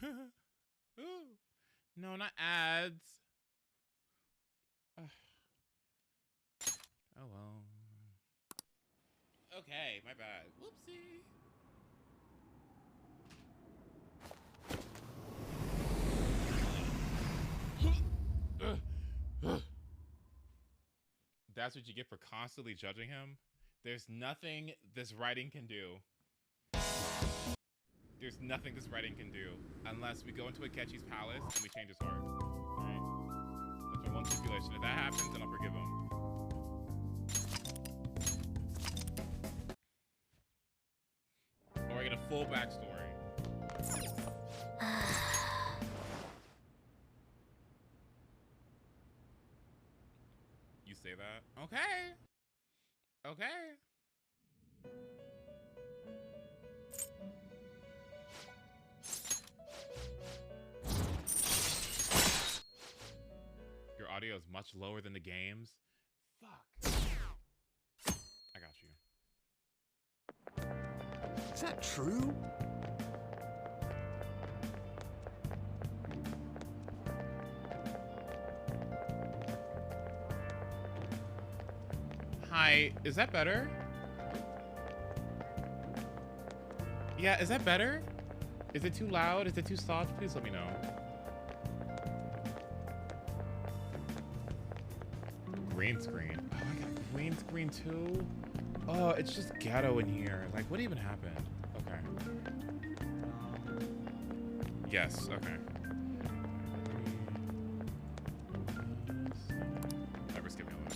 Ooh. No, not ads. Ugh. Oh well. Okay, my bad. Whoopsie. That's what you get for constantly judging him. There's nothing this writing can do. There's nothing this writing can do unless we go into Akechi's palace and we change his heart. Alright? That's my one stipulation. If that happens, then I'll forgive him. Or I get a full backstory. You say that? Okay. Okay. Your audio is much lower than the game's. Fuck. I got you. Is that true? Hi, is that better? Yeah, is that better? Is it too loud? Is it too soft? Please let me know. Green screen. Oh, I got green screen too? Oh, it's just ghetto in here. Like, what even happened? Okay. Yes, okay. Never skip me over.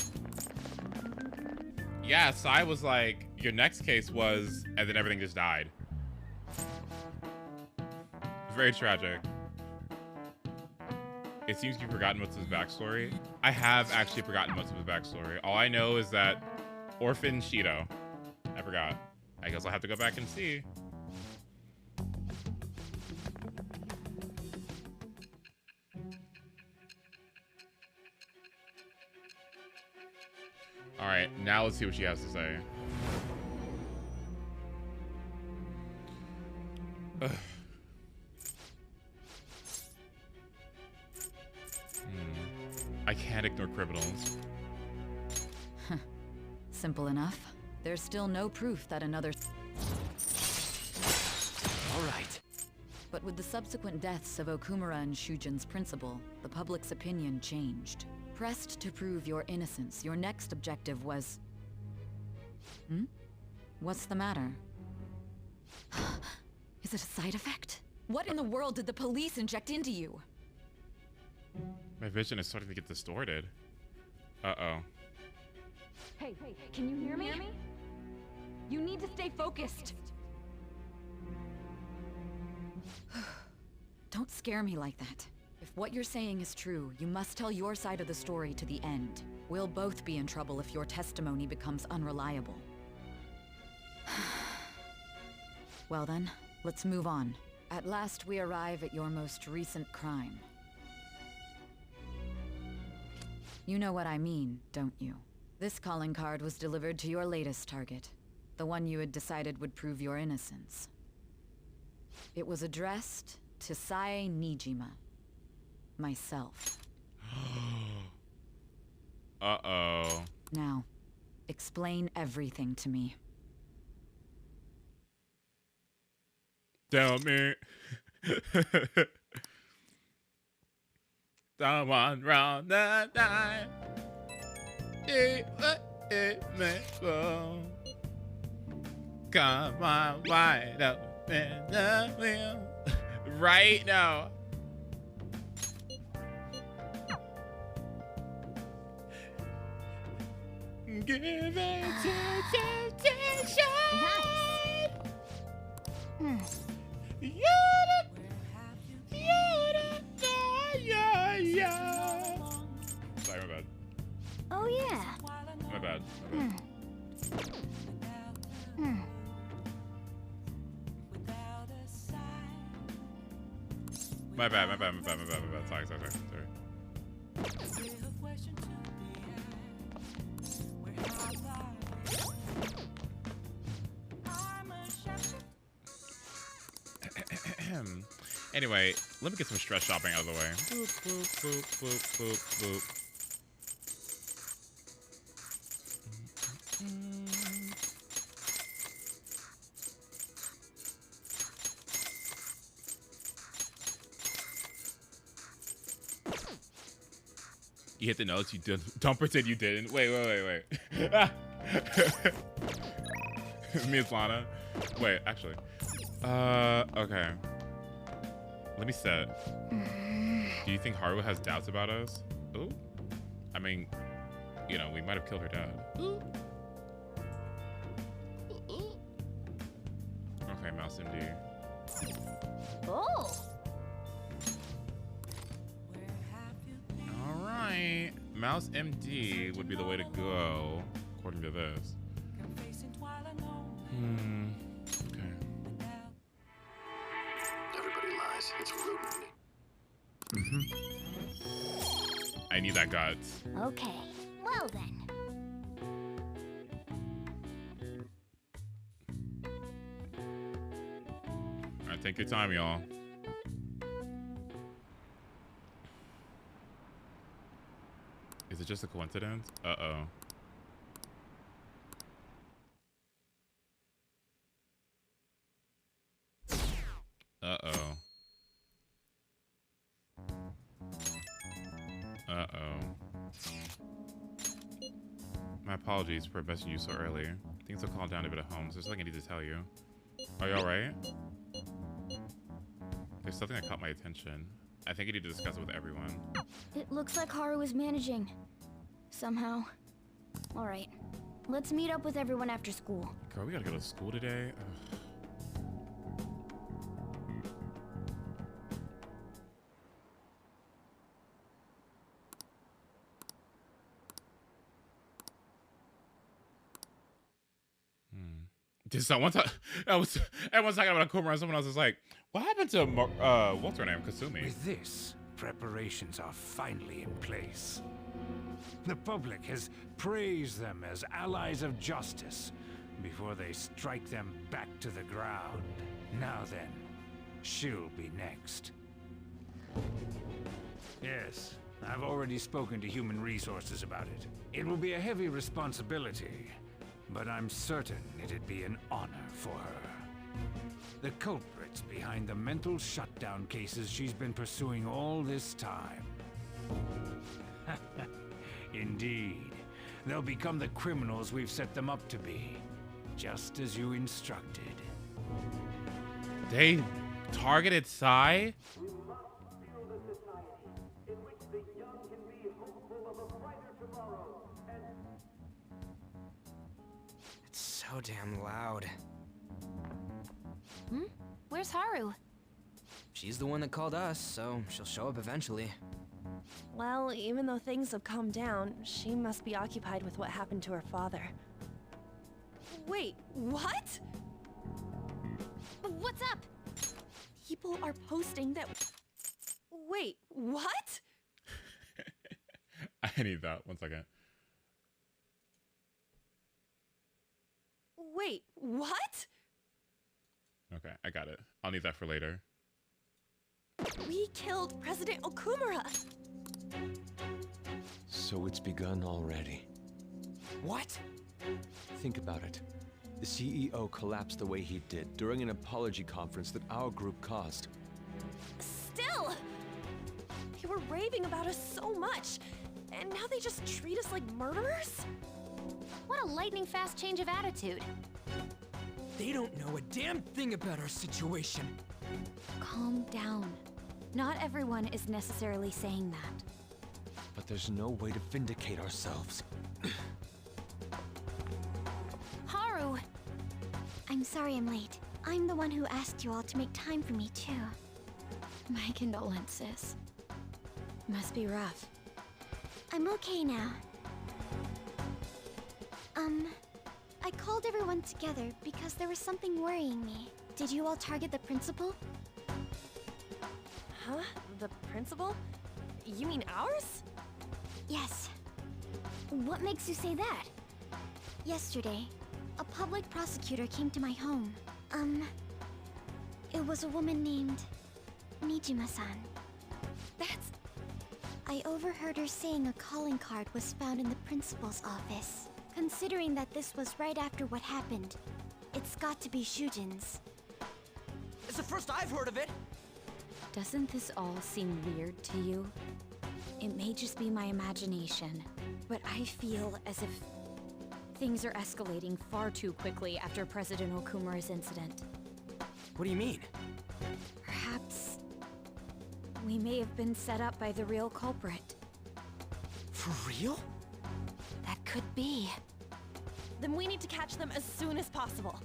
Yeah, Sai was like, your next case was, and then everything just died. It's very tragic. It seems you've forgotten most of his backstory. I have actually forgotten most of his backstory. All I know is that Orphan Shido. I forgot. I guess I'll have to go back and see. All right, now let's see what she has to say. Ugh. I can't ignore criminals. Simple enough. There's still no proof that another... All right. But with the subsequent deaths of Okumura and Shujin's principal, the public's opinion changed. Pressed to prove your innocence, your next objective was... What's the matter? Is it a side effect? What in the world did the police inject into you? My vision is starting to get distorted. Uh-oh. Hey, can you hear me? You need to stay focused. Don't scare me like that. If what you're saying is true, you must tell your side of the story to the end. We'll both be in trouble if your testimony becomes unreliable. Well then, let's move on. At last we arrive at your most recent crime. You know what I mean, don't you? This calling card was delivered to your latest target. The one you had decided would prove your innocence. It was addressed to Sae Nijima. Myself. Uh-oh. Now, explain everything to me. Tell me. Someone round the time. It may go. Come on, wide up in the wheel. Right now. Give it to temptation. Nice. Sorry, my bad. Oh yeah. My bad. My bad. My bad. Sorry. Anyway, let me get some stress shopping out of the way. Boop, boop, boop, boop, boop, boop. You hit the notes, you did. Don't pretend you didn't. Wait. Me and Lana. Wait, actually. Okay. Let me set. Do you think Haru has doubts about us? Ooh. I mean, you know, we might have killed her dad. Ooh. Okay, Mouse MD. Oh. Alright. Mouse MD would be the way to go, according to this. Okay. Everybody lies. It's rude. I need that guts. Okay. Well then. Alright, take your time, y'all. Is it just a coincidence? Uh-oh. Uh-oh. My apologies for messaging you so early. Things will calm down a bit at home, so there's something I need to tell you. Are you alright? There's something that caught my attention. I think I need to discuss it with everyone. It looks like Haru is managing. Somehow. Alright. Let's meet up with everyone after school. Girl, we gotta go to school today? Ugh. Did someone everyone's talking about Akuma and someone else is like, what happened to what's her name? Kasumi. With this, preparations are finally in place. The public has praised them as allies of justice before they strike them back to the ground. Now then, she'll be next. Yes, I've already spoken to Human Resources about it. It will be a heavy responsibility, but I'm certain it'd be an honor for her. The culprits behind the mental shutdown cases she's been pursuing all this time. Indeed. They'll become the criminals we've set them up to be, just as you instructed. They targeted Sai? So damn loud. Where's Haru? She's the one that called us, so she'll show up eventually. Well, even though things have calmed down, she must be occupied with what happened to her father. Wait, what? What's up? People are posting that... Wait, what? I need that. 1 second. Wait, what? Okay, I got it. I'll need that for later. We killed President Okumura! So it's begun already. What? Think about it. The CEO collapsed the way he did during an apology conference that our group caused. Still! They were raving about us so much, and now they just treat us like murderers? What a lightning-fast change of attitude. They don't know a damn thing about our situation. Calm down. Not everyone is necessarily saying that. But there's no way to vindicate ourselves. Haru! I'm sorry I'm late. I'm the one who asked you all to make time for me, too. My condolences. Must be rough. I'm okay now. I called everyone together because there was something worrying me. Did you all target the principal? Huh? The principal? You mean ours? Yes. What makes you say that? Yesterday, a public prosecutor came to my home. It was a woman named Nijima-san. That's... I overheard her saying a calling card was found in the principal's office. Considering that this was right after what happened, it's got to be Shujin's. It's the first I've heard of it. Doesn't this all seem weird to you? It may just be my imagination, but I feel as if things are escalating far too quickly after President Okumura's incident. What do you mean? Perhaps we may have been set up by the real culprit. For real? That could be. Then we need to catch them as soon as possible.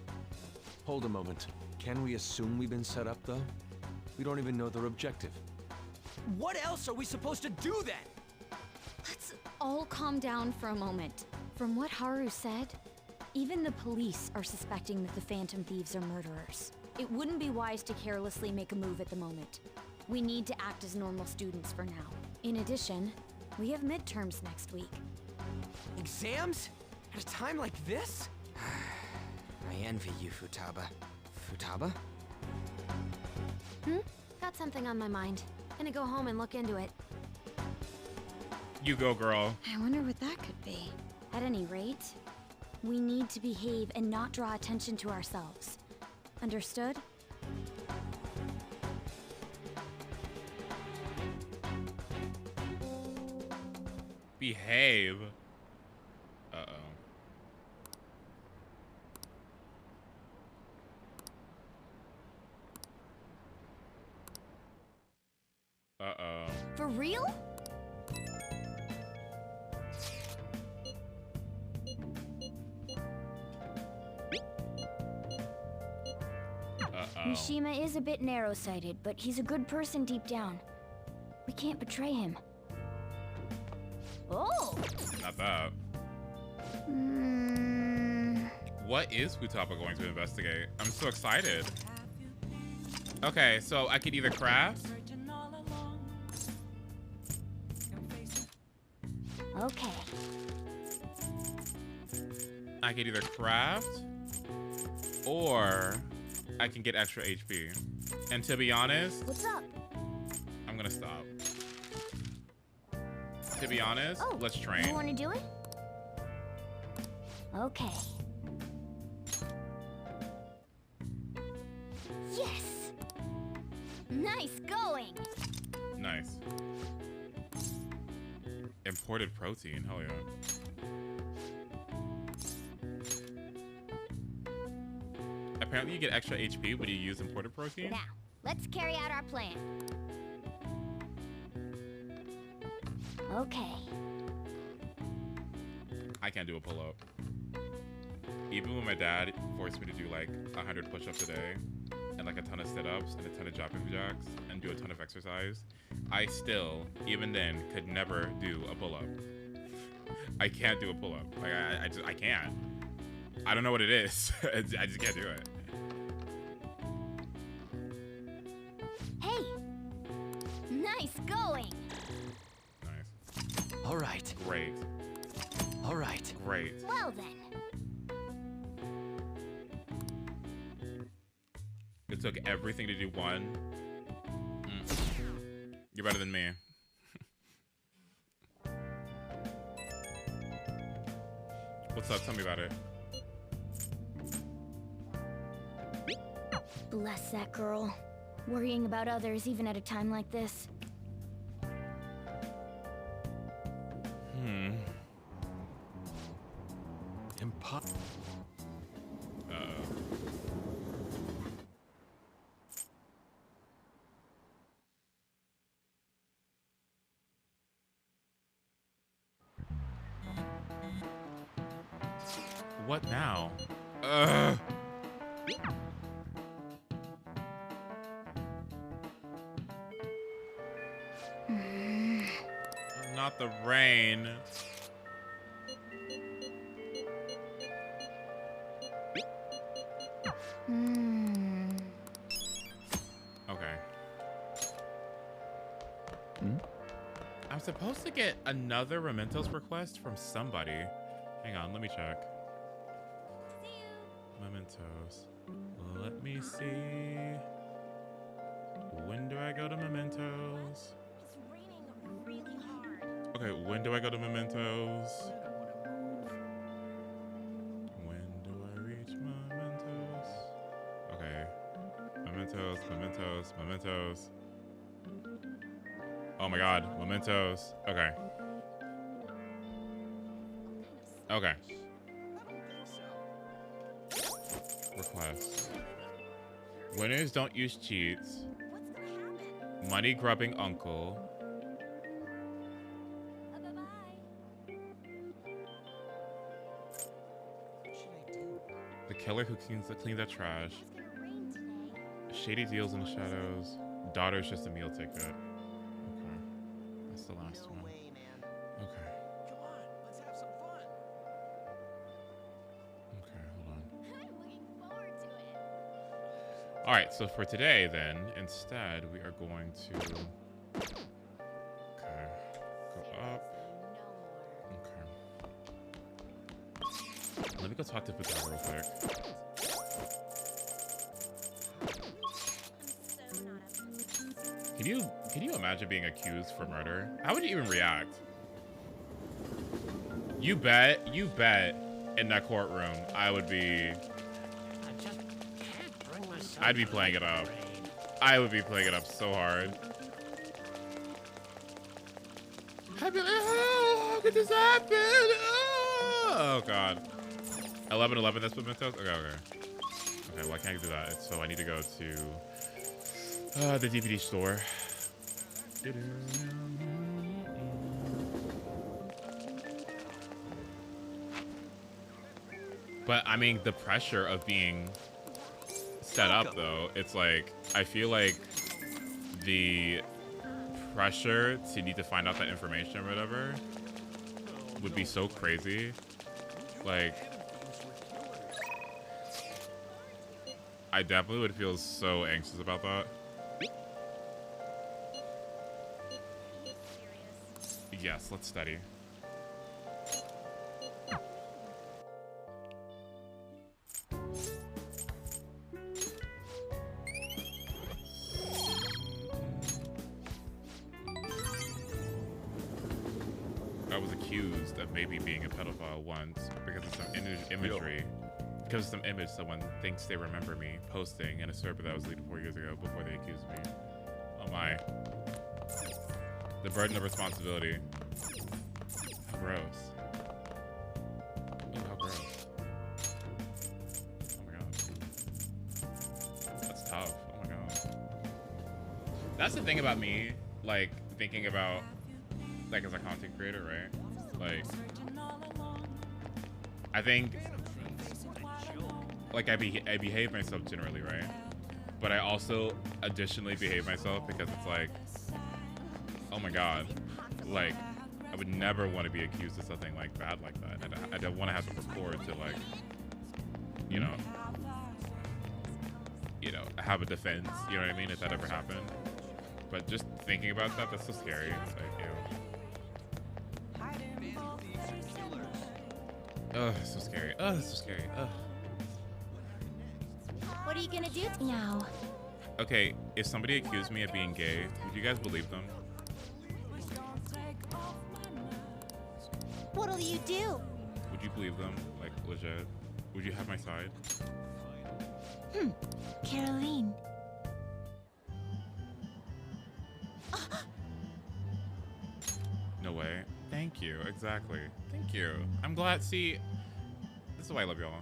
Hold a moment. Can we assume we've been set up, though? We don't even know their objective. What else are we supposed to do then? Let's all calm down for a moment. From what Haru said, even the police are suspecting that the Phantom Thieves are murderers. It wouldn't be wise to carelessly make a move at the moment. We need to act as normal students for now. In addition, we have midterms next week. Exams? At a time like this? I envy you, Futaba. Futaba? Got something on my mind. Gonna go home and look into it. You go, girl. I wonder what that could be. At any rate, we need to behave and not draw attention to ourselves. Understood? Behave. Uh-oh. Uh-oh. For real? Uh-oh. Mishima is a bit narrow-sighted, but he's a good person deep down. We can't betray him. Oh! Not that. What is Futaba going to investigate? I'm so excited. Okay, so I could either craft. Okay. I could either craft, or I can get extra HP. And to be honest, What's up? I'm gonna stop. To be honest, Oh, let's You train. want to do it? Okay. Yes! Nice going! Nice. Imported protein, hell yeah. Apparently you get extra HP when you use imported protein. Now, let's carry out our plan. Okay. I can't do a pull-up. Even when my dad forced me to do like 100 push-ups a day and like a ton of sit-ups and a ton of jumping jacks and do a ton of exercise, I still, even then, could never do a pull-up. I can't do a pull-up. Like I can't. I don't know what it is. I just can't do it. Hey! Nice going! Nice. All right. Great. All right. Great. Well then. It took everything to do one. You're better than me. What's up? Tell me about it. Bless that girl. Worrying about others even at a time like this. What now? Ugh. Not the rain. Okay. I'm supposed to get another Mementos request from somebody. Hang on, let me check. Mementos. Let me see. When do I go to Mementos? It's raining really hard. Okay, when do I go to Mementos? When do I reach Mementos? Okay. Mementos, Mementos, Mementos. Oh my god, Mementos. Okay. Okay. Request. Winners don't use cheats. What's gonna happen? Money grubbing uncle. Bye-bye. The killer who cleans that trash. It's gonna rain today. Shady deals in the shadows. Daughter's just a meal ticket. Okay. That's the last one. Okay. Come on, let's have some fun. Okay, hold on. I'm looking forward to it. Alright, so for today then, instead we are going to okay. Go up. Okay. Let me go talk to Futaba real quick. Can you imagine being accused for murder? How would you even react? You bet in that courtroom I would be I'd be playing it up. I would be playing it up so hard. I'd be like, oh, how could this happen? Oh god. 11:11, that's what Mentos? Okay. Okay, well I can't do that. So I need to go to the DVD store. But I mean, the pressure of being set up though, it's like, I feel like the pressure to need to find out that information or whatever would be so crazy. Like, I definitely would feel so anxious about that. Yes, let's study. I was accused of maybe being a pedophile once because of some imagery. Because of some image someone thinks they remember me posting in a server that was deleted 4 years ago before they accused me. Oh my. The burden of responsibility. How gross. Ooh, how gross. Oh my god. That's tough. Oh my god. That's the thing about me, like, thinking about, like, as a content creator, right? Like, I think, like, I behave myself generally, right? But I also additionally behave myself because it's like, oh my god, like, I would never want to be accused of something like bad like that. And I don't want to have to record to, like, you know, have a defense, you know what I mean, if that ever happened. But just thinking about that, that's so scary. It's like, ew. Ugh, so scary. Ugh, that's so scary. Ugh. What are you gonna do now? Okay, if somebody accused me of being gay, would you guys believe them? What'll you do? Would you believe them? Like, legit? Would you have my side? Caroline. No way. Thank you. Exactly. Thank you. I'm glad. See, this is why I love y'all.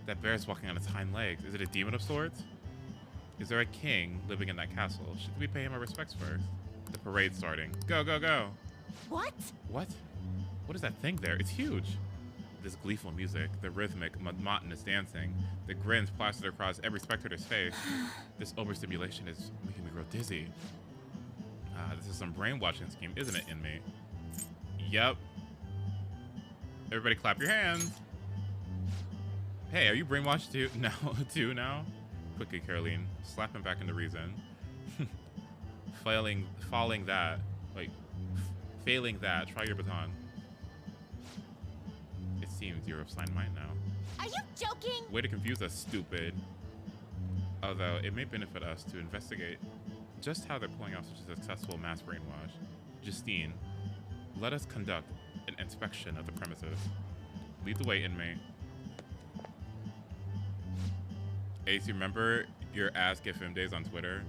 That bear's walking on its hind legs. Is it a demon of sorts? Is there a king living in that castle? Should we pay him our respects first? The parade's starting. Go, go, go. What? What? What is that thing there? It's huge. This gleeful music, the rhythmic, monotonous dancing, the grins plastered across every spectator's face. This overstimulation is making me grow dizzy. This is some brainwashing scheme, isn't it, inmate? Yep. Everybody clap your hands. Hey, are you brainwashed too? Now? Quickly, Caroline. Slap him back into reason. Failing that, try your baton. It seems you're of sound mind now. Are you joking? Way to confuse us, stupid. Although, it may benefit us to investigate just how they're pulling off such a successful mass brainwash. Justine, let us conduct an inspection of the premises. Lead the way, inmate. Ace, you remember your Ask FM days on Twitter?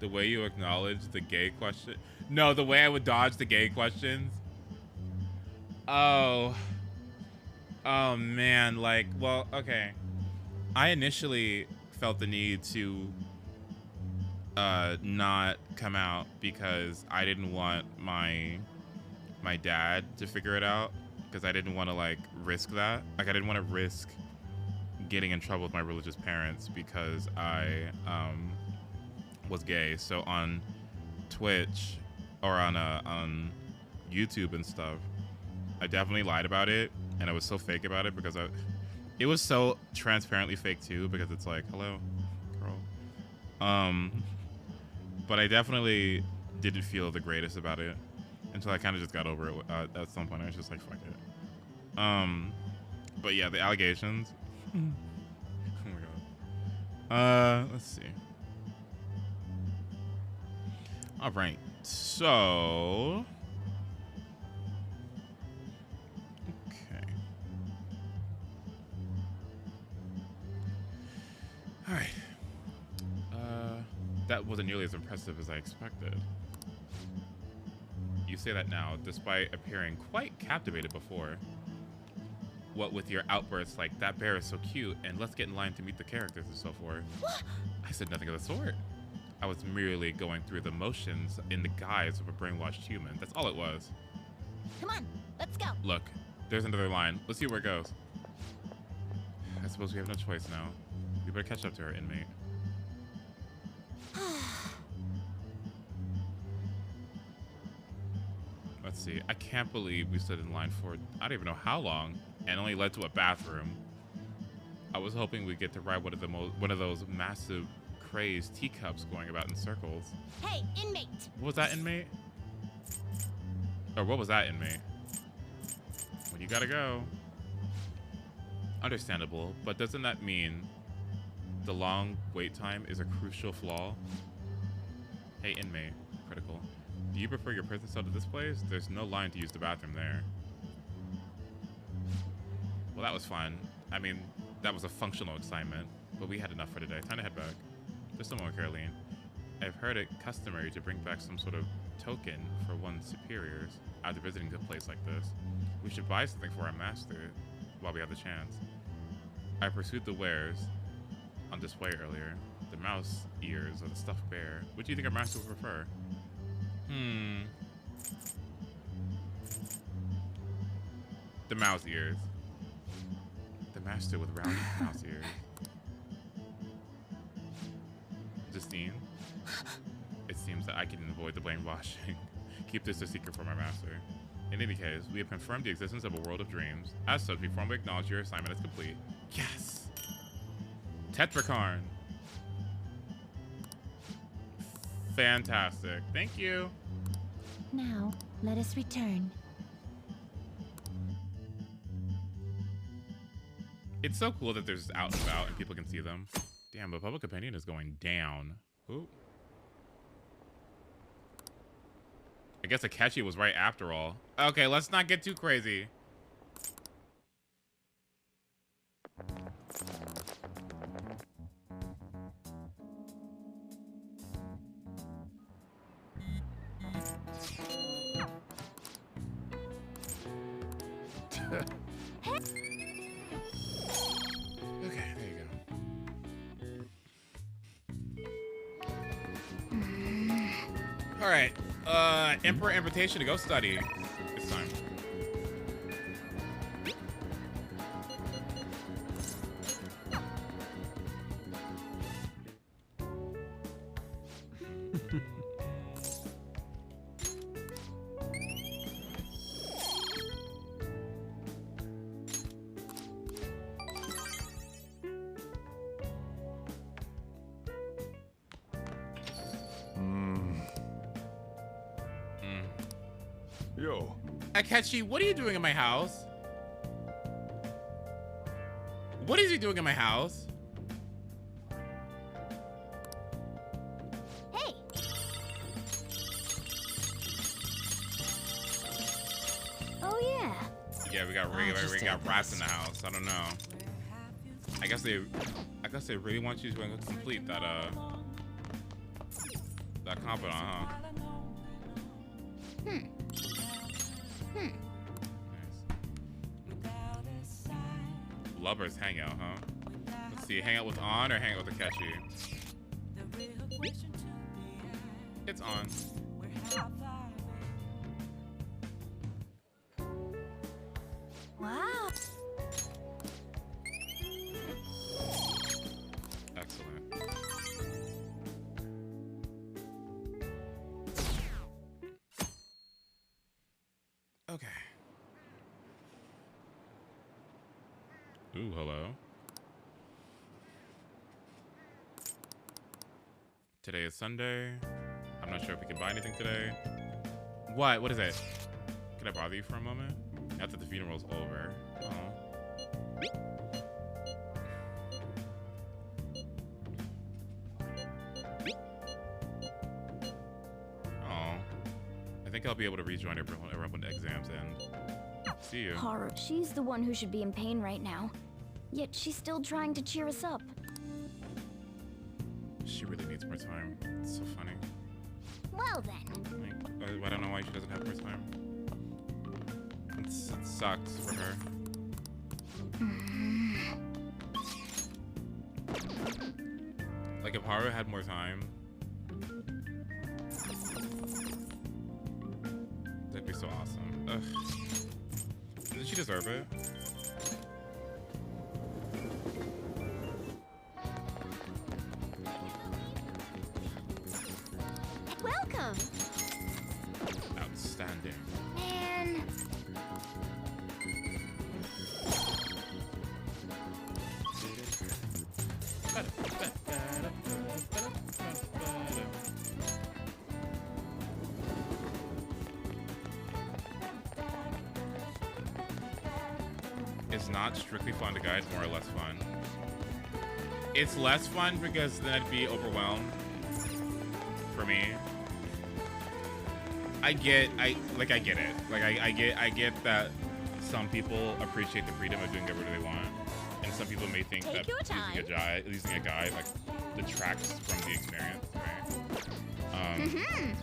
The way you acknowledge the gay question? No, the way I would dodge the gay questions? Oh. Oh, man. Like, well, okay. I initially felt the need to not come out because I didn't want my dad to figure it out, because I didn't want to like risk that. Like I didn't want to risk getting in trouble with my religious parents because I was gay. So on Twitch or on YouTube and stuff, I definitely lied about it, and I was so fake about it because it was so transparently fake too, because it's like, hello, girl. But I definitely didn't feel the greatest about it until I kind of just got over it at some point. I was just like, fuck it. But yeah, the allegations. Oh my god. Let's see. All right. So. Okay. All right. That wasn't nearly as impressive as I expected. You say that now, despite appearing quite captivated before. What with your outbursts like, that bear is so cute, and let's get in line to meet the characters and so forth. I said nothing of the sort. I was merely going through the motions in the guise of a brainwashed human. That's all it was. Come on, let's go. Look, there's another line. Let's see where it goes. I suppose we have no choice now. We better catch up to our inmate. Let's see. I can't believe we stood in line for I don't even know how long, and only led to a bathroom. I was hoping we'd get to ride one of those massive crazed teacups going about in circles. Hey, inmate! What was that, inmate? Or what was that, inmate? Well, you gotta go. Understandable, but doesn't that mean the long wait time is a crucial flaw? Hey, inmate. Critical. Do you prefer your prison cell to this place? There's no line to use the bathroom there. Well, that was fun. I mean, that was a functional assignment, but we had enough for today. Time to head back. There's someone, Caroline. I've heard it customary to bring back some sort of token for one's superiors after visiting a place like this. We should buy something for our master while we have the chance. I pursued the wares on display earlier. The mouse ears or the stuffed bear. What do you think our master would prefer? The mouse ears. The master with round mouse ears. Justine, it seems that I can avoid the brainwashing. Keep this a secret from our master. In any case, we have confirmed the existence of a world of dreams. As such, we formally acknowledge your assignment as complete. Yes! Tetracarn. Fantastic. Thank you. Now, let us return. It's so cool that there's out and about and people can see them. Damn, but public opinion is going down. Ooh. I guess Akechi was right after all. Okay, let's not get too crazy. Okay, there you go. All right, Emperor invitation to go study. It's time. Yo. Akechi, what are you doing in my house? What is he doing in my house? Hey, Yeah, we got rats in the house. I don't know. I guess they really want you to complete that that confidant, huh? Nice. Lovers hangout, huh? Let's see, hang out with On or hang out with Akechi? It's On. Wow. Excellent. Okay. Ooh, hello. Today is Sunday. I'm not sure if we can buy anything today. What? What is it? Can I bother you for a moment? Now that the funeral's over. Oh, I think I'll be able to rejoin everyone when the exams end. See you. Haru, she's the one who should be in pain right now. Yet she's still trying to cheer us up. She really needs more time. It's so funny. Well then. Like, I don't know why she doesn't have more time. It sucks for her. Like, if Haru had more time, that'd be so awesome. Ugh. Doesn't she deserve it? Welcome. Outstanding. Man. It's not strictly fun to guide, more or less fun. It's less fun because then I'd be overwhelmed. For me, I get it. Like I get that some people appreciate the freedom of doing whatever they want, and some people may think that using a guide like detracts from the experience. Right?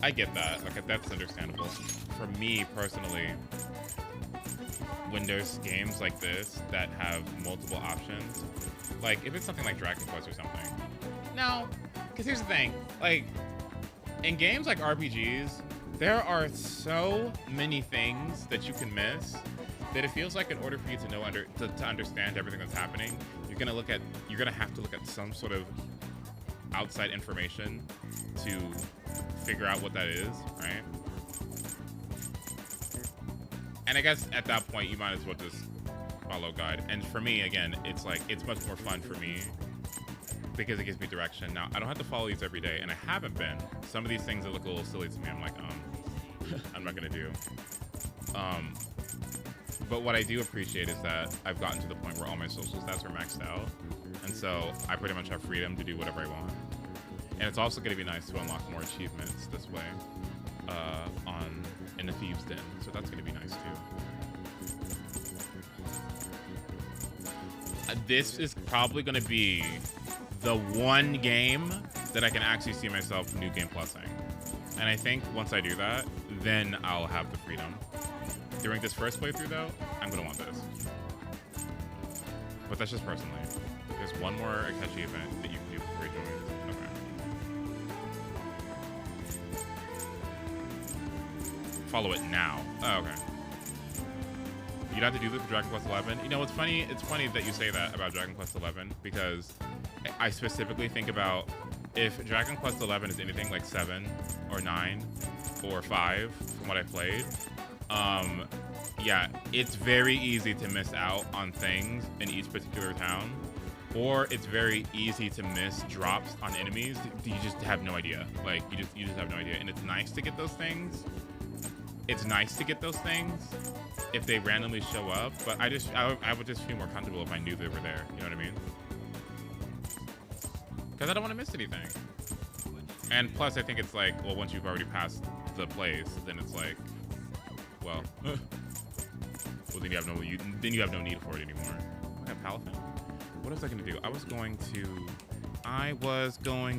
I get that. Like that's understandable. For me personally, when there's games like this that have multiple options, like if it's something like Dragon Quest or something, no. Because here's the thing, like, in games like RPGs, there are so many things that you can miss that it feels like in order for you to know to understand everything that's happening, you're gonna have to look at some sort of outside information to figure out what that is, right? And I guess at that point you might as well just follow guide. And for me, again, it's like it's much more fun for me because it gives me direction. Now, I don't have to follow these every day, and I haven't been. Some of these things that look a little silly to me, I'm like, I'm not gonna do. But what I do appreciate is that I've gotten to the point where all my social stats are maxed out, and so I pretty much have freedom to do whatever I want. And it's also gonna be nice to unlock more achievements this way, in the Thieves' Den. So that's gonna be nice too. This is probably gonna be the one game that I can actually see myself New Game Plusing. And I think once I do that, then I'll have the freedom. During this first playthrough though, I'm gonna want this. But that's just personally. There's one more Akechi event that you can do before you join. Okay. Follow it now. Oh, okay. You'd have to do this for Dragon Quest 11. You know what's funny? It's funny that you say that about Dragon Quest 11 because I specifically think about if Dragon Quest 11 is anything like 7 or 9 or 5 from what I played, yeah, it's very easy to miss out on things in each particular town, or it's very easy to miss drops on enemies. You just have no idea. Like you just have no idea, and it's nice to get those things. It's nice to get those things if they randomly show up, but I would just feel more comfortable if I knew they were there. You know what I mean? Because I don't want to miss anything. And plus, I think it's like, well, once you've already passed the place, then it's like, well, Well, then you have no need for it anymore. Okay, Palafin. What was I gonna do? I was going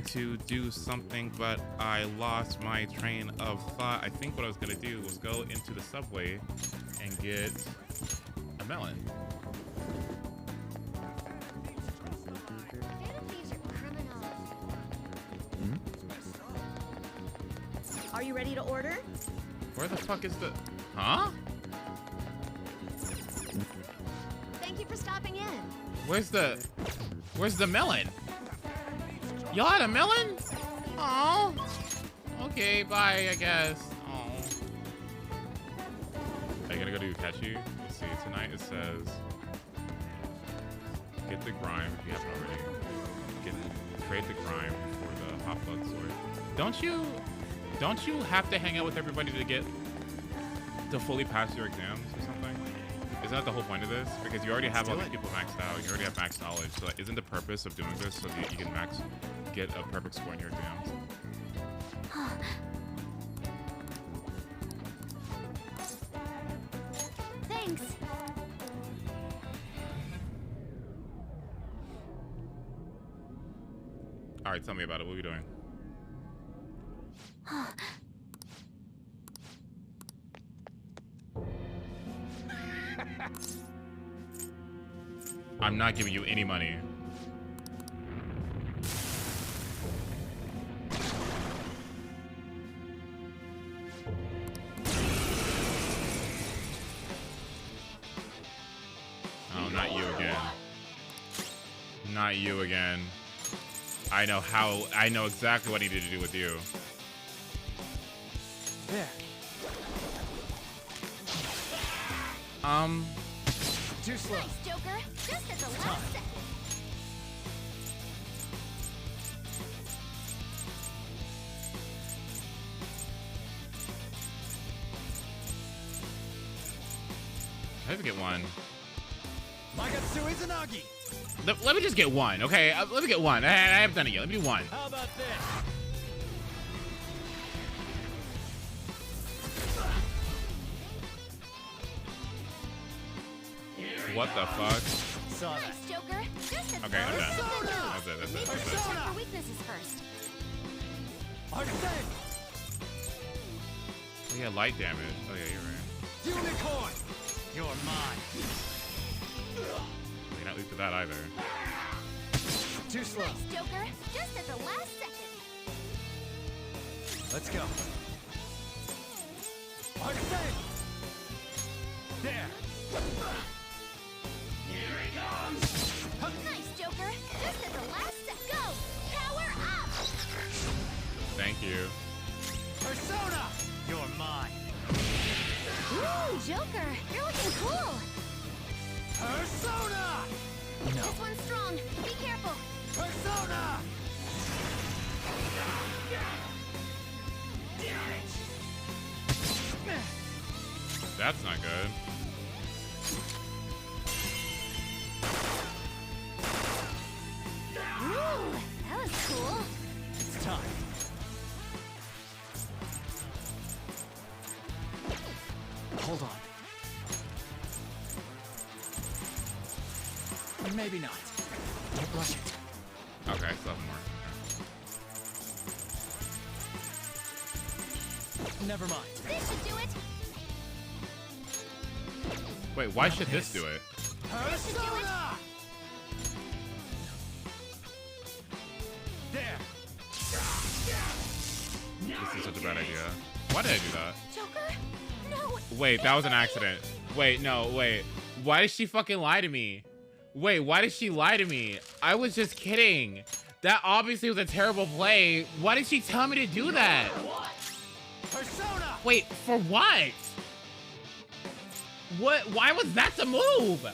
to do something, but I lost my train of thought. I think what I was gonna do was go into the subway and get a melon. Are you ready to order? Where the fuck is the... Huh? Thank you for stopping in. Where's the melon? Y'all had a melon? Oh. Okay, bye, I guess. Oh. Are you gonna go do Catchy? Let's see. Tonight it says get the grime if you haven't already. Trade the grime for the hot blood sword. Don't you have to hang out with everybody to fully pass your exams or something? Isn't that the whole point of this? Because you already have all these people maxed out. You already have max knowledge. So like, isn't the purpose of doing this so that you can get a perfect score in your exams? Thanks. All right, tell me about it. What are we doing? I'm not giving you any money. Oh, not you again. Not you again. I know exactly what I needed to do with you. There. Too slow. Nice, Joker. Just at the last second. I have to get one. Magatsu Izanagi. Let me just get one, okay? Let me get one. I haven't done it yet. Let me do one. How about this? What the fuck? Saw that. Nice, Joker. Just at Okay, I'm done. That's it. Check your weaknesses first. Arcane. Oh yeah, light damage. Oh yeah, you're right. Unicorn. You're mine. You're not weak to that either. Too slow. Nice, Joker. Just at the last second. Let's go. Arcane. There. Nice, Joker. Just at the last second. Go. Power up. Thank you. Persona. You're mine. Ooh, Joker. You're looking cool. Persona. No. This one's strong. Be careful. Persona. That's not good. Ooh, that was cool. It's time. Hold on. Maybe not. Don't rush it. Okay, I still have more. Never mind. This should do it. Wait, why should this do it? Persona. There. This is such a bad idea. Why did I do that? Joker? No. Wait, that was an accident. Wait, no, wait. Why did she fucking lie to me? Wait, why did she lie to me? I was just kidding. That obviously was a terrible play. Why did she tell me to do that? Persona. Wait, for what? What? Why was that the move?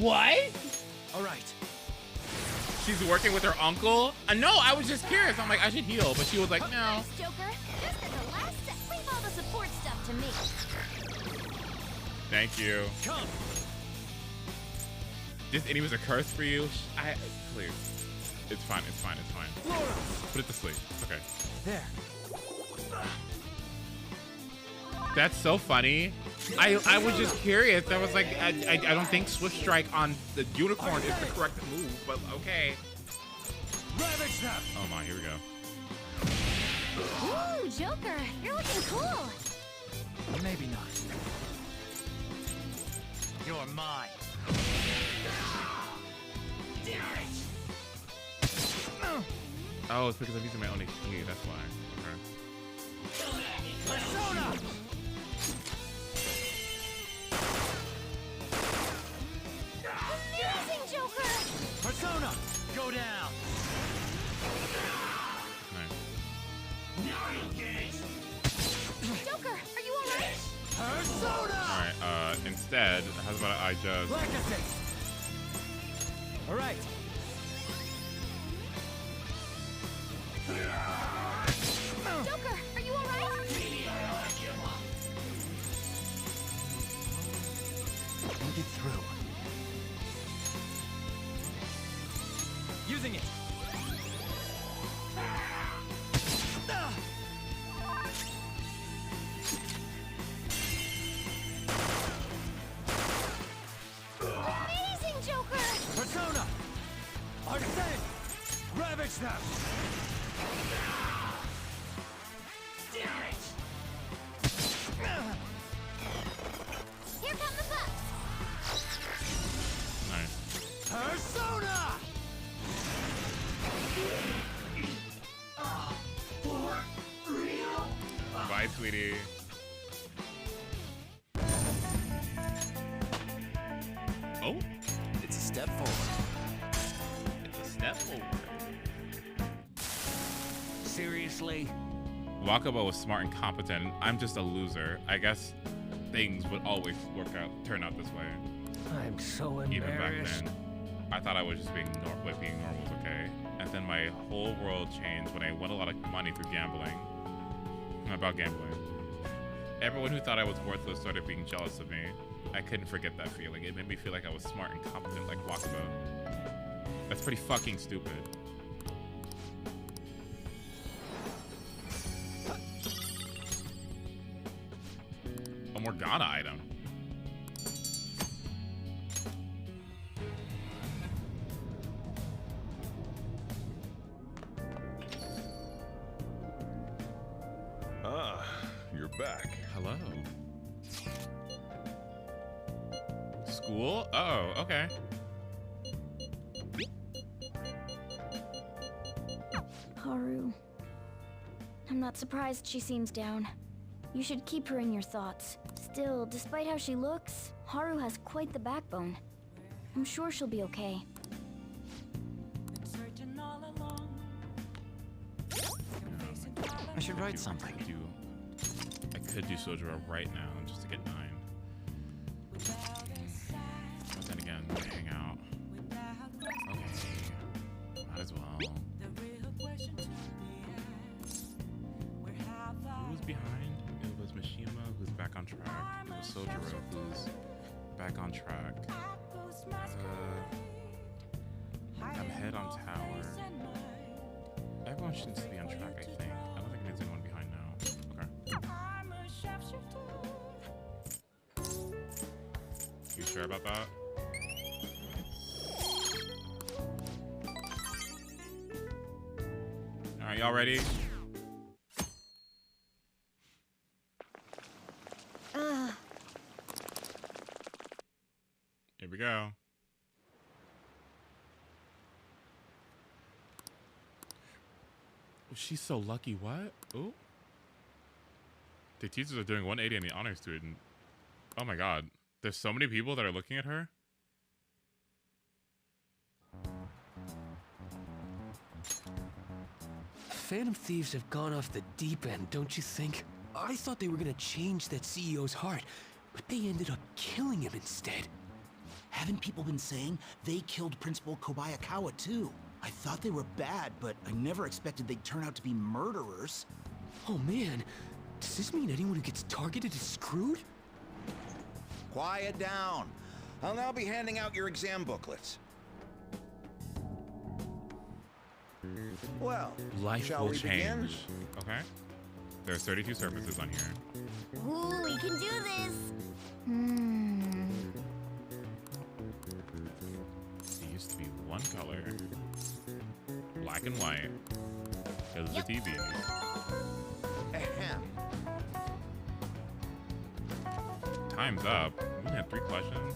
What? All right. She's working with her uncle? No, I was just curious. I'm like, I should heal. But she was like, no. Nice, Joker. Just at the last second. Leave all the support stuff to me. Thank you. Come. This enemy was a curse for you? Please. It's fine, it's fine, it's fine. Put it to sleep. It's okay. There. That's so funny. I was just curious. I was like, I don't think Swift Strike on the unicorn is the correct move, but okay. Ravage them! Oh my, here we go. Ooh, Joker, you're looking cool. Maybe not. You're mine. Oh, it's because I'm using my own HP. That's why. Okay. Persona! Amazing, Joker! Persona! Go down! Nice. Joker, are you alright? Persona! Alright, instead, how about I just... Legacy! Alright. Joker, are you alright? Don't get through. Using it. Amazing, Joker! Persona! Arsene! Ravage them! Here come the bucks! Nice. Persona! Bye, sweetie. Oh, It's a step forward. it's a step forward. Seriously? Wakaba was smart and competent. I'm just a loser. I guess things would always turn out this way. I'm so Even back embarrassed. then, I thought I was just being normal was okay. And then my whole world changed when I won a lot of money through gambling. About gambling. Everyone who thought I was worthless started being jealous of me. I couldn't forget that feeling. It made me feel like I was smart and competent like Wakaba. That's pretty fucking stupid. A Morgana item. Ah, you're back. Hello. School? Oh, okay. Haru. I'm not surprised she seems down. You should keep her in your thoughts. Still, despite how she looks, Haru has quite the backbone. I'm sure she'll be okay. I should write something. I could do Sojiro right now just to get 9. But then again, hang out. Okay. Might as well. Who's behind? It was Mishima, who's back on track. It was Sojiro, who's back on track. I'm head on tower. Everyone should be on track, I think. I don't think there's anyone behind now. Okay. You sure about that? Alright, y'all ready? Here we go. Oh, she's so lucky. What? Oh. The teachers are doing 180 on the honor student. Oh my god. There's so many people that are looking at her. Phantom Thieves have gone off the deep end, don't you think? I thought they were gonna change that CEO's heart, but they ended up killing him instead. Haven't people been saying they killed Principal Kobayakawa too? I thought they were bad, but I never expected they'd turn out to be murderers. Oh man, does this mean anyone who gets targeted is screwed? Quiet down. I'll now be handing out your exam booklets. Well, Life shall will we begin? change. Okay. There's 32 surfaces on here. Ooh, we can do this. It used to be one color. Black and white. Because of the TV. Ahem. Time's up. We had 3 questions.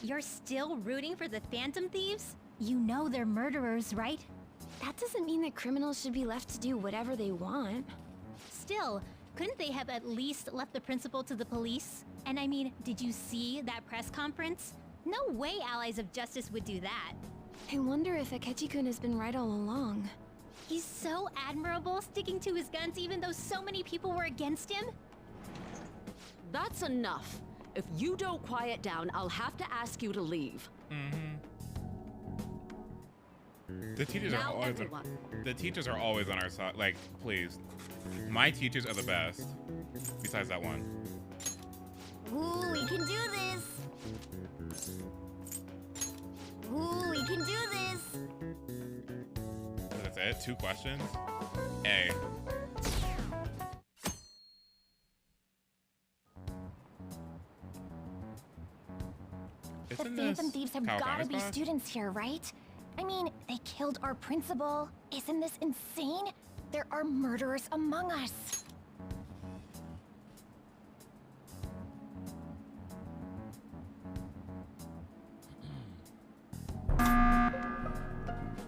You're still rooting for the Phantom Thieves? You know they're murderers, right? That doesn't mean that criminals should be left to do whatever they want. Still, couldn't they have at least left the principal to the police? And I mean, did you see that press conference? No way Allies of Justice would do that. I wonder if Akechi-kun has been right all along. He's so admirable, sticking to his guns even though so many people were against him. That's enough. If you don't quiet down, I'll have to ask you to leave. The teachers Now are always everyone. the teachers are always on our side. Like, please. My teachers are the best. Besides that one. Ooh, we can do this. Ooh, we can do this. That's it? 2 questions? A. The Isn't Phantom this Thieves have Kawakami's gotta be class? students here, right? I mean, they killed our principal. Isn't this insane? There are murderers among us.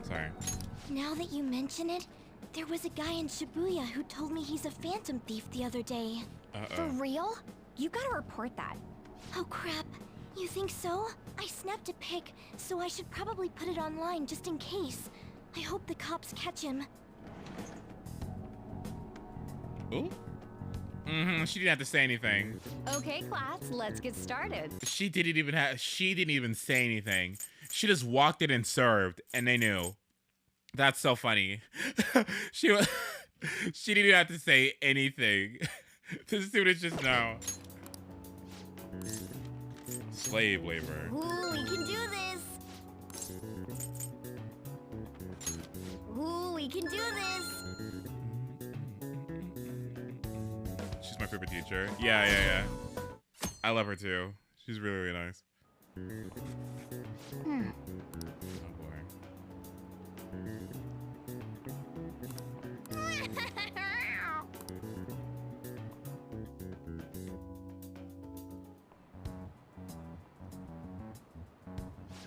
Sorry. Now that you mention it, there was a guy in Shibuya who told me he's a phantom thief the other day. For real? You gotta report that. Oh crap. You think so? I snapped a pic, so I should probably put it online just in case. I hope the cops catch him. Ooh. She didn't have to say anything. Okay, class, let's get started. She didn't even say anything. She just walked in and served, and they knew. That's so funny. She didn't even have to say anything. The students just know. Slave labor. Ooh, we can do this. Ooh, we can do this. She's my favorite teacher. Yeah. I love her too. She's really, really nice. Oh boy.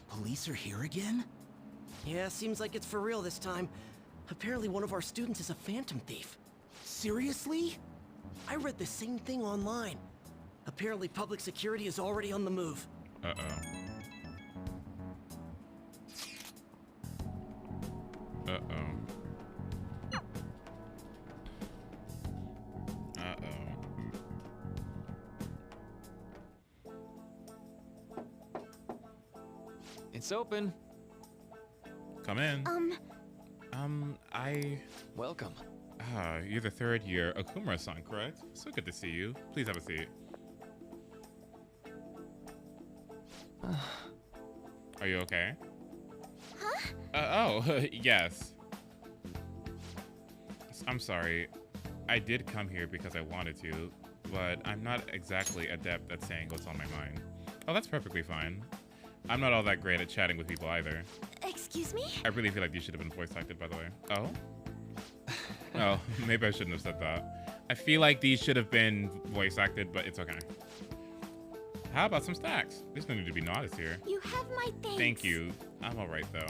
Police are here again? Yeah, seems like it's for real this time. Apparently one of our students is a phantom thief. Seriously? I read the same thing online. Apparently public security is already on the move. Uh-oh. It's open. Come in. Welcome. You're the 3rd year Okumura-san, correct? So good to see you. Please have a seat. Are you okay? Huh? Yes. I'm sorry. I did come here because I wanted to, but I'm not exactly adept at saying what's on my mind. Oh, that's perfectly fine. I'm not all that great at chatting with people either. Excuse me? I really feel like these should have been voice acted, by the way. Oh? Oh, maybe I shouldn't have said that. I feel like these should have been voice acted, but it's okay. How about some stacks? There's no need to be modest here. You have my thanks. Thank you. I'm alright, though.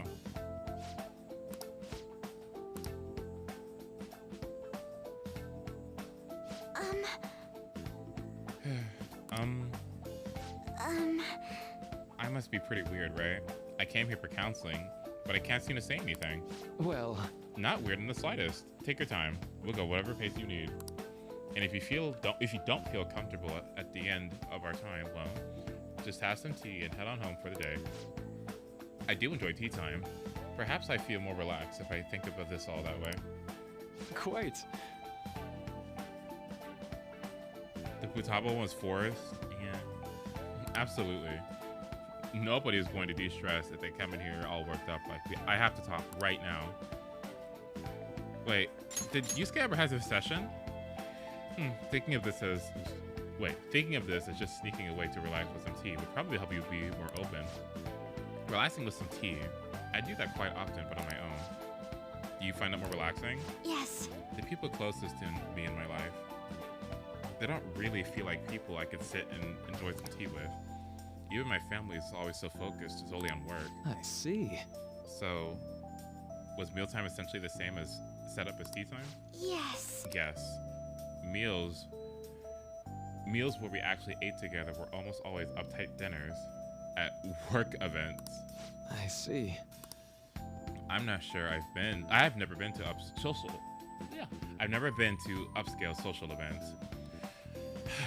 I must be pretty weird, right? I came here for counseling, but I can't seem to say anything. Well, not weird in the slightest. Take your time. We'll go whatever pace you need. And if you don't feel comfortable at the end of our time, well, just have some tea and head on home for the day. I do enjoy tea time. Perhaps I feel more relaxed if I think about this all that way. quite. The if Futaba was forced, yeah, absolutely. Nobody is going to de-stress if they come in here all worked up. Like, I have to talk right now. Wait, did Yusuke ever have a session? Thinking of this as just sneaking away to relax with some tea would probably help you be more open. Relaxing with some tea. I do that quite often, but on my own. Do you find it more relaxing? Yes. The people closest to me in my life, they don't really feel like people I could sit and enjoy some tea with. Even my family is always so focused solely on work. I see. So, was mealtime essentially the same as setup as tea time? Yes. Yes. Meals where we actually ate together were almost always uptight dinners at work events. I see. I'm not sure I've never been to I've never been to upscale social events.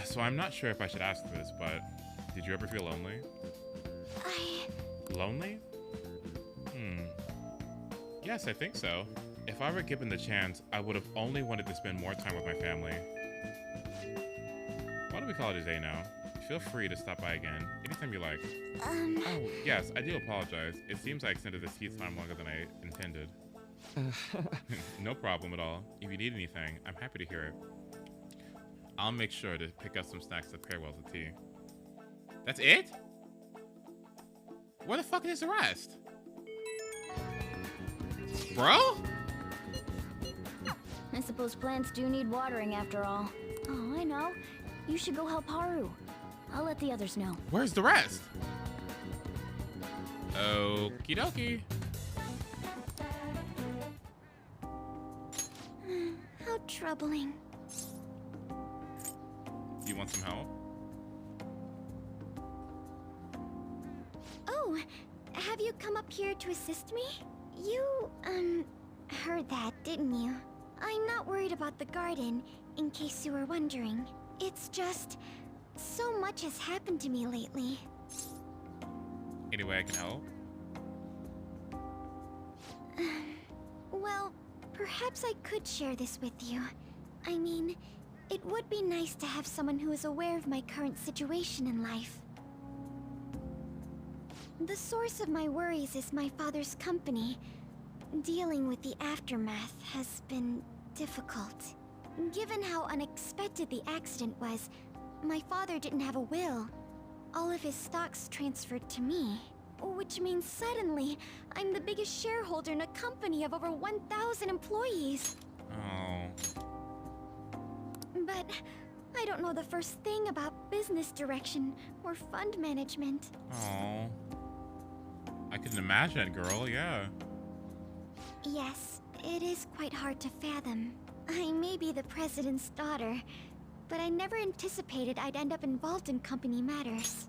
So I'm not sure if I should ask this, but did you ever feel lonely? Lonely? Yes, I think so. If I were given the chance, I would have only wanted to spend more time with my family. Why don't we call it a day now? Feel free to stop by again, anytime you like. Oh, yes, I do apologize. It seems I extended this tea time longer than I intended. No problem at all. If you need anything, I'm happy to hear it. I'll make sure to pick up some snacks to pair well with tea. That's it? Where the fuck is the rest? Bro? I suppose plants do need watering after all. Oh, I know. You should go help Haru. I'll let the others know. Where's the rest? Okie dokie. How troubling. You want some help? Oh, have you come up here to assist me? You, heard that, didn't you? I'm not worried about the garden, in case you were wondering. It's just, so much has happened to me lately. Any way I can help? Well, perhaps I could share this with you. I mean, it would be nice to have someone who is aware of my current situation in life. The source of my worries is my father's company. Dealing with the aftermath has been difficult. Given how unexpected the accident was, my father didn't have a will. All of his stocks transferred to me. Which means suddenly, I'm the biggest shareholder in a company of over 1,000 employees. Oh. But I don't know the first thing about business direction or fund management. Oh. I can imagine, girl, yeah. Yes, it is quite hard to fathom. I may be the president's daughter, but I never anticipated I'd end up involved in company matters.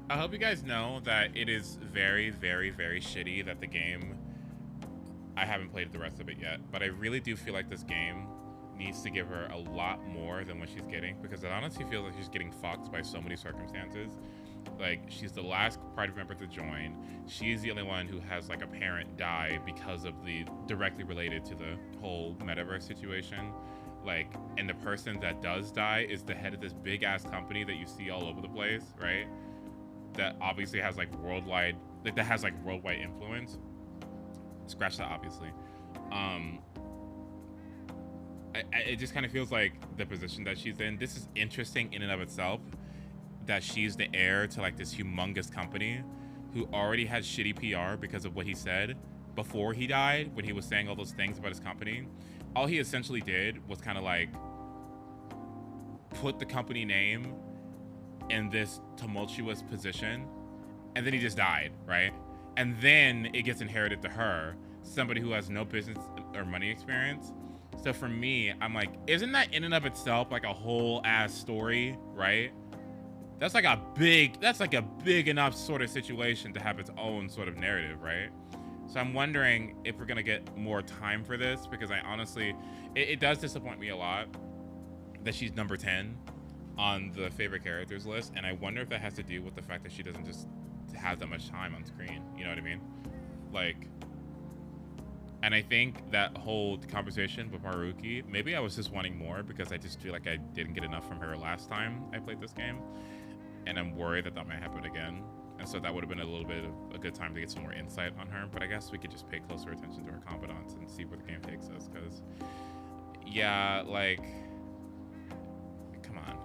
I hope you guys know that it is very, very, very shitty that the game... I haven't played the rest of it yet, but I really do feel like this game needs to give her a lot more than what she's getting, because it honestly feels like she's getting fucked by so many circumstances. Like, she's the last party member to join. She's the only one who has, like, a parent die because of directly related to the whole metaverse situation. Like, and the person that does die is the head of this big-ass company that you see all over the place, right? That obviously has, like, worldwide influence. Scratch that, obviously. It just kind of feels like the position that she's in. This is interesting in and of itself, that she's the heir to like this humongous company who already had shitty PR because of what he said before he died, when he was saying all those things about his company. All he essentially did was kind of like put the company name in this tumultuous position, and then he just died, right? And then it gets inherited to her, somebody who has no business or money experience. So for me, I'm like, isn't that in and of itself like a whole ass story, right? That's like a big enough sort of situation to have its own sort of narrative, right? So I'm wondering if we're gonna get more time for this, because I honestly, it does disappoint me a lot that she's number 10 on the favorite characters list, and I wonder if that has to do with the fact that she doesn't just have that much time on screen. You know what I mean? Like, And I think that whole conversation with Haruki, maybe I was just wanting more because I just feel like I didn't get enough from her last time I played this game. And I'm worried that that might happen again. And so that would have been a little bit of a good time to get some more insight on her. But I guess we could just pay closer attention to her confidants and see where the game takes us. Because, yeah, like, come on.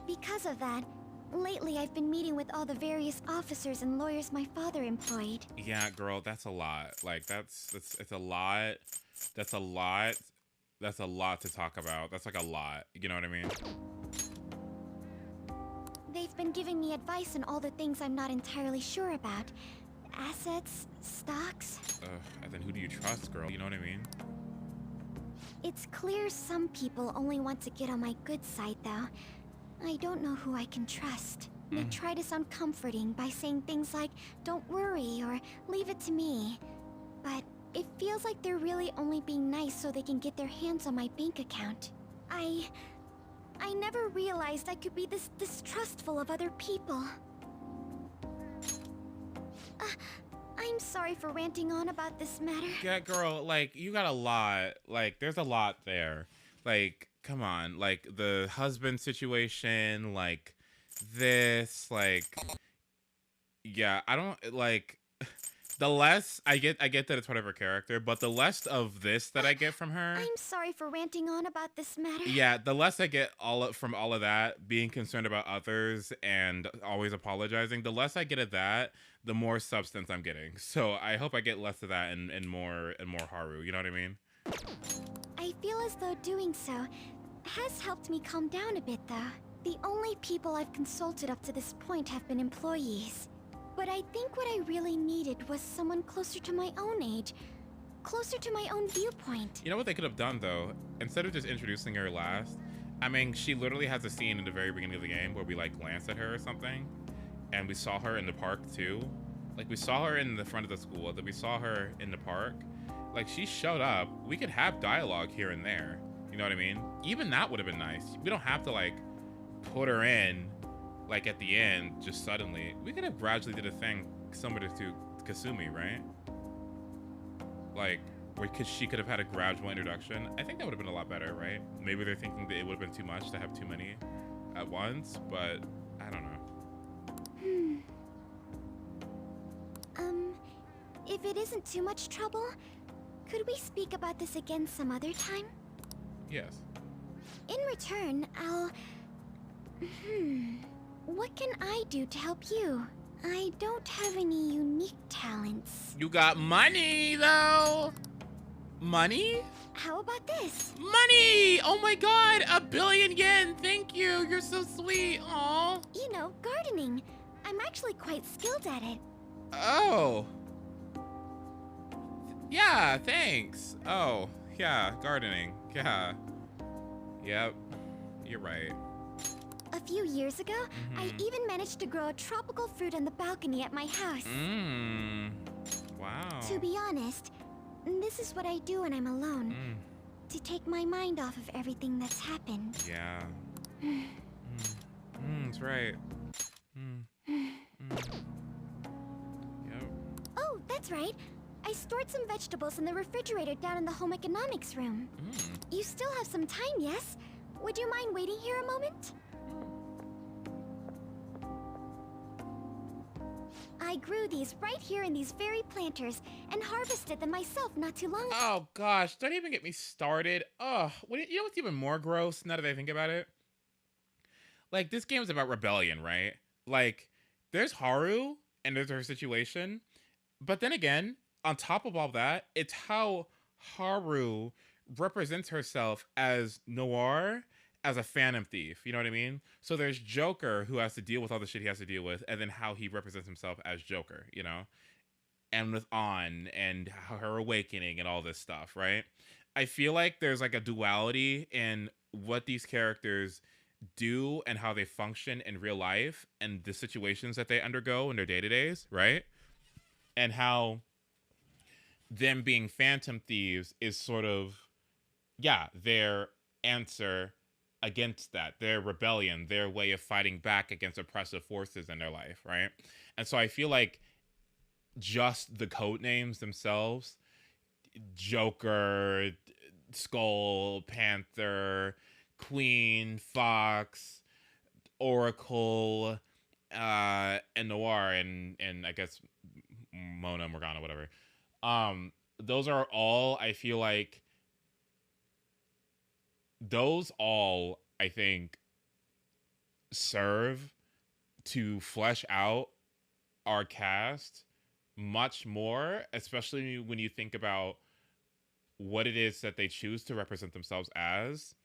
Because of that, lately I've been meeting with all the various officers and lawyers my father employed. Yeah, girl, that's a lot. Like, it's a lot. That's a lot. That's a lot to talk about. That's like a lot. You know what I mean? They've been giving me advice on all the things I'm not entirely sure about. Assets, stocks. Ugh, and then who do you trust, girl? You know what I mean? It's clear some people only want to get on my good side, though. I don't know who I can trust. They try to sound comforting by saying things like, don't worry, or leave it to me. But it feels like they're really only being nice so they can get their hands on my bank account. I never realized I could be this distrustful of other people. I'm sorry for ranting on about this matter. Yeah, girl, like, you got a lot. Like, there's a lot there. Like, come on. Like, the husband situation, like, this, like... Yeah, I don't, like... The less I get that it's part of her character, but the less of this that I get from her. I'm sorry for ranting on about this matter. Yeah, the less I get from all of that, being concerned about others and always apologizing, the less I get of that, the more substance I'm getting. So I hope I get less of that and more Haru. You know what I mean? I feel as though doing so has helped me calm down a bit, though. The only people I've consulted up to this point have been employees. But I think what I really needed was someone closer to my own age, closer to my own viewpoint. You know what they could have done, though? Instead of just introducing her last, I mean, she literally has a scene in the very beginning of the game where we, like, glance at her or something, and we saw her in the park, too. Like, we saw her in the front of the school, then we saw her in the park. Like, she showed up. We could have dialogue here and there. You know what I mean? Even that would have been nice. We don't have to, like, put her in, like, at the end, just suddenly. We could have gradually did a thing similar to Kasumi, right? Like, where she could have had a gradual introduction. I think that would have been a lot better, right? Maybe they're thinking that it would have been too much to have too many at once, but I don't know. If it isn't too much trouble, could we speak about this again some other time? Yes. In return, I'll... What can I do to help you? I don't have any unique talents. You got money, though! Money? How about this? Money! Oh my god, 1 billion yen! Thank you, you're so sweet, aw. You know, gardening. I'm actually quite skilled at it. Oh. Yeah, thanks. Oh, yeah, gardening. Yeah. Yep, you're right. A few years ago, I even managed to grow a tropical fruit on the balcony at my house. Wow. To be honest, this is what I do when I'm alone. To take my mind off of everything that's happened. Yeah. That's right. Yep. Oh, that's right. I stored some vegetables in the refrigerator down in the home economics room. You still have some time, yes? Would you mind waiting here a moment? I grew these right here in these very planters and harvested them myself not too long ago. Oh gosh, don't even get me started. Oh, you know what's even more gross now that I think about it? Like, this game is about rebellion, right? Like, there's Haru and there's her situation. But then again, on top of all that, it's how Haru represents herself as Noir, as a phantom thief. You know what I mean? So there's Joker, who has to deal with all the shit he has to deal with, and then how he represents himself as Joker, you know? And with On, and her awakening, and all this stuff, right? I feel like there's like a duality in what these characters do and how they function in real life, and the situations that they undergo in their day-to-days, right? And how them being phantom thieves is sort of, yeah, their answer against that, their rebellion, their way of fighting back against oppressive forces in their life, right? And so I feel like just the code names themselves, Joker, Skull, Panther, Queen, Fox, Oracle, and Noir, and I guess Mona, Morgana, whatever. Those are all, I feel like, those all, I think, serve to flesh out our cast much more, especially when you think about what it is that they choose to represent themselves as,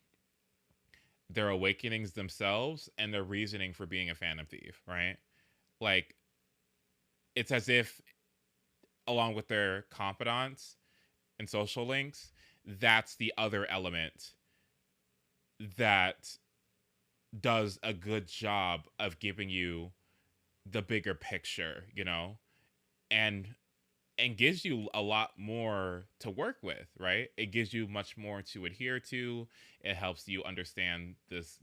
their awakenings themselves, and their reasoning for being a Phantom Thief, right? Like, it's as if, along with their confidants and social links, that's the other element that does a good job of giving you the bigger picture, you know, and gives you a lot more to work with, right? It gives you much more to adhere to. It helps you understand this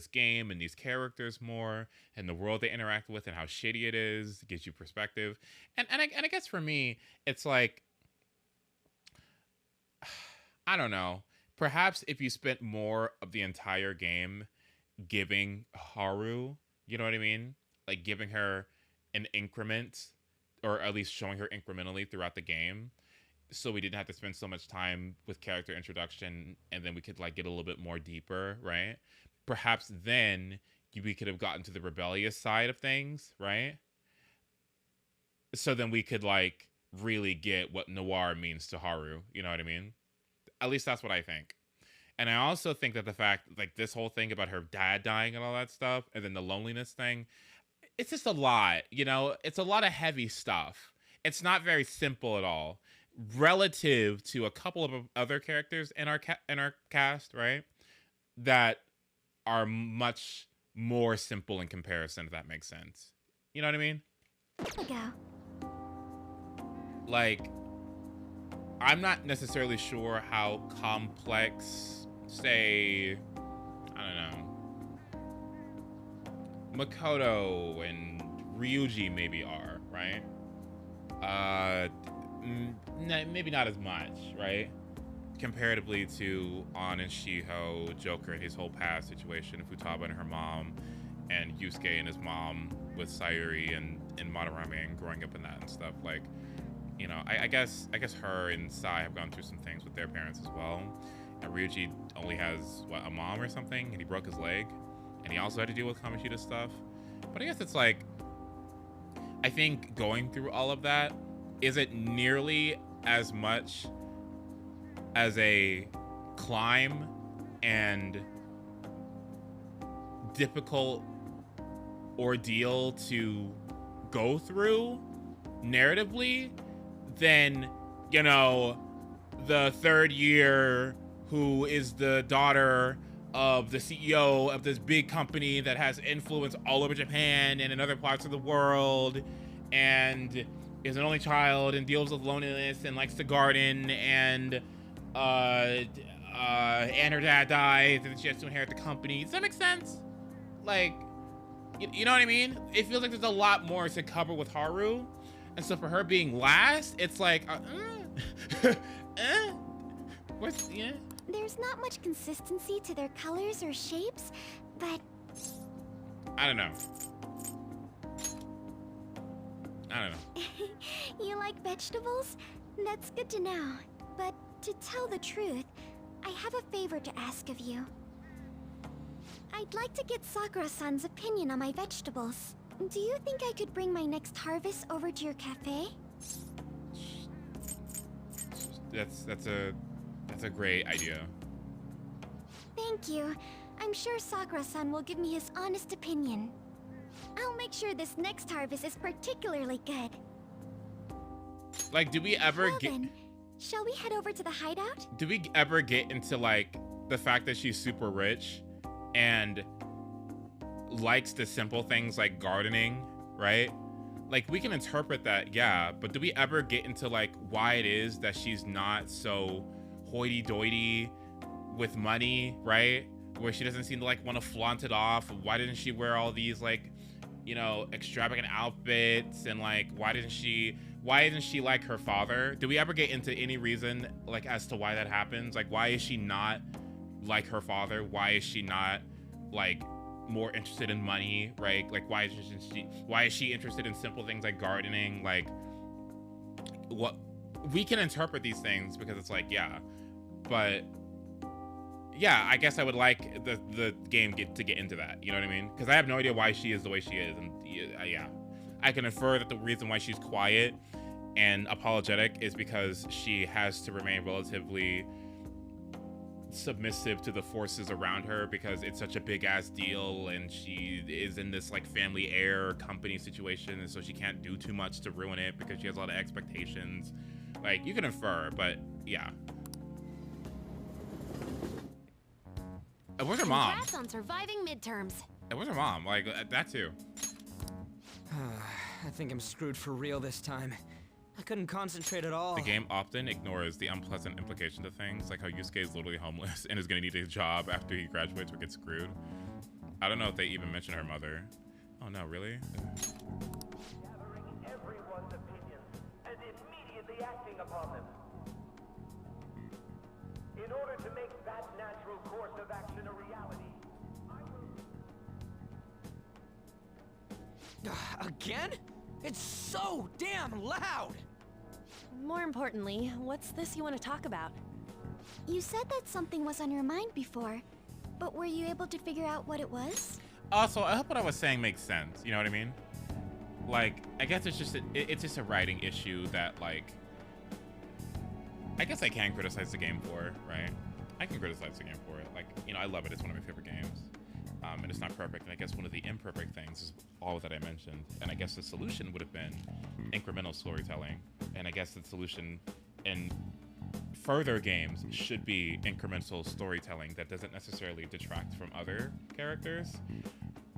game and these characters more, and the world they interact with, and how shitty it is. It gives you perspective. And I guess for me, it's like, I don't know. Perhaps if you spent more of the entire game giving Haru, you know what I mean? Like giving her an increment, or at least showing her incrementally throughout the game, so we didn't have to spend so much time with character introduction, and then we could like get a little bit more deeper, right? Perhaps then we could have gotten to the rebellious side of things, right? So then we could like really get what Noir means to Haru, you know what I mean? At least that's what I think. And I also think that the fact, like, this whole thing about her dad dying and all that stuff, and then the loneliness thing, it's just a lot, you know? It's a lot of heavy stuff. It's not very simple at all, relative to a couple of other characters in our cast, right? That are much more simple in comparison, if that makes sense. You know what I mean? Like, I'm not necessarily sure how complex, say, I don't know, Makoto and Ryuji maybe are, right? Maybe not as much, right? Comparatively to An and Shiho, Joker and his whole past situation, Futaba and her mom, and Yusuke and his mom with Sayuri and Madarame and growing up in that and stuff. Like, you know, I guess her and Sai have gone through some things with their parents as well. And Ryuji only has, what, a mom or something? And he broke his leg. And he also had to deal with Kamoshida's stuff. But I guess it's like, I think going through all of that isn't nearly as much as a climb and difficult ordeal to go through narratively than, you know, the third year who is the daughter of the CEO of this big company that has influence all over Japan and in other parts of the world, and is an only child and deals with loneliness and likes to garden, and her dad dies and she has to inherit the company. Does that make sense? Like, you know what I mean? It feels like there's a lot more to cover with Haru. And so for her being last, it's like, what's, yeah? There's not much consistency to their colors or shapes, but... I don't know. You like vegetables? That's good to know. But to tell the truth, I have a favor to ask of you. I'd like to get Sakura-san's opinion on my vegetables. Do you think I could bring my next harvest over to your cafe? That's a great idea. Thank you. I'm sure Sakura-san will give me his honest opinion. I'll make sure this next harvest is particularly good. Like, do we ever Well then, shall we head over to the hideout? do we ever get into like the fact that she's super rich and likes the simple things like gardening, right? Like, we can interpret that, yeah, but do we ever get into like why it is that she's not so hoity-toity with money, right? Where she doesn't seem to like want to flaunt it off. Why didn't she wear all these like, you know, extravagant outfits, and like why didn't she why isn't she like her father? Do we ever get into any reason like as to why that happens? Like, why is she not like her father? Why is she not like more interested in money, right? Like, why is she interested in simple things like gardening? Like, what we can interpret these things because it's like, yeah, but yeah, I guess I would like the game to get into that. You know what I mean? Because I have no idea why she is the way she is, and yeah, I can infer that the reason why she's quiet and apologetic is because she has to remain relatively submissive to the forces around her because it's such a big ass deal, and she is in this like family heir company situation, and so she can't do too much to ruin it because she has a lot of expectations. Like, you can infer, but yeah. And where's her mom? Congrats on surviving midterms. And where's her mom? Like, that too. I think I'm screwed for real this time. I couldn't concentrate at all. The game often ignores the unpleasant implications of things, like how Yusuke is literally homeless and is gonna need a job after he graduates or gets screwed. I don't know if they even mention her mother. Oh no, really? Gathering everyone's opinions and immediately acting upon them. In order to make that natural course of action a reality, Again? It's so damn loud! More importantly, what's this you want to talk about? You said that something was on your mind before, but were you able to figure out what it was? Also, I hope what I was saying makes sense. You know what I mean? Like, I guess it's just a writing issue that, like, I guess I can criticize the game for, right? I can criticize the game for it. Like, you know, I love it. It's one of my favorite games. And it's not perfect. And I guess one of the imperfect things is all that I mentioned. And I guess the solution would have been incremental storytelling. And I guess the solution in further games should be incremental storytelling that doesn't necessarily detract from other characters,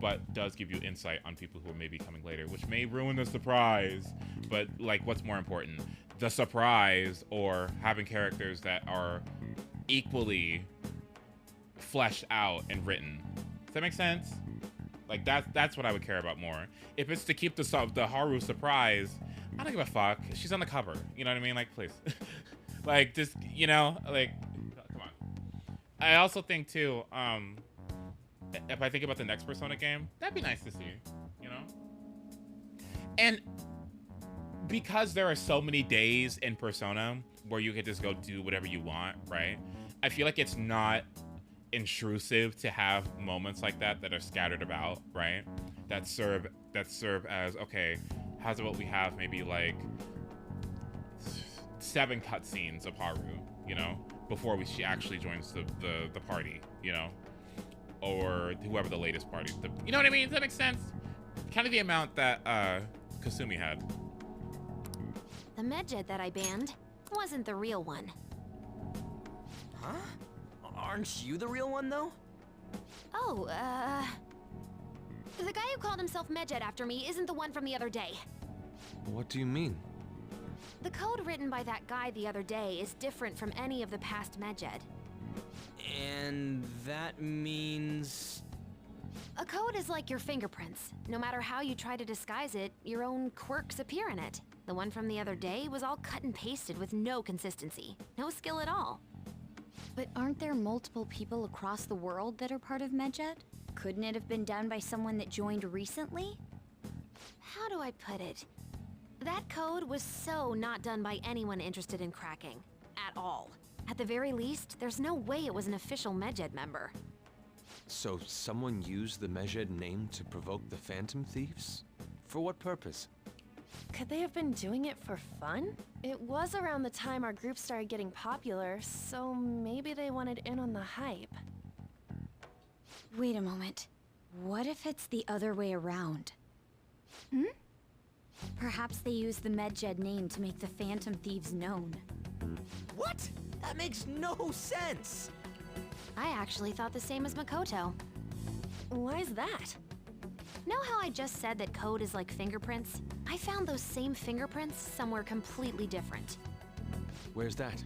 but does give you insight on people who are maybe coming later, which may ruin the surprise. But, like, what's more important? The surprise or having characters that are equally fleshed out and written. Does that make sense? Like, that's what I would care about more. If it's to keep the Haru surprise, I don't give a fuck. She's on the cover. You know what I mean? Like, please. Like, just, you know, like, come on. I also think, too, if I think about the next Persona game, that'd be nice to see, you know? And because there are so many days in Persona where you could just go do whatever you want, right? I feel like it's not intrusive to have moments like that are scattered about, right? That serve as, okay, how's about we have maybe like 7 cutscenes of Haru, you know, before she actually joins the party, you know, or whoever the latest party, you know what I mean? Does that make sense? Kind of the amount that Kasumi had. The Medjed that I banned wasn't the real one. Huh? Aren't you the real one, though? Oh, the guy who called himself Medjed after me isn't the one from the other day. What do you mean? The code written by that guy the other day is different from any of the past Medjed. And that means... A code is like your fingerprints. No matter how you try to disguise it, your own quirks appear in it. The one from the other day was all cut and pasted with no consistency. No skill at all. But aren't there multiple people across the world that are part of Medjed? Couldn't it have been done by someone that joined recently? How do I put it? That code was so not done by anyone interested in cracking. At all. At the very least, there's no way it was an official Medjed member. So someone used the Medjed name to provoke the Phantom Thieves? For what purpose? Could they have been doing it for fun? It was around the time our group started getting popular, so maybe they wanted in on the hype. Wait a moment. What if it's the other way around? Perhaps they used the Medjed name to make the Phantom Thieves known. What? That makes no sense! I actually thought the same as Makoto. Why is that? Know how I just said that code is like fingerprints? I found those same fingerprints somewhere completely different. Where's that?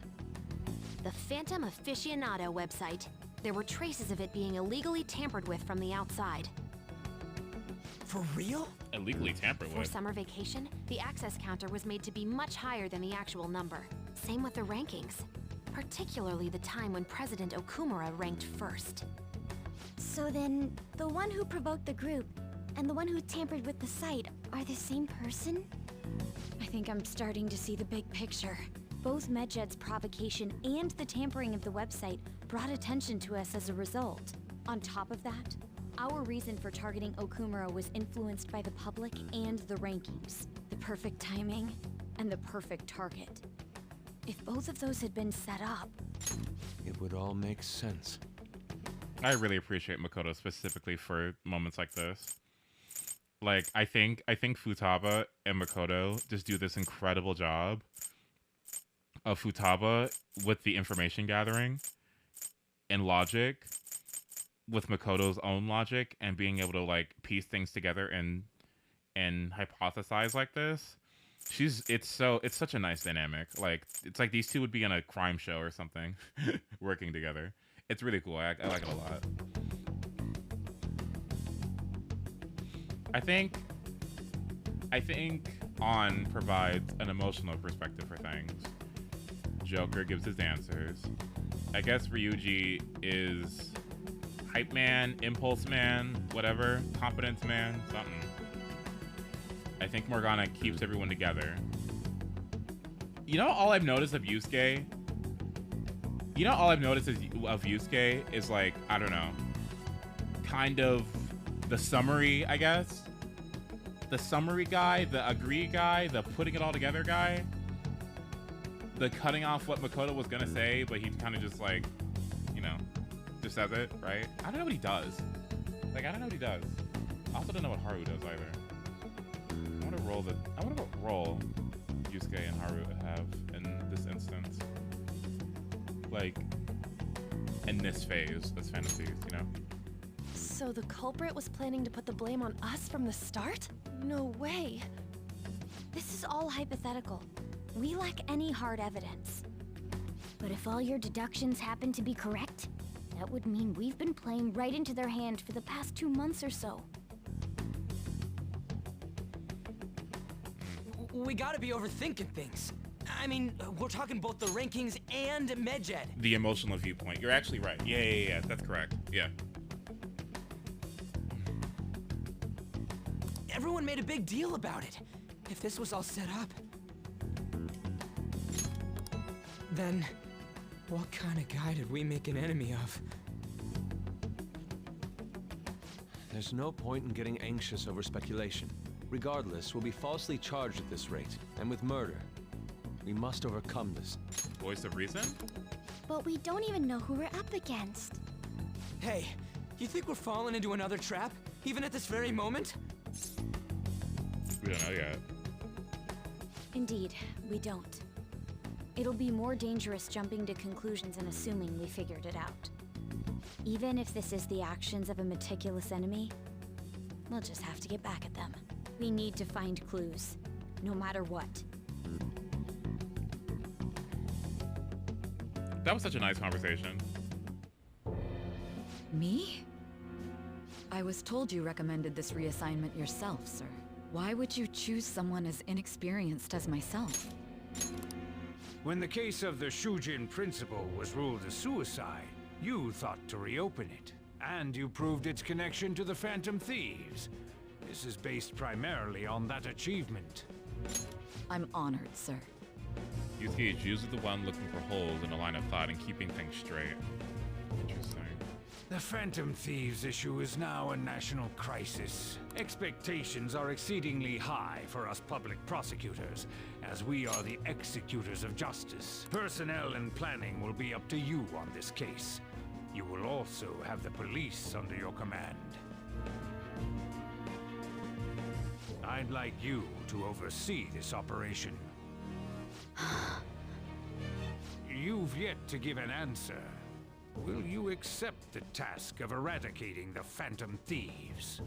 The Phantom Aficionado website. There were traces of it being illegally tampered with from the outside. For real? illegally tampered For with. summer vacation, the access counter was made to be much higher than the actual number. Same with the rankings, particularly the time when President Okumura ranked first. So then, the one who provoked the group and the one who tampered with the site are the same person? I think I'm starting to see the big picture. Both Medjed's provocation and the tampering of the website brought attention to us as a result. On top of that, our reason for targeting Okumura was influenced by the public and the rankings. The perfect timing and the perfect target. If both of those had been set up, it would all make sense. I really appreciate Makoto specifically for moments like this. Like, I think Futaba and Makoto just do this incredible job of Futaba with the information gathering and logic, with Makoto's own logic and being able to like piece things together and hypothesize like this. It's such a nice dynamic. Like, it's like these two would be in a crime show or something working together. It's really cool. I like it a lot. I think On provides an emotional perspective for things. Joker gives his answers. I guess Ryuji is hype man, impulse man, whatever, competence man, something. I think Morgana keeps everyone together. You know, all I've noticed of Yusuke? Is like, I don't know, kind of the summary, I guess. The summary guy, the agree guy, the putting it all together guy. The cutting off what Makoto was gonna say, but he kind of just like, you know, just says it, right? I don't know what he does. Like, I don't know what he does. I also don't know what Haru does either. I wonder what role Yusuke and Haru have in this instance. Like, in this phase as Phantom Thieves, you know? So the culprit was planning to put the blame on us from the start? No way. this is all hypothetical. We lack any hard evidence. But if all your deductions happen to be correct, that would mean we've been playing right into their hand for the past 2 months or so. We gotta be overthinking things. I mean, we're talking both the rankings and Medjed. The emotional viewpoint. You're actually right. Yeah. That's correct. Yeah. Everyone made a big deal about it. If this was all set up, then what kind of guy did we make an enemy of? There's no point in getting anxious over speculation. Regardless, we'll be falsely charged at this rate, and with murder. We must overcome this. Voice of reason? But we don't even know who we're up against. Hey, you think we're falling into another trap, even at this very moment? We don't know yet. Indeed, we don't. It'll be more dangerous jumping to conclusions and assuming we figured it out. Even if this is the actions of a meticulous enemy, we'll just have to get back at them. We need to find clues, no matter what. That was such a nice conversation. Me? I was told you recommended this reassignment yourself, sir. Why would you choose someone as inexperienced as myself? When the case of the Shujin principal was ruled a suicide, you thought to reopen it. And you proved its connection to the Phantom Thieves. This is based primarily on that achievement. I'm honored, sir. Yusuke is usually the one looking for holes in a line of thought and keeping things straight. Interesting. The Phantom Thieves issue is now a national crisis. Expectations are exceedingly high for us public prosecutors, as we are the executors of justice. Personnel and planning will be up to you on this case. You will also have the police under your command. I'd like you to oversee this operation. You've yet to give an answer. Will you accept the task of eradicating the Phantom Thieves?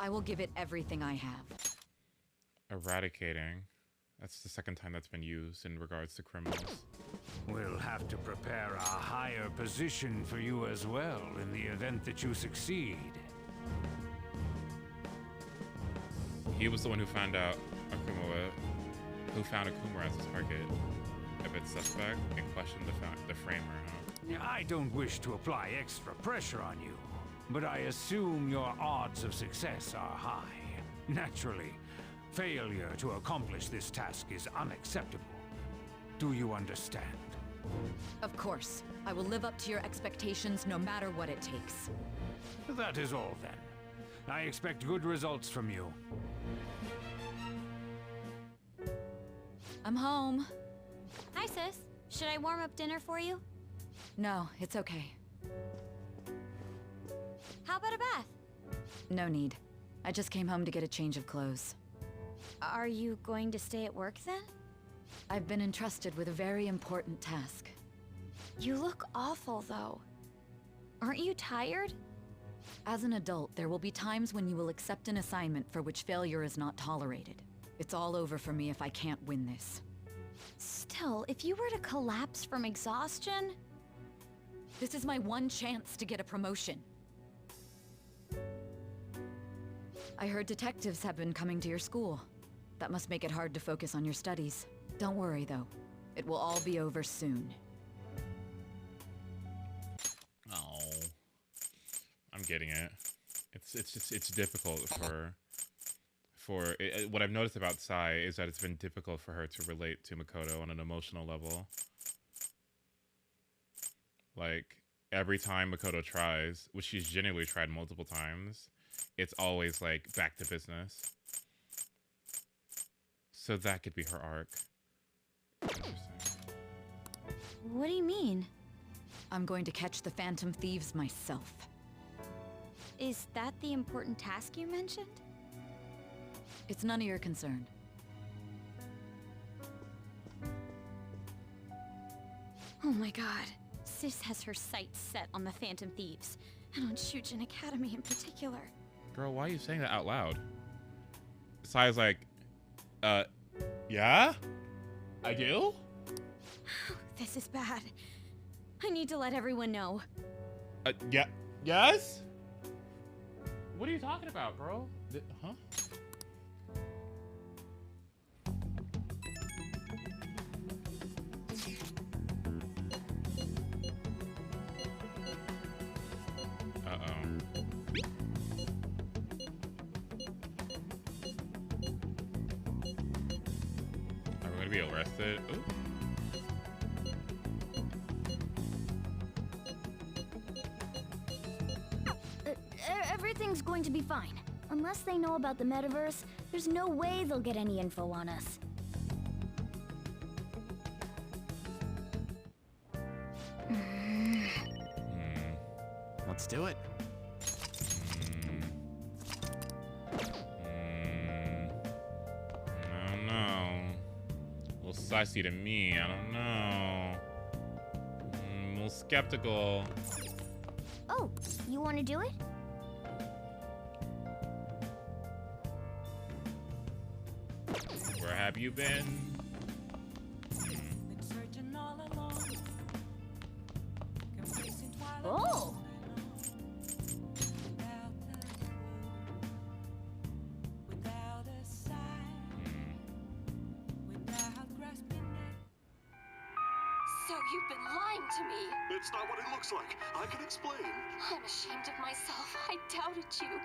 I will give it everything I have. Eradicating. That's the second time that's been used in regards to criminals. We'll have to prepare a higher position for you as well in the event that you succeed. He was the one who found out Akuma as his target. A bit suspect and questioned the framer, huh? I don't wish to apply extra pressure on you, but I assume your odds of success are high. Naturally, failure to accomplish this task is unacceptable. Do you understand? Of course. I will live up to your expectations no matter what it takes. That is all then. I expect good results from you. I'm home. Hi, sis. Should I warm up dinner for you? No, it's okay. How about a bath? No need. I just came home to get a change of clothes. Are you going to stay at work then? I've been entrusted with a very important task. You look awful, though. Aren't you tired? As an adult, there will be times when you will accept an assignment for which failure is not tolerated. It's all over for me if I can't win this. Still, if you were to collapse from exhaustion... This is my one chance to get a promotion. I heard detectives have been coming to your school. That must make it hard to focus on your studies. Don't worry, though. It will all be over soon. Oh, I'm getting it. It's difficult for what I've noticed about Sai is that it's been difficult for her to relate to Makoto on an emotional level. Like every time Makoto tries, which she's genuinely tried multiple times, it's always like back to business. So that could be her arc. What do you mean? I'm going to catch the Phantom Thieves myself. Is that the important task you mentioned? It's none of your concern. Oh my god. Sis has her sights set on the Phantom Thieves, and on Shujin Academy in particular. Girl, why are you saying that out loud? Sai's like, yeah? I do? This is bad. I need to let everyone know. Yeah, yes? What are you talking about, bro? Huh? Are we gonna be arrested? Ooh. Everything's going to be fine. Unless they know about the metaverse, there's no way they'll get any info on us. Let's do it. I don't know. A little spicy to me. I don't know. A little skeptical. Oh, you want to do it? Where have you been? Oh! So you've been lying to me. It's not what it looks like. I can explain. I'm ashamed of myself. I doubted you.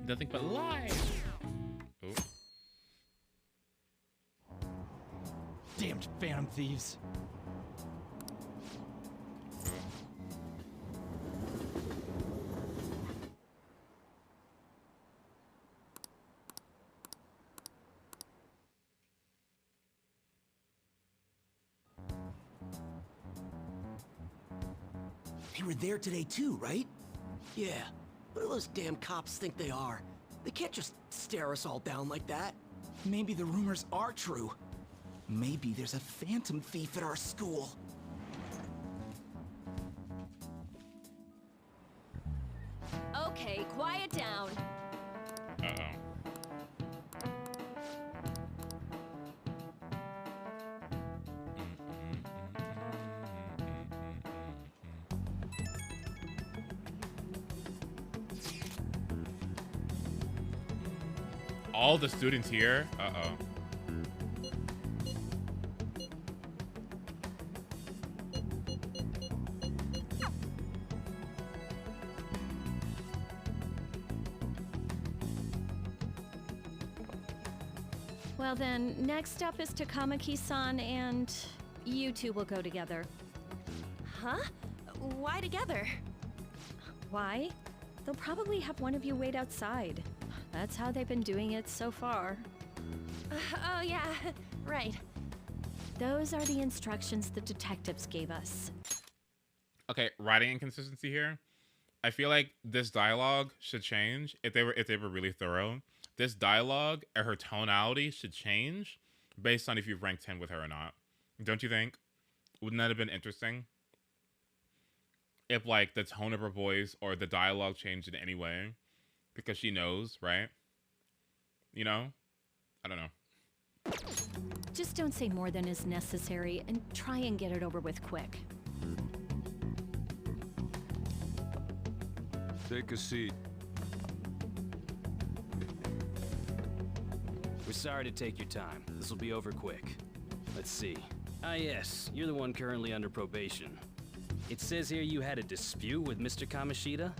Nothing but lies. Oh. Damned Phantom Thieves. They were there today too, right? Yeah. What do those damn cops think they are? They can't just stare us all down like that. Maybe the rumors are true. Maybe there's a Phantom Thief at our school. Okay, quiet down. all the students here. Uh-oh. Well then, next up is Takamaki-san and you two will go together. Huh? Why together? Why? They'll probably have one of you wait outside. That's how they've been doing it so far. Oh yeah, right. Those are the instructions the detectives gave us. Okay, writing inconsistency here. I feel like this dialogue should change if they were really thorough. This dialogue and her tonality should change based on if you've ranked 10 with her or not. Don't you think? Wouldn't that have been interesting? If like the tone of her voice or the dialogue changed in any way because she knows, right? You know? I don't know. Just don't say more than is necessary and try and get it over with quick. Take a seat. We're sorry to take your time. This will be over quick. Let's see. Ah yes, you're the one currently under probation. It says here you had a dispute with Mr. Kamoshida?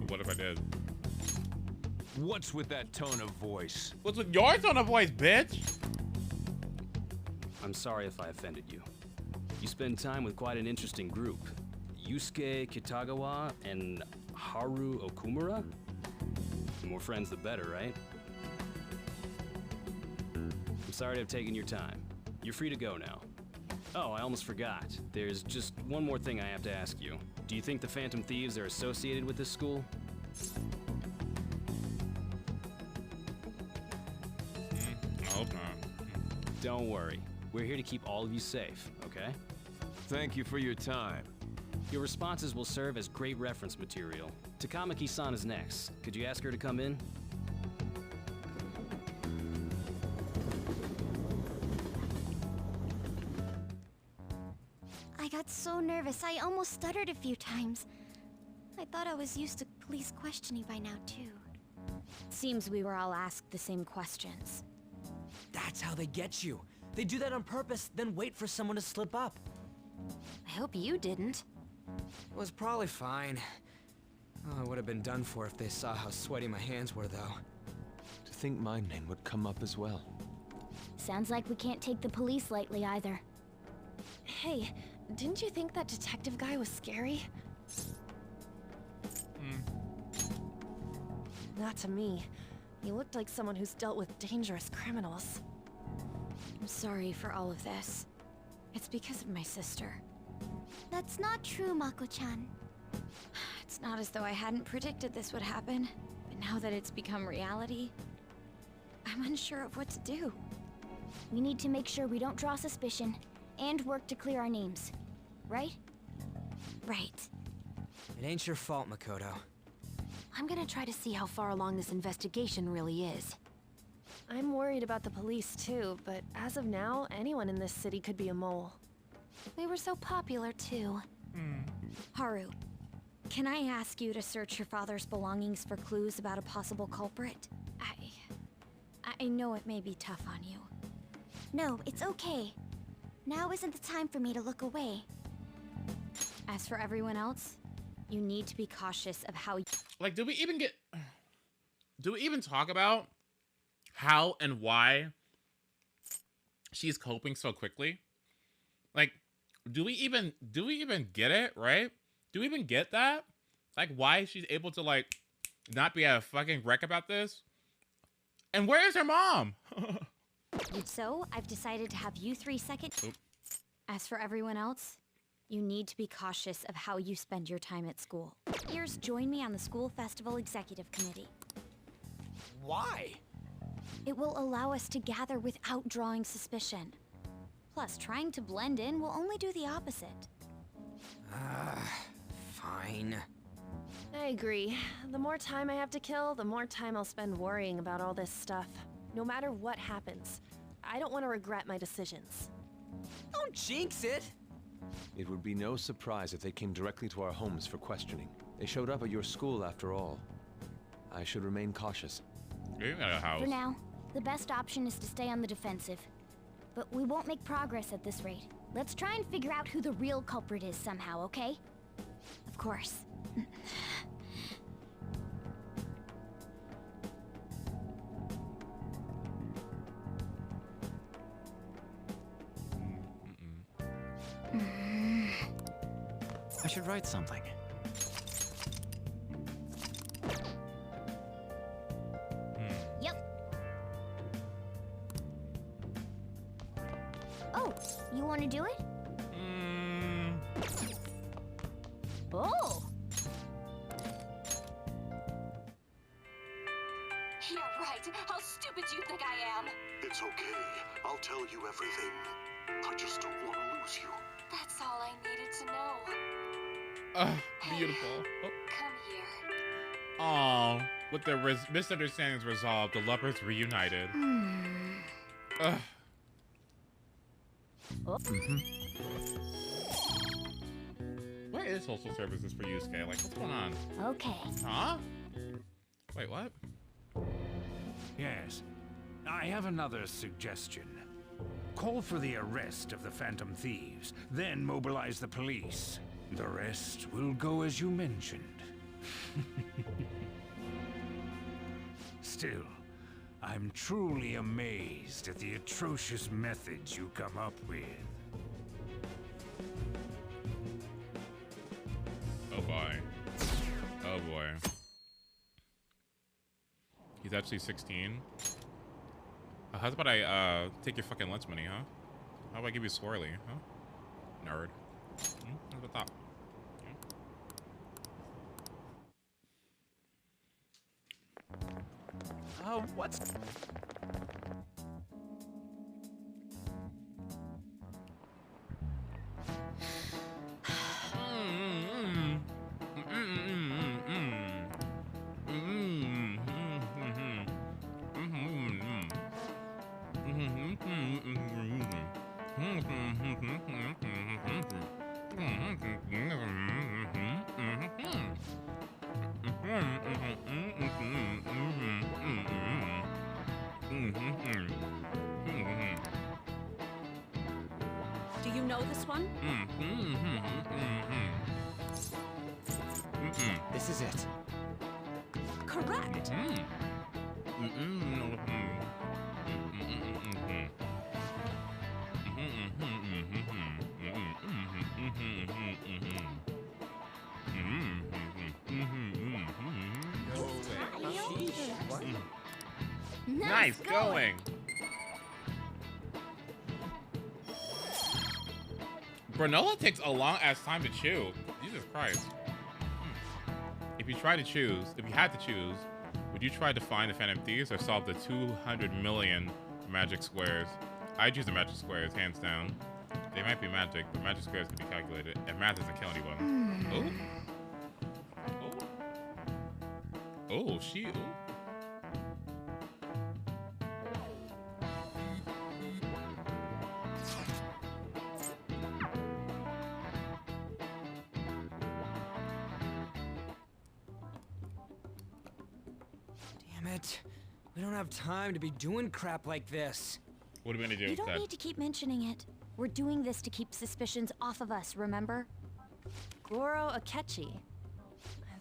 What if I did? What's with that tone of voice? What's with your tone of voice, bitch? I'm sorry if I offended you. You spend time with quite an interesting group. Yusuke Kitagawa and Haru Okumura? The more friends, the better, right? I'm sorry to have taken your time. You're free to go now. Oh, I almost forgot. There's just one more thing I have to ask you. Do you think the Phantom Thieves are associated with this school? I hope not. Don't worry. We're here to keep all of you safe, okay? Thank you for your time. Your responses will serve as great reference material. Takamaki-san is next. Could you ask her to come in? I got so nervous, I almost stuttered a few times. I thought I was used to police questioning by now, too. Seems we were all asked the same questions. That's how they get you. They do that on purpose, then wait for someone to slip up. I hope you didn't. It was probably fine. Oh, I would have been done for if they saw how sweaty my hands were, though. To think my name would come up as well. Sounds like we can't take the police lightly either. Hey, didn't you think that detective guy was scary? Not to me. He looked like someone who's dealt with dangerous criminals. I'm sorry for all of this. It's because of my sister. That's not true, Mako-chan. It's not as though I hadn't predicted this would happen, but now that it's become reality, I'm unsure of what to do. We need to make sure we don't draw suspicion, and work to clear our names. Right? Right. It ain't your fault, Makoto. I'm gonna try to see how far along this investigation really is. I'm worried about the police too, but as of now, anyone in this city could be a mole. We were so popular too. Haru, can I ask you to search your father's belongings for clues about a possible culprit? I know it may be tough on you. No, it's okay. Now isn't the time for me to look away. As for everyone else, you need to be cautious of how Like, do we even talk about how and why she's coping so quickly? Like, do we even get it, right? Do we even get that? Like, why she's able to, like, not be a fucking wreck about this? And where is her mom? So, I've decided to have you 3 seconds. Oop. As for everyone else, you need to be cautious of how you spend your time at school. Here's join me on the School Festival Executive Committee. Why? It will allow us to gather without drawing suspicion. Plus, trying to blend in will only do the opposite. Fine. I agree. The more time I have to kill, the more time I'll spend worrying about all this stuff. No matter what happens, I don't want to regret my decisions. Don't jinx it! It would be no surprise if they came directly to our homes for questioning. They showed up at your school after all. I should remain cautious. You got a house. For now, the best option is to stay on the defensive. But we won't make progress at this rate. Let's try and figure out who the real culprit is somehow, okay? Of course. I should write something. Yep. Oh, you want to do it? Oh! You're right. How stupid do you think I am? It's okay. I'll tell you everything. I just don't want to lose you. That's all I needed to know. Beautiful. Oh. Come here. Aw, with their misunderstandings resolved, the lovers reunited. Ugh. Where is social services for you, Sky? Like, what's going on? Okay. Huh? Wait, what? Yes. I have another suggestion. Call for the arrest of the Phantom Thieves, then mobilize the police. The rest will go as you mentioned. Still, I'm truly amazed at the atrocious methods you come up with. Oh boy. Oh boy. He's actually 16. How about I take your fucking lunch money, huh? How about I give you swirly, huh? Nerd. How about that? Oh, what's... Do you know this one? This is it. Correct. Nice going. Granola takes a long ass time to chew. Jesus Christ. If you had to choose, would you try to find the Phantom Thieves or solve the 200 million magic squares? I'd choose the magic squares, hands down. They might be magic, but magic squares can be calculated, and math doesn't kill anyone. Oh, she. Ooh. Damn it. We don't have time to be doing crap like this. What are we gonna do You instead? don't need to keep mentioning it. We're doing this to keep suspicions off of us, remember? Goro Akechi.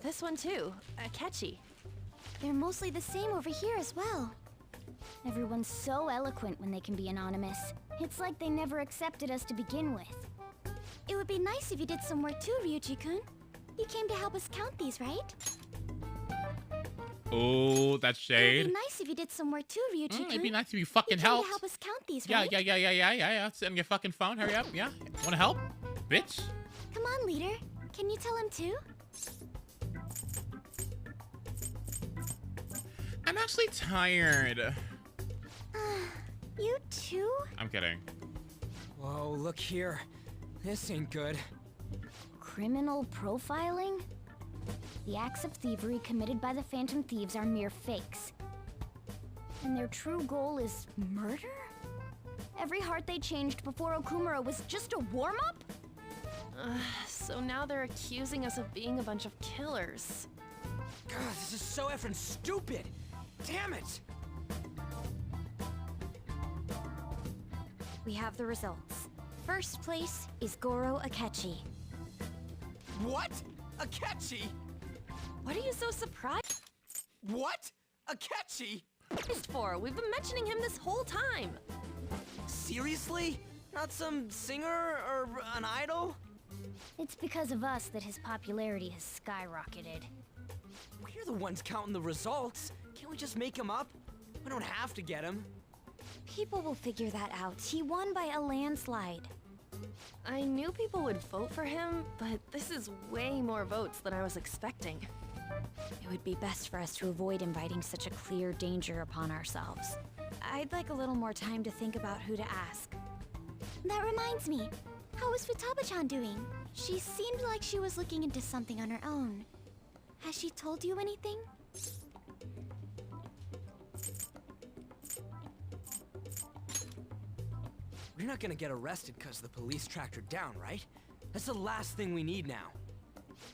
This one too, Akechi. They're mostly the same over here as well. Everyone's so eloquent when they can be anonymous. It's like they never accepted us to begin with. It would be nice if you did some work too, Ryuji-kun. You came to help us count these, right? Oh, that's It would shade. be nice if you did some work too, Ryuji-kun. It'd be nice if you fucking You came helped. to help us count these, Yeah, right? yeah. Sit on your fucking phone. Hurry up. Yeah. Wanna help? Bitch. Come on, leader. Can you tell him too? I'm actually tired. You too? I'm kidding. Whoa, look here. This ain't good. Criminal profiling? The acts of thievery committed by the Phantom Thieves are mere fakes. And their true goal is murder? Every heart they changed before Okumura was just a warm-up? So now they're accusing us of being a bunch of killers. God, this is so effing stupid! Damn it! We have the results. First place is Goro Akechi. What? Akechi? What are you so surprised What? Akechi? for? We've been mentioning him this whole time. Seriously? Not some singer or an idol? It's because of us that his popularity has skyrocketed. We're the ones counting the results. Can't we just make him up? We don't have to get him. People will figure that out. He won by a landslide. I knew people would vote for him, but this is way more votes than I was expecting. It would be best for us to avoid inviting such a clear danger upon ourselves. I'd like a little more time to think about who to ask. That reminds me. How is Futaba-chan doing? She seemed like she was looking into something on her own. Has she told you anything? We're not gonna get arrested because the police tracked her down, right? That's the last thing we need now.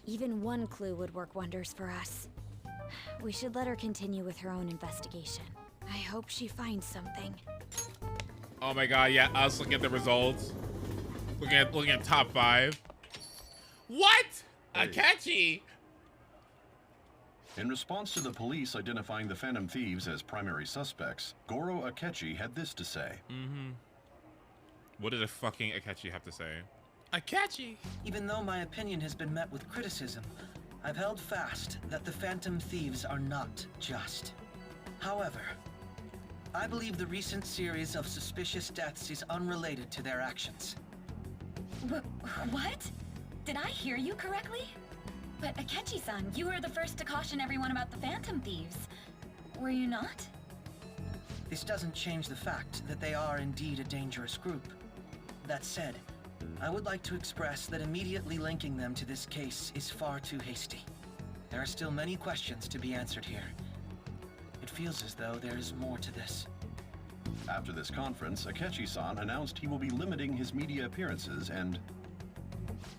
Even one clue would work wonders for us. We should let her continue with her own investigation. I hope she finds something. Oh my god, yeah, us looking at the results. Looking at top 5. What? Akechi? In response to the police identifying the Phantom Thieves as primary suspects, Goro Akechi had this to say. What did a fucking Akechi have to say? Akechi! Even though my opinion has been met with criticism, I've held fast that the Phantom Thieves are not just. However, I believe the recent series of suspicious deaths is unrelated to their actions. What? Did I hear you correctly? But Akechi-san, you were the first to caution everyone about the Phantom Thieves. Were you not? This doesn't change the fact that they are indeed a dangerous group. That said, I would like to express that immediately linking them to this case is far too hasty. There are still many questions to be answered here. It feels as though there is more to this. After this conference, Akechi-san announced he will be limiting his media appearances and...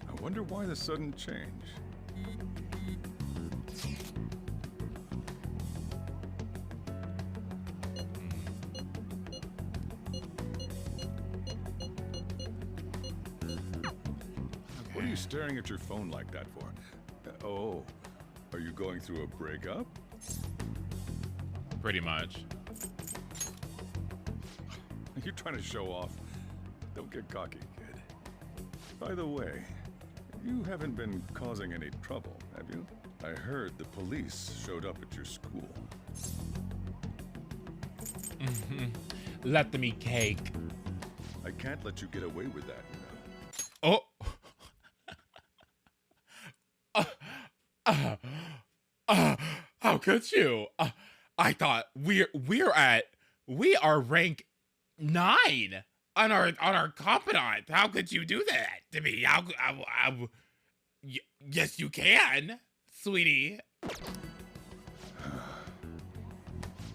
I wonder why the sudden change. What are you staring at your phone like that for? Oh, are you going through a breakup? Pretty much. Are you trying to show off? Don't get cocky, kid. By the way, you haven't been causing any trouble, have you? I heard the police showed up at your school. Let them eat cake. I can't let you get away with that, you know. How could you? I thought we are rank 9 on our confidant. How could you do that to me? Yes, you can, sweetie.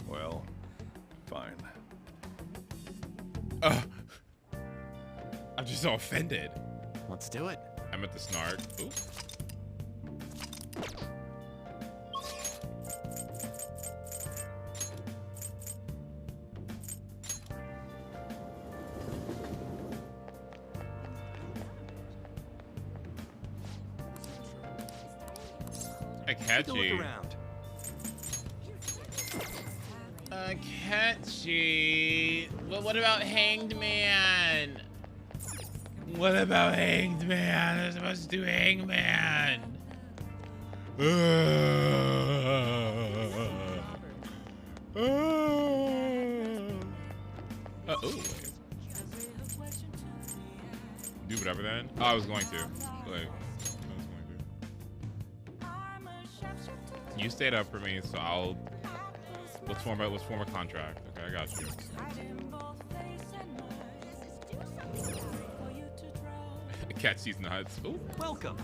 Well, fine. I'm just so offended. Let's do it. I'm at the snark. Ooh. Akechi. Akechi. But what about Hanged Man? What about Hanged Man? They're supposed to do Hanged Man. Ooh. Do whatever then? Oh, I was going to. You stayed up for me, so let's form a contract. Okay, I got you. Cat sees nuts. Ooh. Welcome.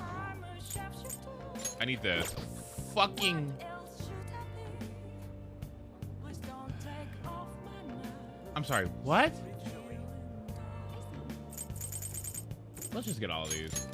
I need this. Fucking. I'm sorry. What? Let's just get all of these.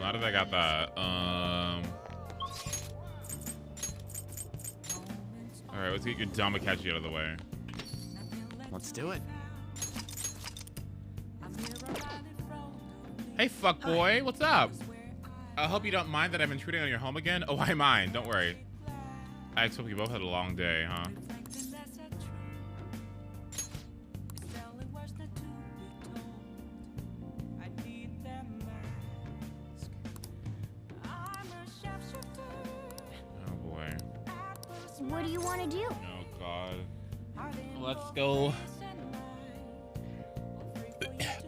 now that I got that, all right, let's get your Damakachi out of the way. Let's do it. Hey, fuckboy, what's up? I hope you don't mind that I'm intruding on your home again. Oh, I mind. Don't worry. I expect you both had a long day, huh? Oh boy. What do you want to do? Oh god. Let's go.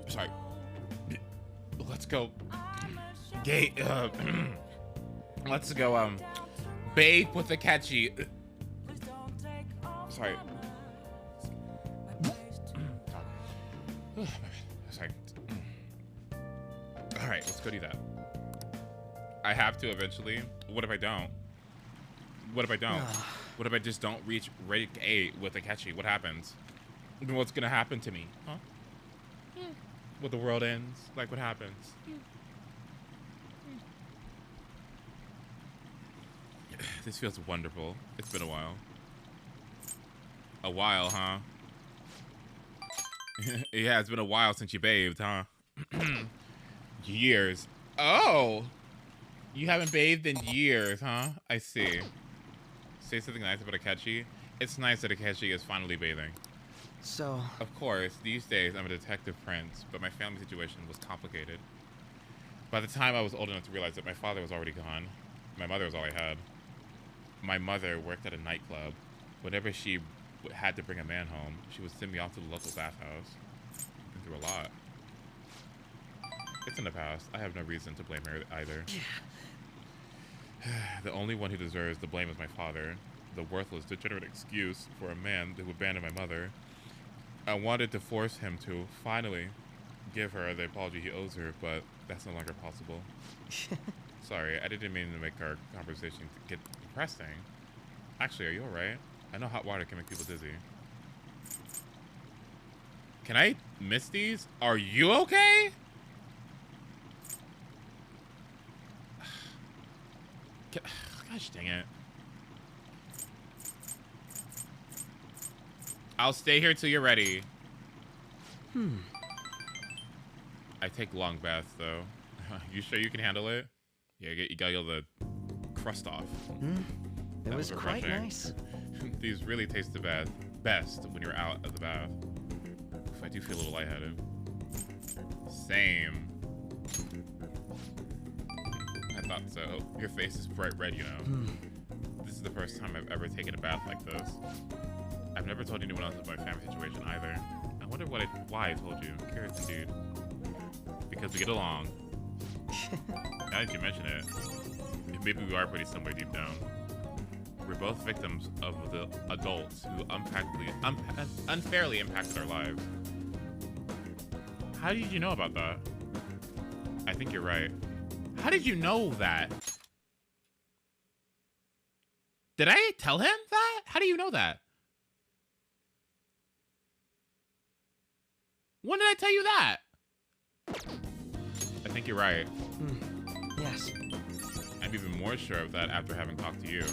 Sorry. Let's go. Let's go. Bathe with the catchy. Sorry. Sorry. All right, let's go do that. I have to eventually. What if I don't? What if I don't? What if I just don't reach rank 8 with a catchy? What happens? What's gonna happen to me? Huh? What, the world ends? Like, what happens? This feels wonderful. It's been a while. A while, huh? Yeah, it's been a while since you bathed, huh? Years. Oh! You haven't bathed in years, huh? I see. Say something nice about Akechi. It's nice that Akechi is finally bathing. So... Of course, these days I'm a detective prince, but my family situation was complicated. By the time I was old enough to realize that my father was already gone, my mother was all I had. My mother worked at a nightclub. Whenever she had to bring a man home, she would send me off to the local bathhouse. Been through a lot. It's in the past. I have no reason to blame her either. The only one who deserves the blame is my father. The worthless, degenerate excuse for a man who abandoned my mother. I wanted to force him to finally give her the apology he owes her, but that's no longer possible. Sorry, I didn't mean to make our conversation get depressing. Actually, are you alright? I know hot water can make people dizzy. Can I miss these? Are you okay? Gosh dang it. I'll stay here till you're ready. I take long baths though. You sure you can handle it? Yeah, you gotta get the crust off. It was quite refreshing. nice. These really taste the best when you're out of the bath. Oof, I do feel a little lightheaded. Same. I thought so. Your face is bright red, you know. This is the first time I've ever taken a bath like this. I've never told anyone else about my family situation either. I wonder why I told you. I'm curious indeed. Because we get along. Now that you mention it, maybe we are pretty similar deep down. We're both victims of the adults who unfairly impacted our lives. How did you know about that? I think you're right. How did you know that? Did I tell him that? How do you know that? When did I tell you that? I think you're right. Yes. I'm even more sure of that after having talked to you.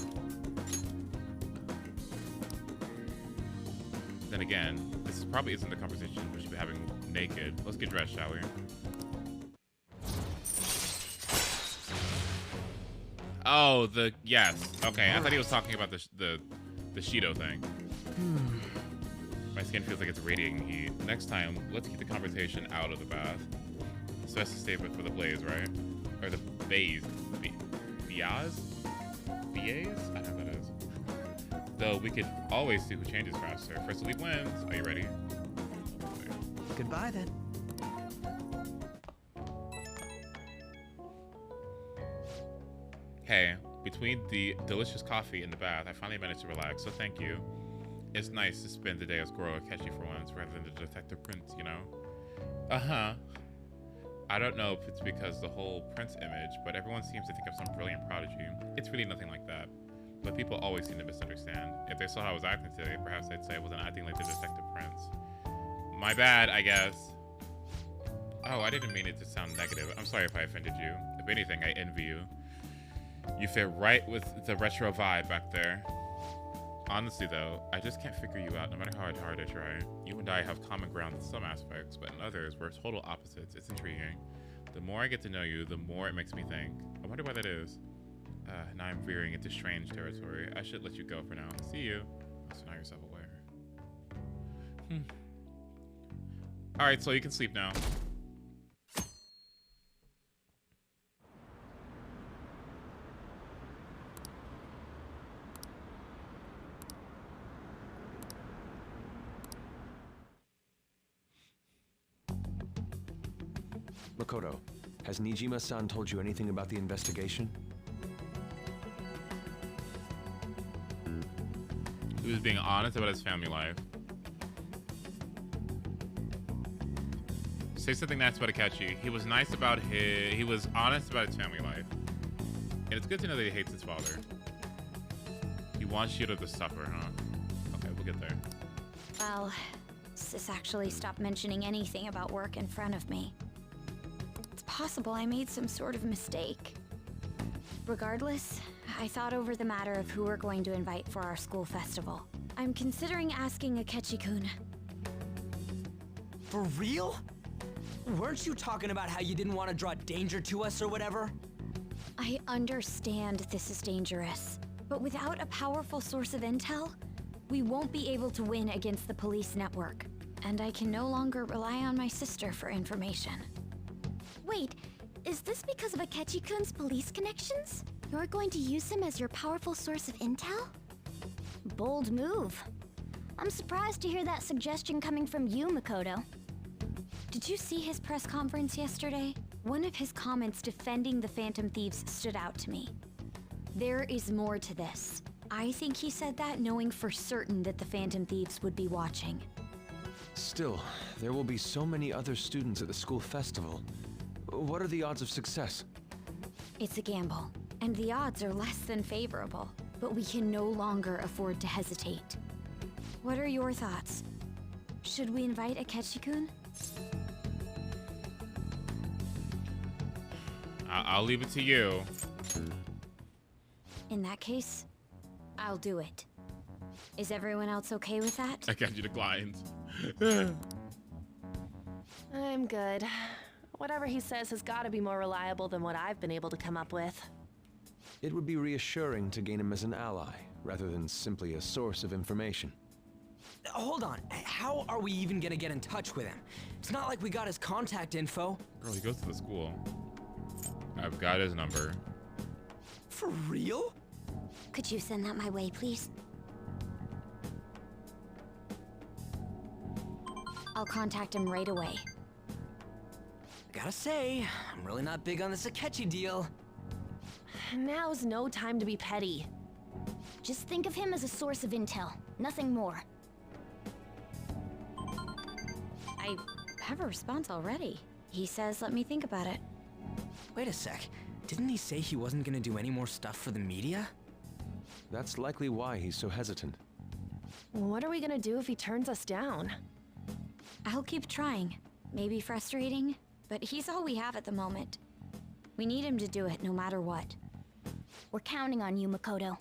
Then again, this probably isn't the conversation we should be having naked. Let's get dressed, shall we? Oh, yes. Okay, I thought he was talking about the Shido thing. My skin feels like it's radiating heat. Next time, let's keep the conversation out of the bath. So that's a statement for the blaze, right? Or the bays. Biaz? BAs? I don't know what that is. Though we could always see who changes faster. First to leave wins. Are you ready? Goodbye then. Hey, between the delicious coffee and the bath, I finally managed to relax, so thank you. It's nice to spend the day as Goro Akechi for once, rather than the detective prince, you know? Uh-huh. I don't know if it's because the whole prince image, but everyone seems to think I'm some brilliant prodigy. It's really nothing like that. But people always seem to misunderstand. If they saw how I was acting today, perhaps they'd say I wasn't acting like the detective prince. My bad, I guess. Oh, I didn't mean it to sound negative. I'm sorry if I offended you. If If anything, I envy you. You fit right with the retro vibe back there. Honestly though, I just can't figure you out no matter how hard I try. You and I have common ground in some aspects, but in others, we're total opposites. It's intriguing. The more I get to know you, the more it makes me think. I wonder why that is. Now I'm veering into strange territory. I should let you go for now. See you. So now you're self-aware. Alright, so you can sleep now. Makoto, has Nijima-san told you anything about the investigation? He was being honest about his family life. Say something nice about Akechi. He was nice about he was honest about his family life. And it's good to know that he hates his father. He wants you to suffer, huh? Okay, we'll get there. Well, Sis actually stopped mentioning anything about work in front of me. It's possible I made some sort of mistake. Regardless, I thought over the matter of who we're going to invite for our school festival. I'm considering asking Akechi-kun. For real? Weren't you talking about how you didn't want to draw danger to us or whatever? I understand this is dangerous, but without a powerful source of intel, we won't be able to win against the police network. And I can no longer rely on my sister for information. Wait, is this because of Akechi-kun's police connections? You're going to use him as your powerful source of intel? Bold move. I'm surprised to hear that suggestion coming from you, Makoto. Did you see his press conference yesterday? One of his comments defending the Phantom Thieves stood out to me. There is more to this. I think he said that knowing for certain that the Phantom Thieves would be watching. Still, there will be so many other students at the school festival. What are the odds of success? It's a gamble, and the odds are less than favorable, but we can no longer afford to hesitate. What are your thoughts? Should we invite Akechi-kun? I'll leave it to you. In that case, I'll do it. Is everyone else okay with that? Akechi declines. I'm good. Whatever he says has got to be more reliable than what I've been able to come up with. It would be reassuring to gain him as an ally, rather than simply a source of information. Hold on, how are we even gonna get in touch with him? It's not like we got his contact info. Girl, he goes to the school. I've got his number. For real? Could you send that my way, please? I'll contact him right away. I gotta say, I'm really not big on this Akechi deal. Now's no time to be petty. Just think of him as a source of intel, nothing more. I have a response already. He says let me think about it. Wait a sec. Didn't he say he wasn't gonna do any more stuff for the media? That's likely why he's so hesitant. What are we gonna do if he turns us down? I'll keep trying. Maybe frustrating, but he's all we have at the moment. We need him to do it no matter what. We're counting on you, Makoto.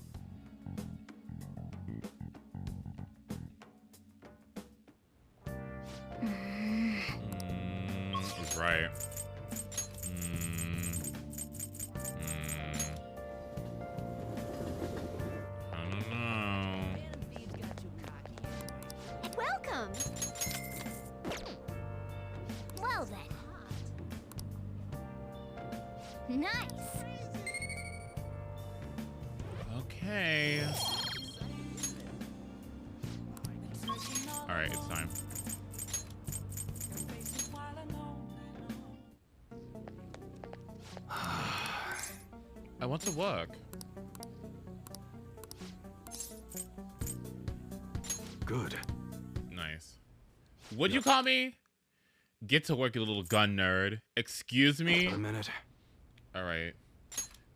He's right. I don't know. Welcome! Well then. Nice! Okay. Alright, it's time. I want to work. Good. Nice. What'd you call me? Get to work, you little gun nerd. Excuse me? A minute. Alright.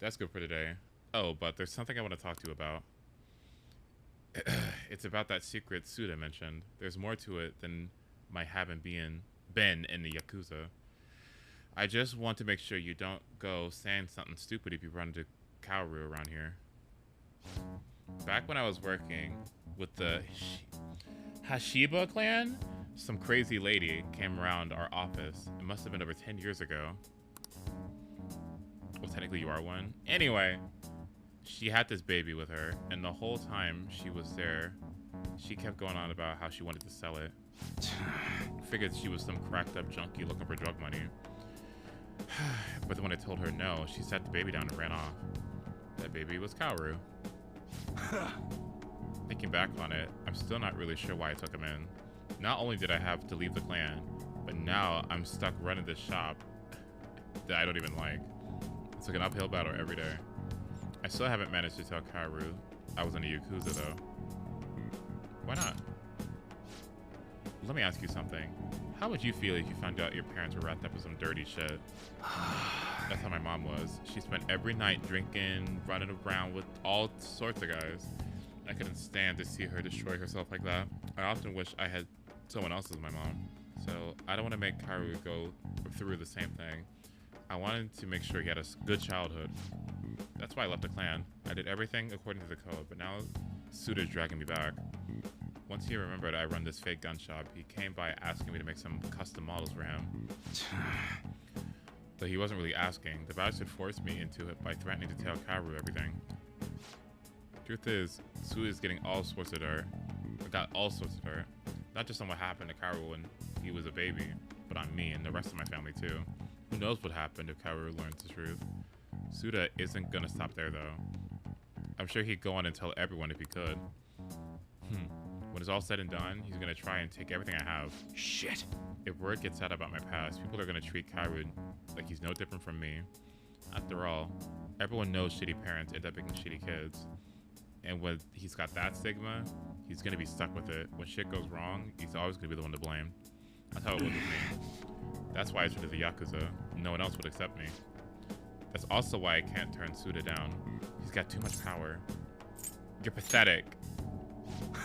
That's good for today. Oh, but there's something I want to talk to you about. It's about that secret suit I mentioned. There's more to it than my having been in the Yakuza. I just want to make sure you don't go saying something stupid if you run into Kaoru around here. Back when I was working with the Hashiba clan, some crazy lady came around our office. It must have been over 10 years ago. Well, technically you are one. Anyway, she had this baby with her, and the whole time she was there, she kept going on about how she wanted to sell it. Figured she was some cracked up junkie looking for drug money. But then when I told her no, she sat the baby down and ran off. That baby was Kaoru. Thinking back on it, I'm still not really sure why I took him in. Not only did I have to leave the clan, but now I'm stuck running this shop that I don't even like. It's like an uphill battle every day. I still haven't managed to tell Kaoru I was in a Yakuza though. Why not? Let me ask you something. How would you feel if you found out your parents were wrapped up in some dirty shit? That's how my mom was. She spent every night drinking, running around with all sorts of guys. I couldn't stand to see her destroy herself like that. I often wish I had someone else as my mom. So I don't want to make Kaoru go through the same thing. I wanted to make sure he had a good childhood. That's why I left the clan. I did everything according to the code, but now Suda's dragging me back. Once he remembered I run this fake gun shop, he came by asking me to make some custom models for him. But he wasn't really asking. The bastard forced me into it by threatening to tell Kaoru everything. Truth is, Suda is getting all sorts of dirt. I got all sorts of dirt. Not just on what happened to Kaoru when he was a baby, but on me and the rest of my family too. Who knows what happened if Kaoru learns the truth. Suda isn't gonna stop there though. I'm sure he'd go on and tell everyone if he could. When it's all said and done, he's gonna try and take everything I have. Shit. If word gets out about my past, people are gonna treat Kaoru like he's no different from me. After all, everyone knows shitty parents end up making shitty kids. And when he's got that stigma, he's gonna be stuck with it. When shit goes wrong, he's always gonna be the one to blame. That's how it was with me. That's why I turned to the Yakuza. No one else would accept me. That's also why I can't turn Suda down. He's got too much power. You're pathetic.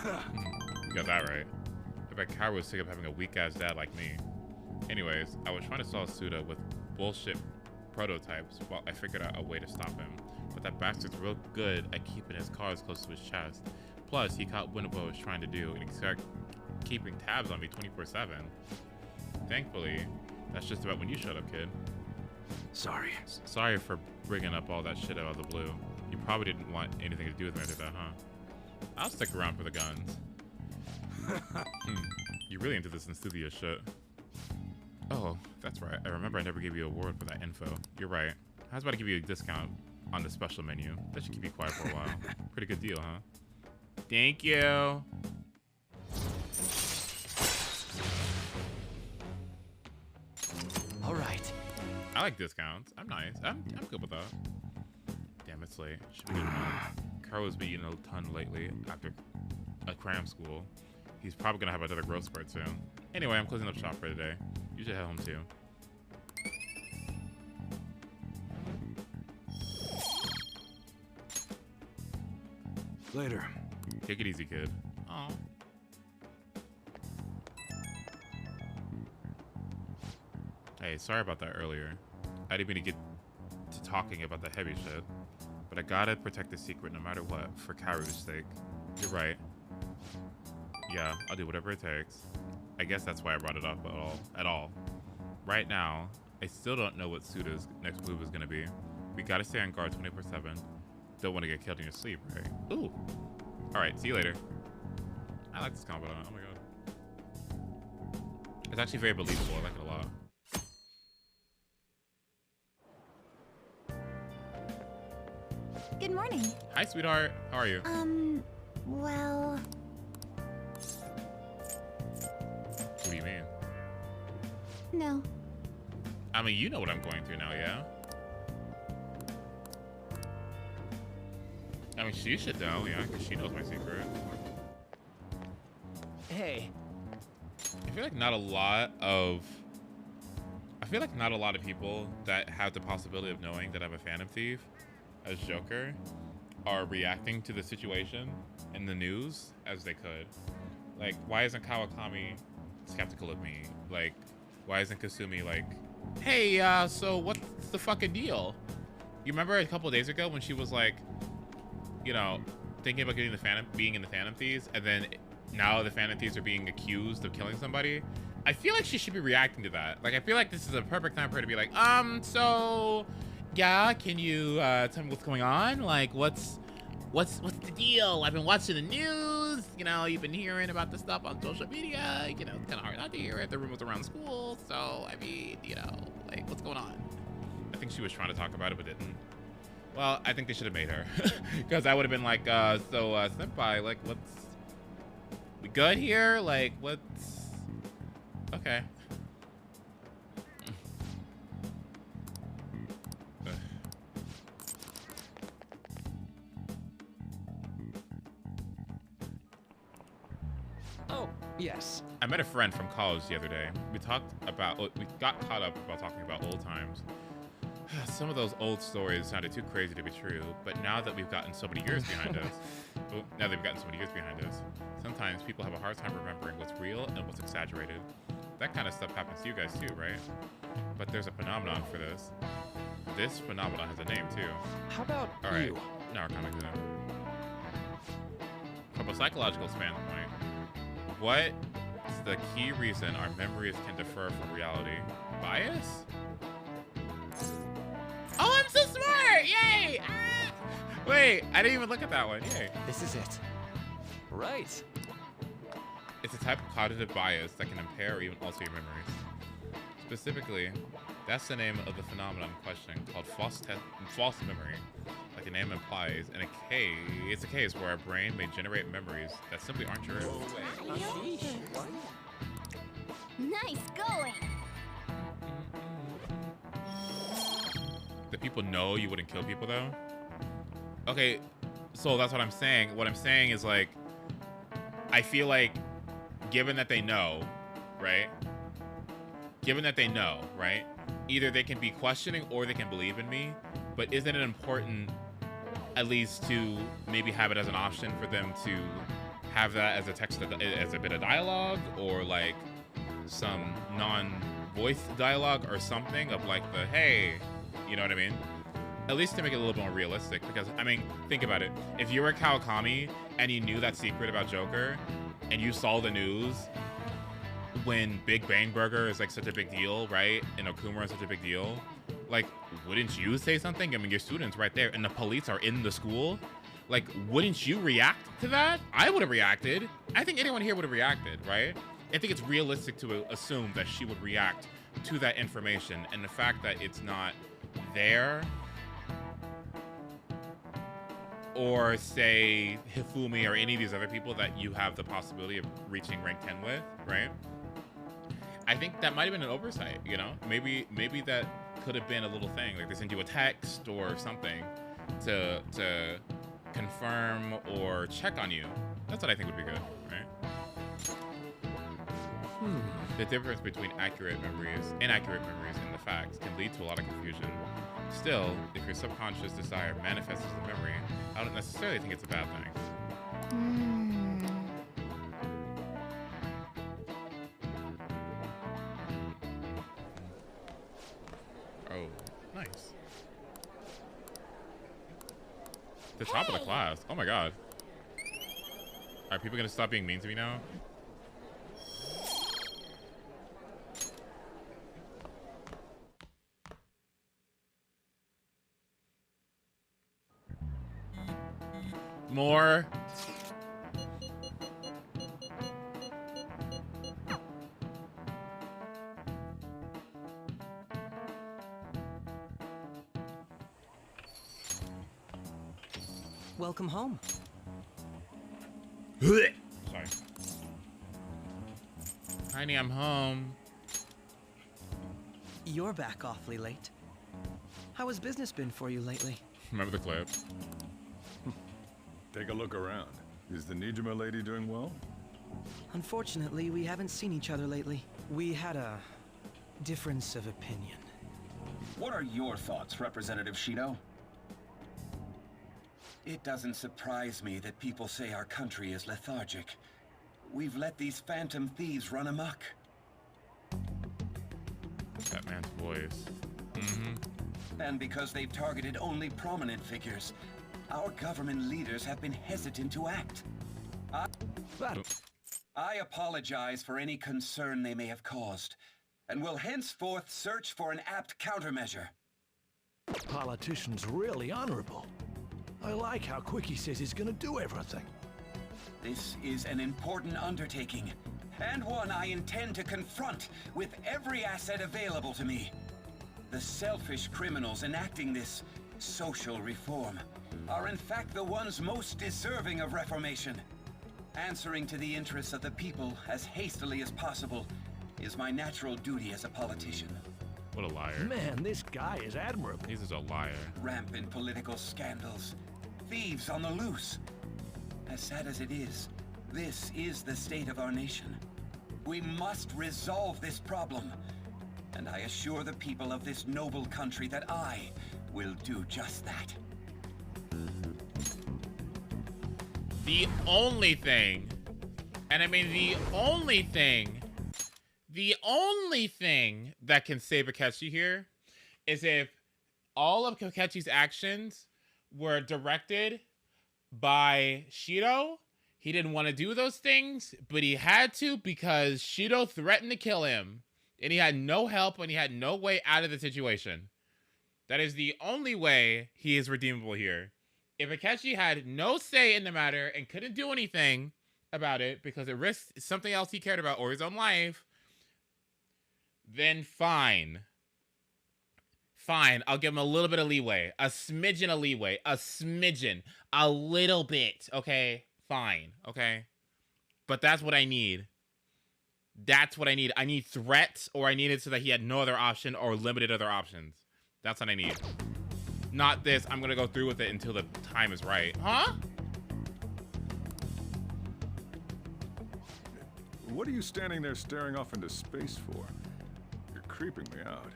You got that right. I bet Kaoru was sick of having a weak-ass dad like me. Anyways, I was trying to solve Suda with bullshit prototypes while I figured out a way to stop him. But that bastard's real good at keeping his cards close to his chest. Plus, he caught wind of what I was trying to do, and he started keeping tabs on me 24/7. Thankfully, that's just about when you showed up, kid. Sorry for bringing up all that shit out of the blue. You probably didn't want anything to do with me after that, huh? I'll stick around for the guns. You're really into this enthusiast shit. Oh, that's right. I remember I never gave you a award for that info. You're right. I was about to give you a discount on the special menu. That should keep you quiet for a while. Pretty good deal, huh? Thank you. All right. I like discounts. I'm nice. I'm good with that. Damn, it's late. Should be good enough. Carlo's been eating a ton lately after a cram school. He's probably gonna have another growth spurt soon. Anyway, I'm closing up shop for today. You should head home too. Later. Take it easy, kid. Aw. Hey, sorry about that earlier. I didn't mean to get to talking about the heavy shit, but I gotta protect the secret no matter what for Kaoru's sake. You're right. Yeah, I'll do whatever it takes. I guess that's why I brought it up at all. Right now, I still don't know what Suda's next move is gonna be. We gotta stay on guard 24/7. Don't want to get killed in your sleep, right? Ooh. All right, see you later. I like this combo. Oh my god. It's actually very believable. I like it a lot. Good morning. Hi, sweetheart. How are you? Well... What do you mean? No. I mean, you know what I'm going through now, yeah? I mean, she should know, yeah, because she knows my secret. Hey. I feel like not a lot of people that have the possibility of knowing that I'm a Phantom Thief as Joker are reacting to the situation in the news as they could. Like, why isn't Kawakami skeptical of me? Like, why isn't Kasumi, like, hey, so what's the fucking deal? You remember a couple of days ago when she was like, you know, thinking about getting being in the Phantom Thieves, and then now the Phantom Thieves are being accused of killing somebody? I feel like she should be reacting to that. Like, I feel like this is a perfect time for her to be like, so, yeah, can you tell me what's going on? Like, what's the deal? I've been watching the news. You know, you've been hearing about this stuff on social media. You know, it's kind of hard not to hear it. The rumors around school. So, I mean, you know, like, what's going on? I think she was trying to talk about it, but didn't. Well, I think they should have made her. Because I would have been like, senpai, like, we good here? Like, what's... Okay. Oh, yes. I met a friend from college the other day. We got caught up about talking about old times. Some of those old stories sounded too crazy to be true, but now that we've gotten so many years behind us, sometimes people have a hard time remembering what's real and what's exaggerated. That kind of stuff happens to you guys too, right? But there's a phenomenon for this. This phenomenon has a name too. How about you? Now we're coming to them. From a psychological standpoint, what's the key reason our memories can differ from reality? Bias? Oh, I'm so smart! Yay! Ah! Wait, I didn't even look at that one. Yay. This is it. Right. It's a type of cognitive bias that can impair or even alter your memories. Specifically, that's the name of the phenomenon in question, called false memory. Like the name implies, it's a case where our brain may generate memories that simply aren't true. Nice going. Do people know you wouldn't kill people though? Okay, so that's what I'm saying. What I'm saying is, like, I feel like given that they know, right? Either they can be questioning or they can believe in me, but isn't it important at least to maybe have it as an option for them to have that as a text, as a bit of dialogue, or like some non-voice dialogue or something of like the, hey, you know what I mean? At least to make it a little bit more realistic, because, I mean, think about it. If you were Kawakami and you knew that secret about Joker and you saw the news when Big Bang Burger is like such a big deal, right? And Okumura is such a big deal, like, wouldn't you say something? I mean, your students right there and the police are in the school. Like, wouldn't you react to that? I would have reacted. I think anyone here would have reacted, right? I think it's realistic to assume that she would react to that information, and the fact that it's not there, or say Hifumi or any of these other people that you have the possibility of reaching rank 10 with, right? I think that might have been an oversight, you know? Maybe that could have been a little thing, like they send you a text or something to confirm or check on you. That's what I think would be good, right? The difference between inaccurate memories and the facts can lead to a lot of confusion. Still, if your subconscious desire manifests as a memory, I don't necessarily think it's a bad thing. Oh, nice. The top of the class. Oh my god. Are people gonna stop being mean to me now? More. Welcome home. Sorry. Honey, I'm home. You're back awfully late. How has business been for you lately? Remember the clip? Take a look around. Is the Nijima lady doing well? Unfortunately, we haven't seen each other lately. We had a difference of opinion. What are your thoughts, Representative Shido? It doesn't surprise me that people say our country is lethargic. We've let these phantom thieves run amok. That man's voice. Mm-hmm. And because they've targeted only prominent figures, our government leaders have been hesitant to act. I apologize for any concern they may have caused, and will henceforth search for an apt countermeasure. Politician's really honorable. I like how quick he says he's gonna do everything. This is an important undertaking, and one I intend to confront with every asset available to me. The selfish criminals enacting this social reform are in fact the ones most deserving of reformation. Answering to the interests of the people as hastily as possible is my natural duty as a politician. What a liar. Man, this guy is admirable. He's just a liar. Rampant political scandals, thieves on the loose. As sad as it is, this is the state of our nation. We must resolve this problem, and I assure the people of this noble country that I will do just that. The only thing, and I mean the only thing that can save Akechi here is if all of Akechi's actions were directed by Shiro. He didn't want to do those things, but he had to because Shiro threatened to kill him, and he had no help and he had no way out of the situation. That is the only way he is redeemable here. If Akechi had no say in the matter and couldn't do anything about it because it risked something else he cared about or his own life, then fine. Fine, I'll give him a little bit of leeway. A smidgen of leeway. A smidgen. A little bit. Okay? Fine. Okay? But that's what I need. That's what I need. I need threats, or I need it so that he had no other option or limited other options. That's what I need. Not this, I'm gonna go through with it until the time is right. Huh? What are you standing there staring off into space for? You're creeping me out.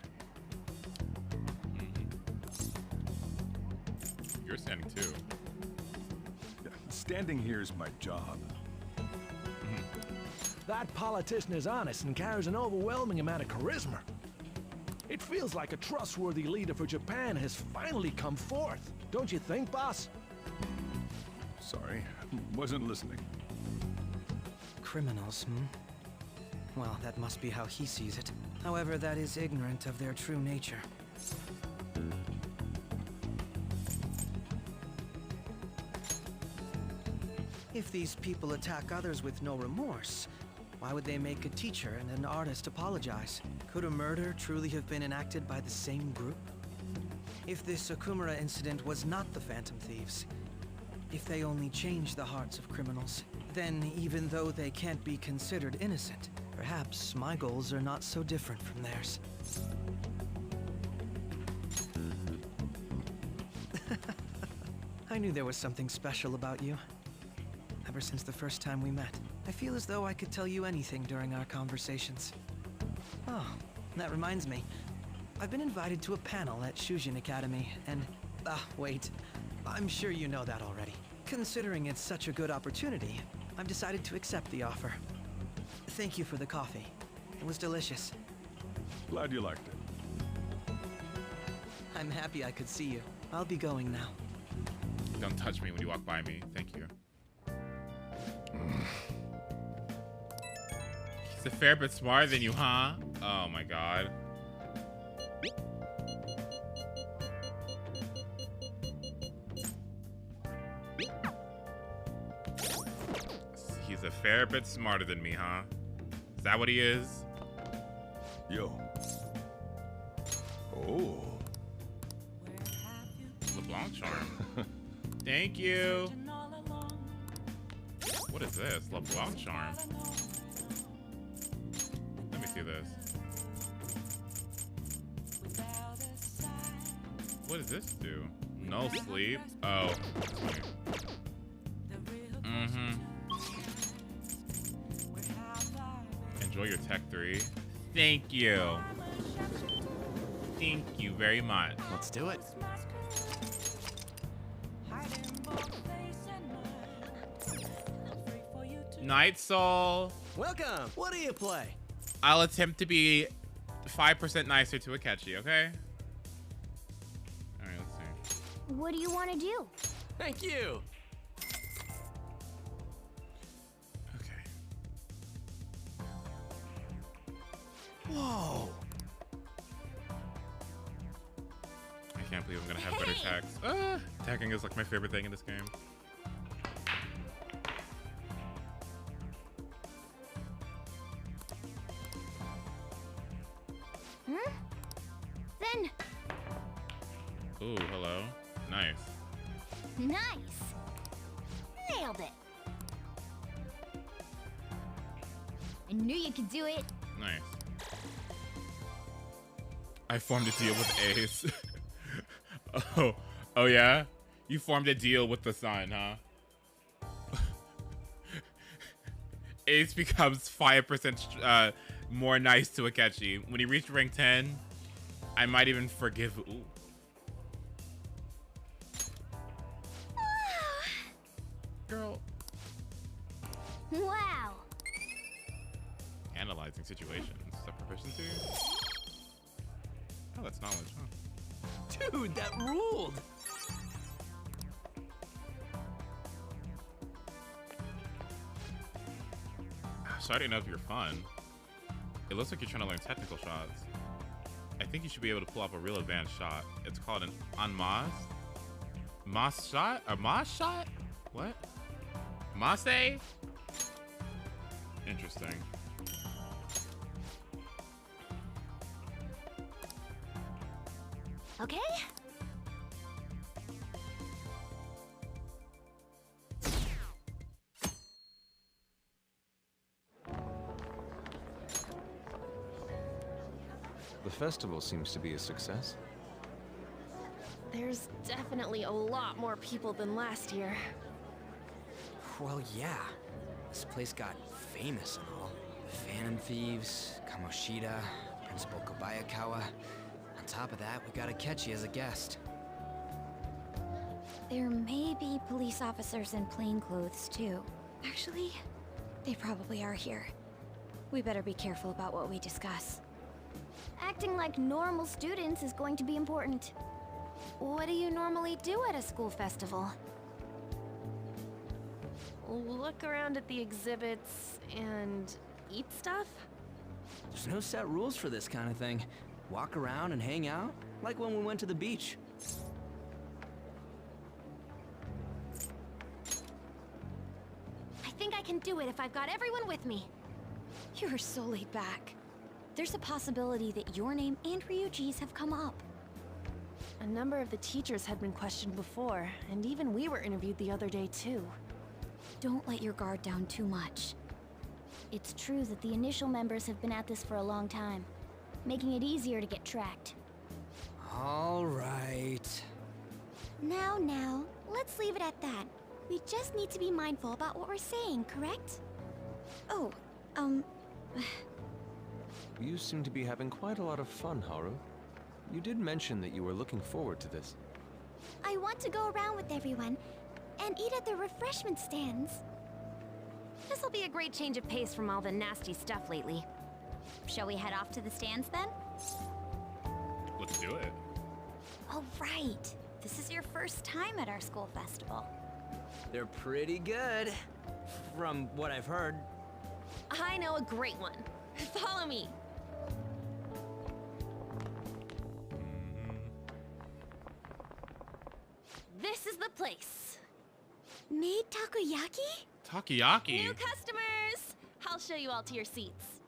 You're standing too. Yeah, standing here is my job. That politician is honest and carries an overwhelming amount of charisma. It feels like a trustworthy leader for Japan has finally come forth. Don't you think, boss? Sorry, wasn't listening. Criminals, Well, that must be how he sees it. However, that is ignorant of their true nature. If these people attack others with no remorse, why would they make a teacher and an artist apologize? Could a murder truly have been enacted by the same group? If this Okumura incident was not the Phantom Thieves, if they only change the hearts of criminals, then even though they can't be considered innocent, perhaps my goals are not so different from theirs. I knew there was something special about you. Ever since the first time we met, I feel as though I could tell you anything during our conversations. Oh, that reminds me. I've been invited to a panel at Shujin Academy, and... wait. I'm sure you know that already. Considering it's such a good opportunity, I've decided to accept the offer. Thank you for the coffee. It was delicious. Glad you liked it. I'm happy I could see you. I'll be going now. Don't touch me when you walk by me. Thank you. He's a fair bit smarter than you, huh? Oh my god. He's a fair bit smarter than me, huh? Is that what he is? Yo. Oh. LeBlanc charm. Thank you. What is this? LeBlanc charm. Let me see this. What does this do? No sleep. Oh. Enjoy your Tech 3. Thank you. Thank you very much. Let's do it. Night Soul. Welcome. What do you play? I'll attempt to be 5% nicer to Akechi, okay? All right, let's see. What do you want to do? Thank you. Whoa. I can't believe I'm gonna have better tags. Tagging is like my favorite thing in this game. Then. Ooh, hello. Nice. Nice. Nailed it. I knew you could do it. Nice. I formed a deal with Ace. Oh yeah? You formed a deal with the sun, huh? Ace becomes 5% more nice to Akechi. When he reached rank 10, I might even forgive. Ooh. Girl. Wow. Analyzing situations. Is that proficiency? Oh, that's knowledge, huh? Dude, that ruled. So I didn't know if you're fun. It looks like you're trying to learn technical shots. I think you should be able to pull off a real advanced shot. It's called an en-masse? Masse shot? A masse shot? What? Masse? Interesting. Okay. The festival seems to be a success. There's definitely a lot more people than last year. Well, yeah. This place got famous and all. Phantom Thieves, Kamoshida, Principal Kobayakawa. On top of that, we got Akechi as a guest. There may be police officers in plainclothes, too. Actually, they probably are here. We better be careful about what we discuss. Acting like normal students is going to be important. What do you normally do at a school festival? Look around at the exhibits and eat stuff? There's no set rules for this kind of thing. Walk around and hang out, like when we went to the beach. I think I can do it if I've got everyone with me. You are so laid back. There's a possibility that your name and Ryuji's have come up. A number of the teachers had been questioned before, and even we were interviewed the other day too. Don't let your guard down too much. It's true that the initial members have been at this for a long time, making it easier to get tracked. All right. Now, let's leave it at that. We just need to be mindful about what we're saying, correct? Oh, You seem to be having quite a lot of fun, Haru. You did mention that you were looking forward to this. I want to go around with everyone and eat at the refreshment stands. This'll be a great change of pace from all the nasty stuff lately. Shall we head off to the stands then? Let's do it. Oh, right. This is your first time at our school festival. They're pretty good, from what I've heard. I know a great one. Follow me. This is the place. Made takoyaki? Takoyaki? New customers! I'll show you all to your seats.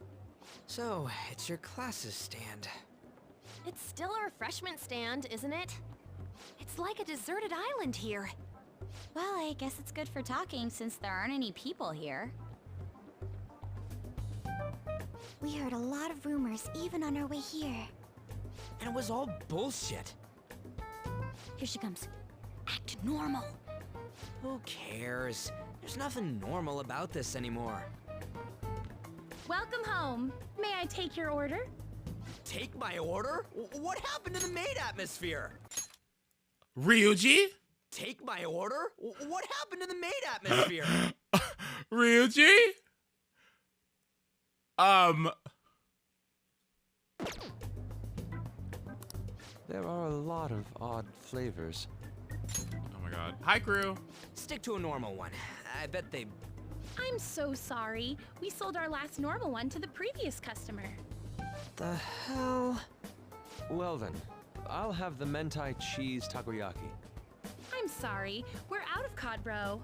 So, it's your class's stand. It's still a refreshment stand, isn't it? It's like a deserted island here. Well, I guess it's good for talking since there aren't any people here. We heard a lot of rumors even on our way here. And it was all bullshit. Here she comes. Act normal. Who cares? There's nothing normal about this anymore. Welcome home. May I take your order? Take my order? What happened to the maid atmosphere? Ryuji? Take my order? What happened to the maid atmosphere? Ryuji? There are a lot of odd flavors. Oh my god. Hi, crew. Stick to a normal one. I bet they... I'm so sorry. We sold our last normal one to the previous customer. The hell? Well then, I'll have the mentai cheese takoyaki. I'm sorry. We're out of cod, bro.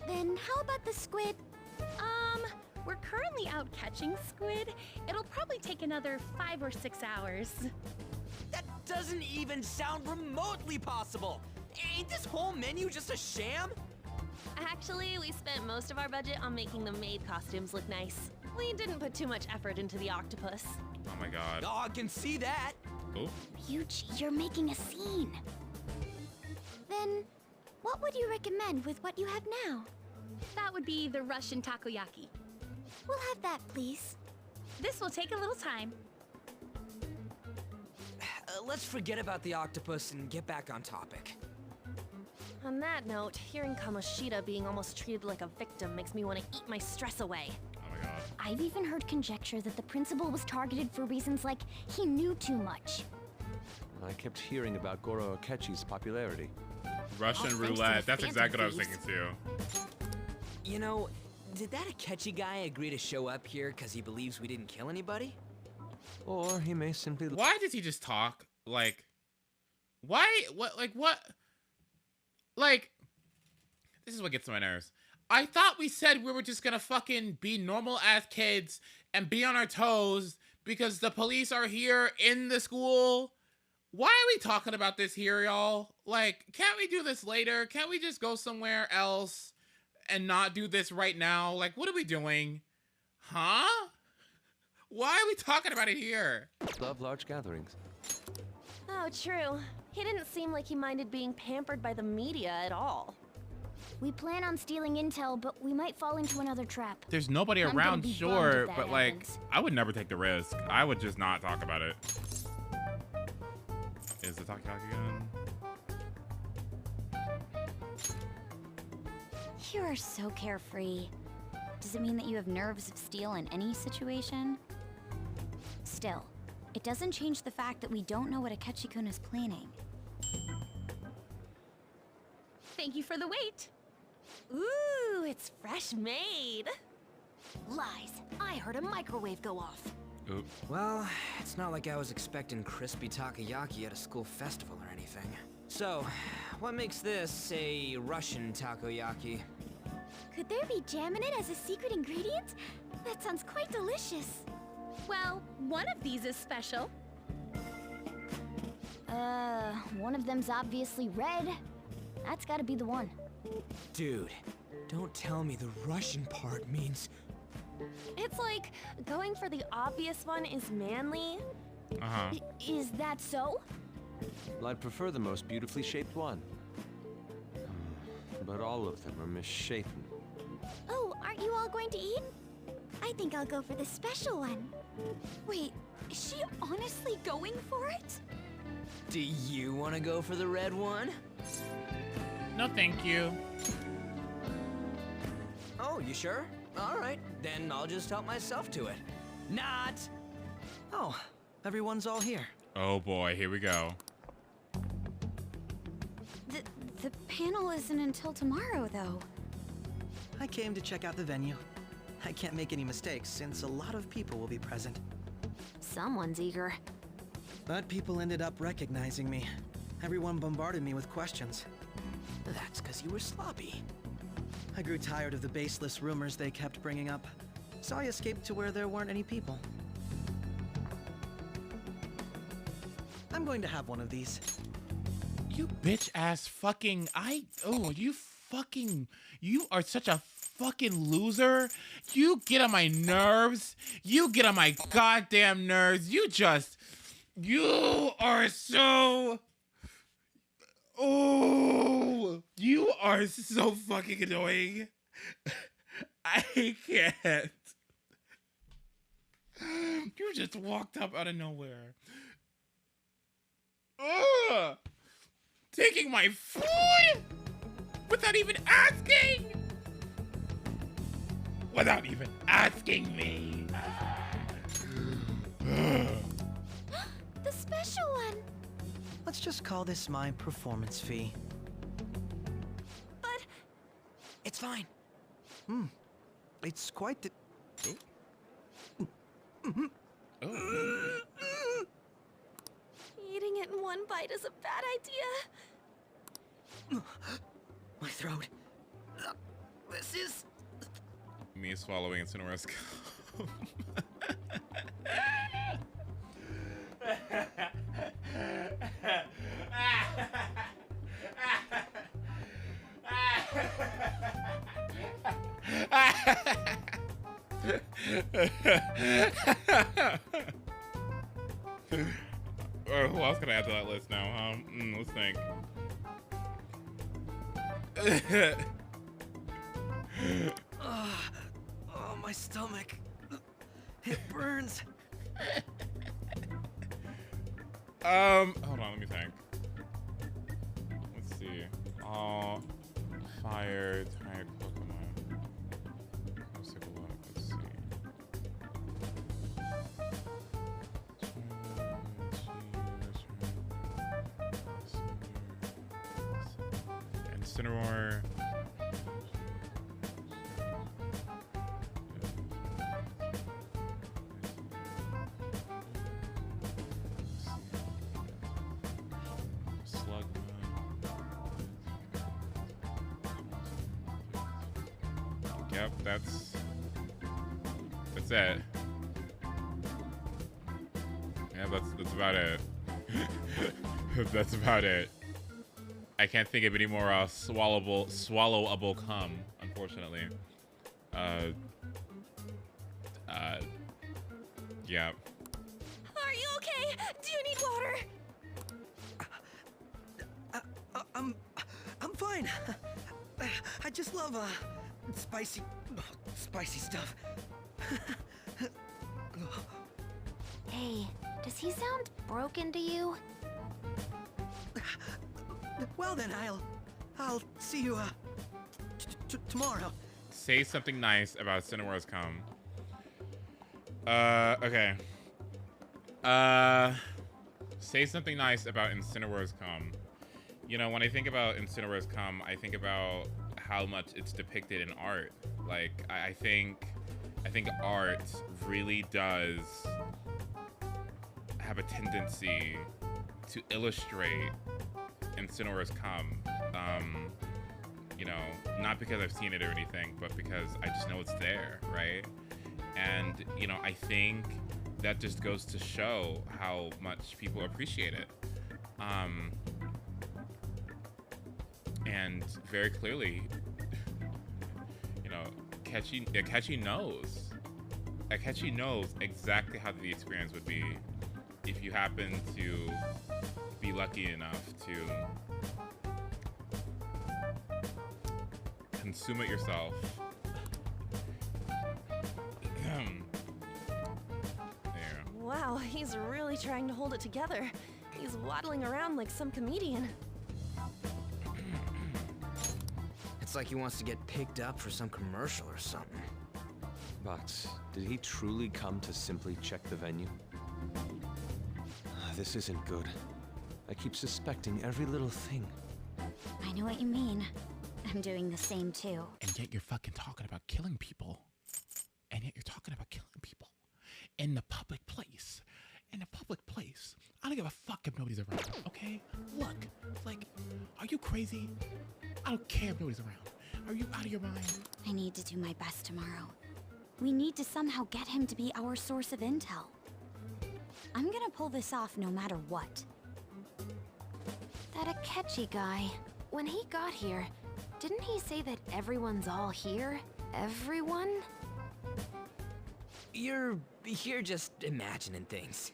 Then how about the squid? We're currently out catching squid. It'll probably take another 5 or 6 hours. That doesn't even sound remotely possible! Ain't this whole menu just a sham? Actually, we spent most of our budget on making the maid costumes look nice. We didn't put too much effort into the octopus. Oh my god. Oh, I can see that! Oh. Ryuji, you're making a scene. Then, what would you recommend with what you have now? That would be the Russian takoyaki. We'll have that, please. This will take a little time. Let's forget about the octopus and get back on topic. On that note, hearing Kamoshida being almost treated like a victim makes me want to eat my stress away. Oh my god. I've even heard conjecture that the principal was targeted for reasons like he knew too much. I kept hearing about Goro Akechi's popularity. Russian roulette. That's exactly what I was thinking too. You know, did that Akechi guy agree to show up here because he believes we didn't kill anybody? Or he may simply... Why does he just talk? Like, why? What? Like, what? Like, this is what gets on my nerves. I thought we said we were just gonna fucking be normal-ass kids and be on our toes because the police are here in the school. Why are we talking about this here, y'all? Like, can't we do this later? Can't we just go somewhere else and not do this right now? Like, what are we doing? Huh? Why are we talking about it here? Love large gatherings. Oh, true. He didn't seem like he minded being pampered by the media at all. We plan on stealing intel, but we might fall into another trap. There's nobody I'm gonna around, be sure, bummed if but that like, happens. I would never take the risk. I would just not talk about it. Is the takoyaki again? You are so carefree. Does it mean that you have nerves of steel in any situation? Still, it doesn't change the fact that we don't know what Akechi-kun is planning. Thank you for the wait. Ooh, it's fresh made. Lies. I heard a microwave go off. Oop. Well, it's not like I was expecting crispy takoyaki at a school festival or anything. So, what makes this a Russian takoyaki? Could there be jam in it as a secret ingredient? That sounds quite delicious. Well, one of these is special. One of them's obviously red. That's gotta be the one. Dude, don't tell me the Russian part means... It's like going for the obvious one is manly. Uh-huh. Is that so? Well, I'd prefer the most beautifully shaped one. But all of them are misshapen. Oh, aren't you all going to eat? I think I'll go for the special one. Wait, is she honestly going for it? Do you want to go for the red one? No, thank you. Oh, you sure? All right, then I'll just help myself to it. Not! Oh, everyone's all here. Oh boy, here we go. The panel isn't until tomorrow, though. I came to check out the venue. I can't make any mistakes since a lot of people will be present. Someone's eager. But people ended up recognizing me. Everyone bombarded me with questions. That's because you were sloppy. I grew tired of the baseless rumors they kept bringing up, so I escaped to where there weren't any people. I'm going to have one of these. You bitch ass fucking you are such a fucking loser. You get on my nerves. You get on my goddamn nerves. You are so you are so fucking annoying. I can't. You just walked up out of nowhere. Ugh! Taking my food without even asking. Without even asking me. The special one. Let's just call this my performance fee. But... It's fine. It's quite the... Eating it in one bite is a bad idea. My throat. This is... Me swallowing Incineroar's cum. Who else can I add to that list now? Let's think. Oh, my stomach. It burns. Hold on, let me think. Let's see. Fire type Pokemon. Let's take a look. Let's see. Incineroar. Yep, that's it. Yeah, that's about it. That's about it. I can't think of any more swallowable cum, unfortunately. Yeah. Are you okay? Do you need water? I'm fine. I just love, spicy stuff. Hey, does he sound broken to you? Well then, I'll see you, tomorrow. Say something nice about Incineroar's cum. Okay. Say something nice about Incineroar's cum. You know, when I think about Incineroar's cum, I think about how much it's depicted in art. Like, I think art really does have a tendency to illustrate Incineroar's cum. You know, not because I've seen it or anything, but because I just know it's there, right? And, you know, I think that just goes to show how much people appreciate it. And very clearly, you know, Akechi knows. Akechi knows exactly how the experience would be if you happen to be lucky enough to consume it yourself. There. Wow, he's really trying to hold it together. He's waddling around like some comedian. It's like he wants to get picked up for some commercial or something. But did he truly come to simply check the venue? This isn't good. I keep suspecting every little thing. I know what you mean. I'm doing the same too. And yet you're fucking talking about killing people. And yet you're talking about killing people. In the public place. In a public place. I don't give a fuck if nobody's around, okay? Look, like, are you crazy? I don't care if nobody's around. Are you out of your mind? I need to do my best tomorrow. We need to somehow get him to be our source of intel. I'm gonna pull this off no matter what. That Akechi guy, when he got here, didn't he say that everyone's all here? Everyone? You're just imagining things.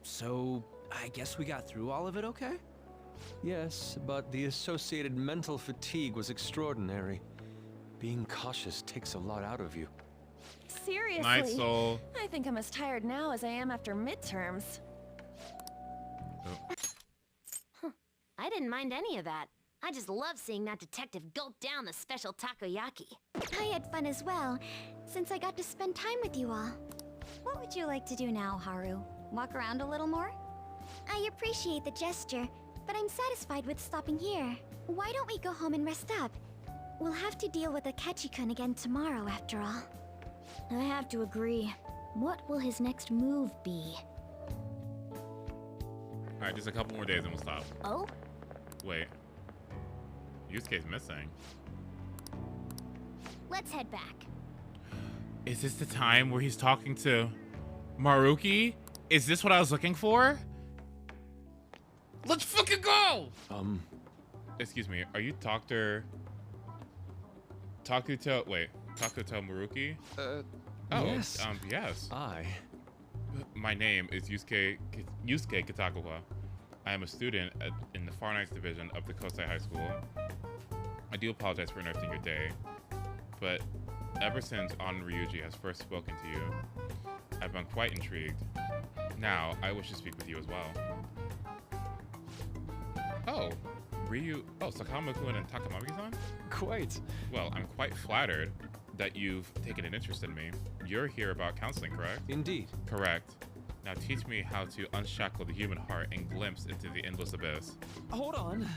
So, I guess we got through all of it okay? Yes, but the associated mental fatigue was extraordinary. Being cautious takes a lot out of you. Seriously. Night, Soul. I think I'm as tired now as I am after midterms. Huh. I didn't mind any of that. I just love seeing that detective gulp down the special takoyaki. I had fun as well, since I got to spend time with you all. What would you like to do now, Haru? Walk around a little more? I appreciate the gesture, but I'm satisfied with stopping here. Why don't we go home and rest up? We'll have to deal with Akechi-kun again tomorrow, after all. I have to agree. What will his next move be? Alright, just a couple more days and we'll stop. Oh? Wait. Yusuke's missing. Let's head back. Is this the time where he's talking to Maruki? Is this what I was looking for? Let's fucking go! Excuse me, are you Takuto Maruki? Yes. Yes. I. My name is Yusuke Kitakuwa. I am a student in the Far Nights Division of the Kosei High School. I do apologize for interrupting your day, but ever since An Ryuji has first spoken to you, I've been quite intrigued. Now, I wish to speak with you as well. Oh, Sakamoto-kun and Takamaki-san? Quite. Well, I'm quite flattered that you've taken an interest in me. You're here about counseling, correct? Indeed. Correct. Now teach me how to unshackle the human heart and glimpse into the endless abyss. Hold on.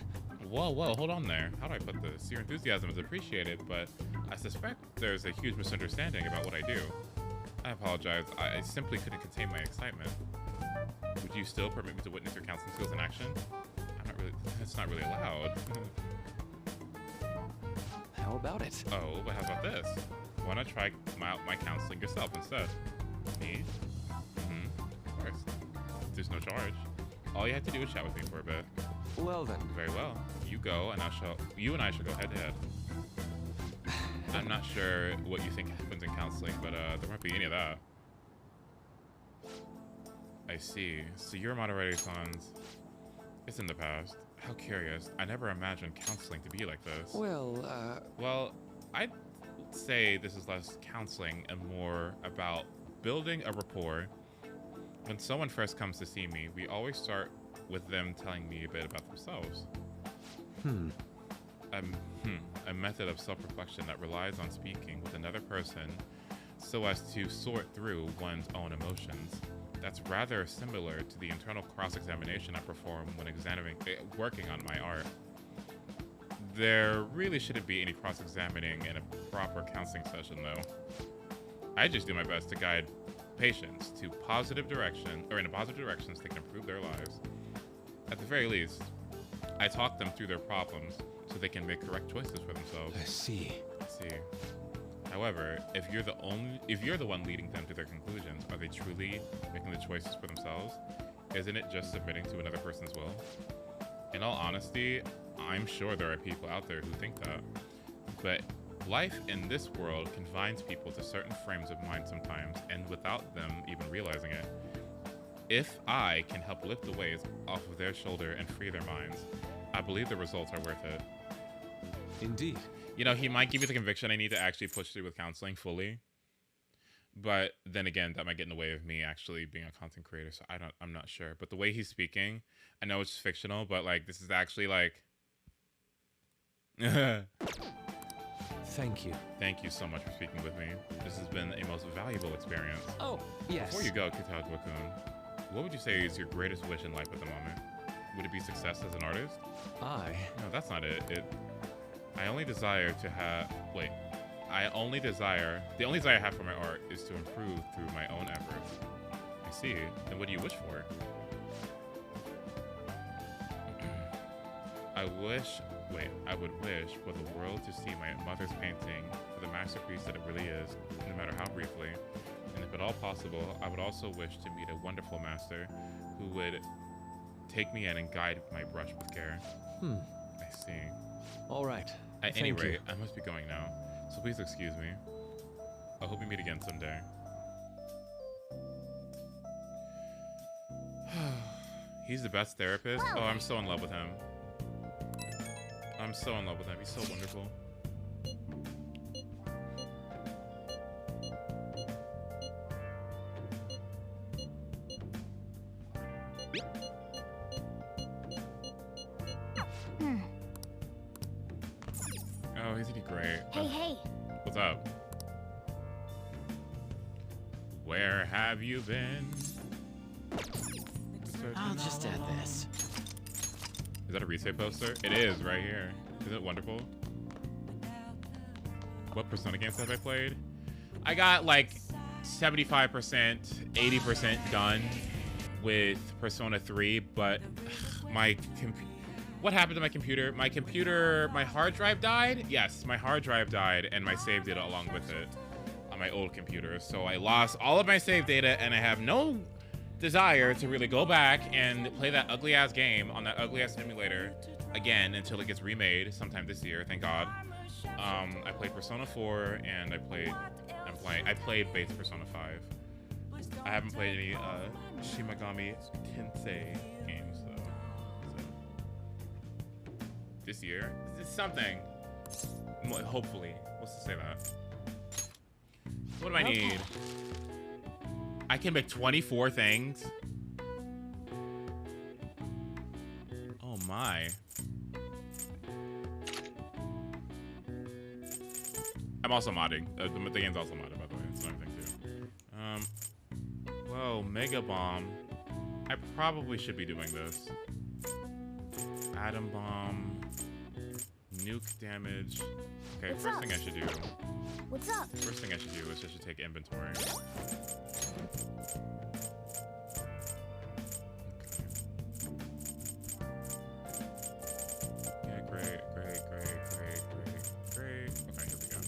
Whoa, hold on there. How do I put this? Your enthusiasm is appreciated, but I suspect there's a huge misunderstanding about what I do. I apologize. I simply couldn't contain my excitement. Would you still permit me to witness your counseling skills in action? That's not really allowed. How about it? Oh, but how about this? Why not try my counseling yourself instead? Me? Of course. There's no charge. All you have to do is chat with me for a bit. Well then. Very well. You go, and you and I shall go head to head. I'm not sure what you think happens in counseling, but there won't be any of that. I see. So your Madarete-san's... It's in the past. How curious. I never imagined counseling to be like this. Well, I'd say this is less counseling and more about building a rapport. When someone first comes to see me, we always start with them telling me a bit about themselves. A method of self-reflection that relies on speaking with another person so as to sort through one's own emotions. That's rather similar to the internal cross-examination I perform when working on my art. There really shouldn't be any cross-examining in a proper counseling session, though. I just do my best to guide patients to positive direction, or in a positive direction so they can improve their lives. At the very least, I talk them through their problems so they can make correct choices for themselves. I see. However, if you're the one leading them to their conclusions, are they truly making the choices for themselves? Isn't it just submitting to another person's will? In all honesty, I'm sure there are people out there who think that. But life in this world confines people to certain frames of mind sometimes, and without them even realizing it. If I can help lift the weights off of their shoulder and free their minds, I believe the results are worth it. Indeed. You know, he might give you the conviction I need to actually push through with counseling fully. But then again, that might get in the way of me actually being a content creator, so I'm not sure. But the way he's speaking, I know it's fictional, but like this is actually like Thank you. Thank you so much for speaking with me. This has been a most valuable experience. Oh, yes. Before you go, Kitakuwa-kun, what would you say is your greatest wish in life at the moment? Would it be success as an artist? No, that's not it. The only desire I have for my art is to improve through my own efforts. I see. Then what do you wish for? I would wish for the world to see my mother's painting for the masterpiece that it really is, no matter how briefly. And if at all possible, I would also wish to meet a wonderful master who would take me in and guide my brush with care. I see. All right. At any rate, I must be going now, so please excuse me. I hope we meet again someday. He's the best therapist. Oh, I'm so in love with him. I'm so in love with him. He's so wonderful. Oh, isn't he great? Hey. What's up? Where have you been? I'll just add this. Is that a resale poster? It is, right here. Isn't it wonderful? What Persona games have I played? I got like 75%, 80% done with Persona 3, but what happened to my computer? My hard drive died? Yes, my hard drive died and my save data along with it on my old computer. So I lost all of my save data and I have no desire to really go back and play that ugly ass game on that ugly ass emulator again until it gets remade sometime this year, thank God. I played Persona 4 and I played base Persona 5. I haven't played any Shin Megami Tensei games though. So this year, it's something. Hopefully, what's to say that? What do I need? I can make 24 things. Oh my. I'm also modding. The game's also modded, by the way. That's another thing too. Whoa, Mega Bomb. I probably should be doing this. Atom Bomb. Nuke damage. Okay, first thing I should do. What's up? First thing I should do is I should take inventory. Yeah, great. Okay, here we go.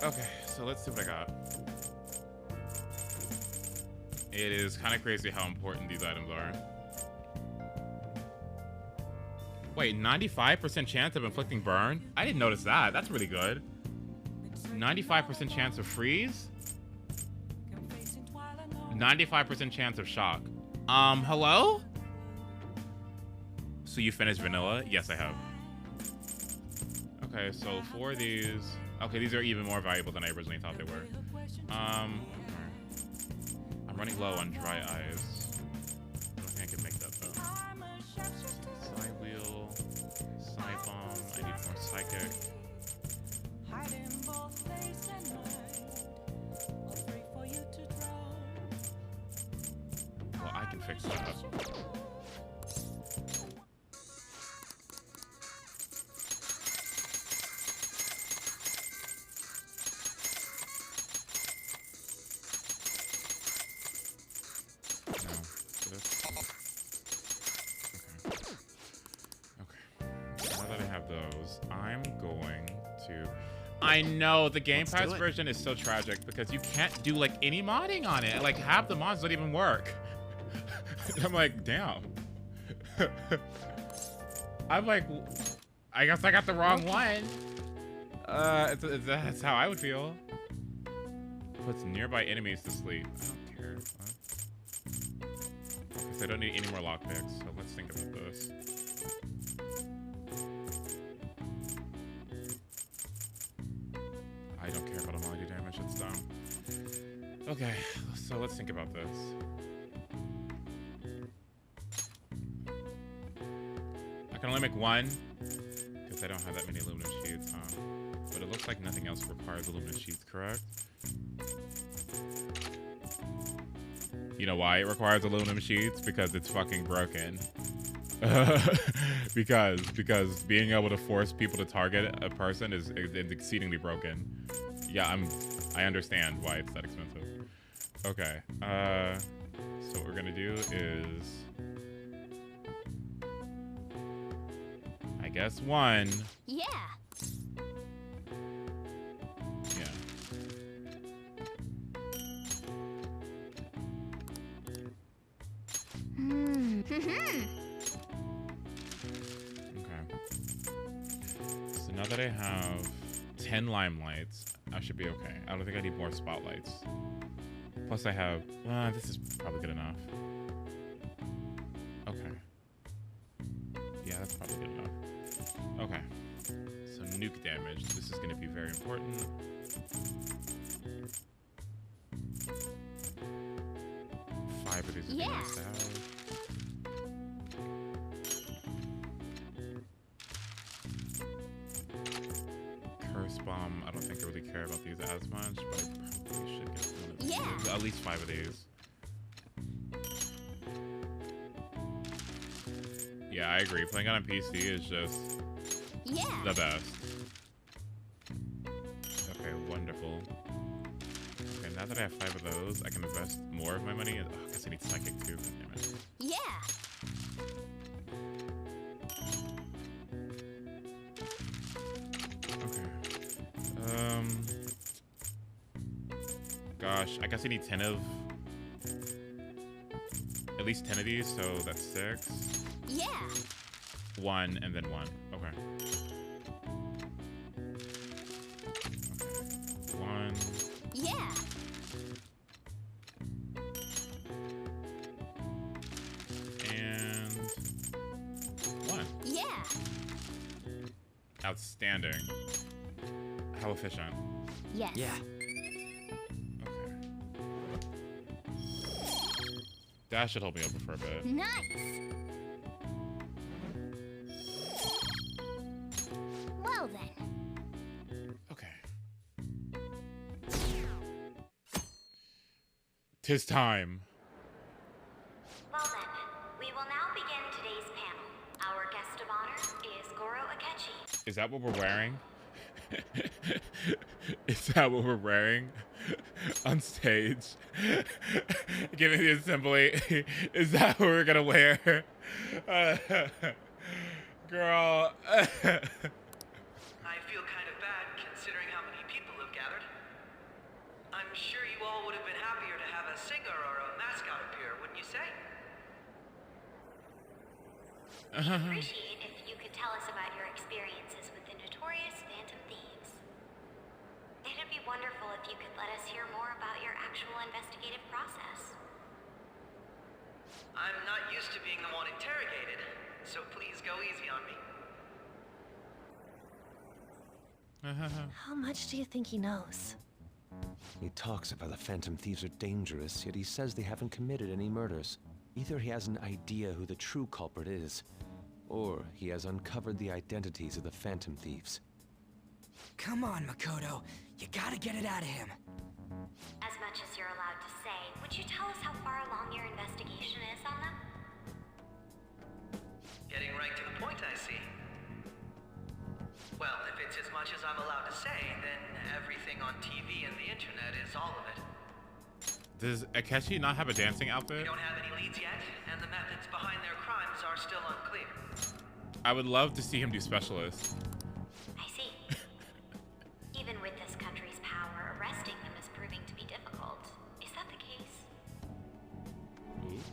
Okay, so let's see what I got. It is kind of crazy how important these items are. Wait, 95% chance of inflicting burn? I didn't notice that. That's really good. 95% chance of freeze? 95% chance of shock. Hello? So you finished vanilla? Yes, I have. Okay, so for these... Okay, these are even more valuable than I originally thought they were. I'm running low on dry ice. I don't think I can make that though. Psy wheel, Psy bomb. I need more psychic. Well, I can fix that. I know the Game Pass version is so tragic because you can't do like any modding on it. Like half the mods don't even work. I'm like, damn. I'm like, I guess I got the wrong one. That's how I would feel. Puts nearby enemies to sleep. I don't care. Because I don't need any more lockpicks. So let's think about this. I don't care about ability damage, it's dumb. Okay, so let's think about this. I can only make one, because I don't have that many aluminum sheets, huh? But it looks like nothing else requires aluminum sheets, correct? You know why it requires aluminum sheets? Because it's fucking broken. because being able to force people to target a person is exceedingly broken. Yeah, I understand why it's that expensive. Okay, so what we're gonna do is, I guess one. Yeah. Yeah. Okay. So now that I have 10 limelights, I should be okay. I don't think I need more spotlights. Plus I have, this is probably good enough. Okay. Yeah, that's probably good enough. Okay. So nuke damage. This is going to be very important. Five of these are nice to have. Curse bomb. I don't think I really care about these as much, but I probably should get one of these. At least 5 of these. I agree. Playing on a PC is just the best. Okay, wonderful. Okay, now that I have 5 of those, I can invest more of my money. Oh, I guess I need psychic too. Damn it. Yeah. Okay. Gosh, I guess I need 10 of... At least 10 of these, so that's 6. Yeah. 1 and then 1. Okay. 1. Yeah. And 1. Yeah. Outstanding. How efficient. Yes. Yeah. That should hold me over for a bit. Nice. Well then. Okay. 'Tis time. Well then, we will now begin today's panel. Our guest of honor is Goro Akechi. Is that what we're wearing? Is that what we're wearing on stage? Give me the assembly. Is that what we're gonna wear? Girl. I feel kind of bad considering how many people have gathered. I'm sure you all would have been happier to have a singer or a mascot appear, wouldn't you say? We'd appreciate if you could tell us about your experiences with the notorious Phantom Thieves. It'd be wonderful if you could let us hear more about your actual investigative process. I'm not used to being the one interrogated, so please go easy on me. How much do you think he knows? He talks about the Phantom Thieves are dangerous, yet he says they haven't committed any murders. Either he has an idea who the true culprit is, or he has uncovered the identities of the Phantom Thieves. Come on, Makoto. You gotta get it out of him. As much as you're allowed to say, would you tell us how far along your investigation is on them? Getting right to the point, I see. Well, if it's as much as I'm allowed to say, then everything on TV and the internet is all of it. Does Akechi not have a dancing outfit? We don't have any leads yet, and the methods behind their crimes are still unclear. I would love to see him do specialist. I see. Even with this country's power, arresting them is proving to be difficult. Is that the case?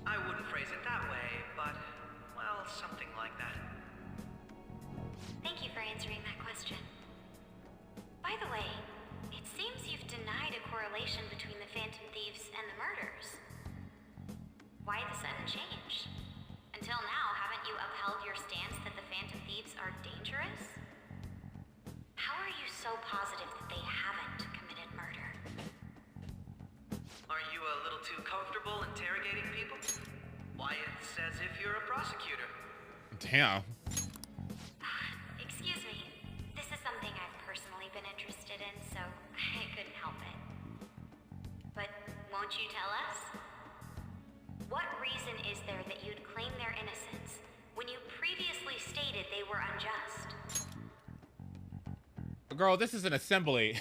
I wouldn't phrase it that way, but, well, something like that. Thank you for answering that question. By the way, it seems you've denied a correlation between the Phantom Thieves and the murders. Why the sudden change? Until now, haven't you upheld your stance that the Phantom Thieves are dangerous? How are you so positive that they haven't committed murder? Are you a little too comfortable interrogating people? Why, it's as if you're a prosecutor. Damn. Excuse me. This is something I've personally been interested in, so I couldn't help it. But won't you tell us? What reason is there that you'd claim their innocence when you previously stated they were unjust? Girl, this is an assembly.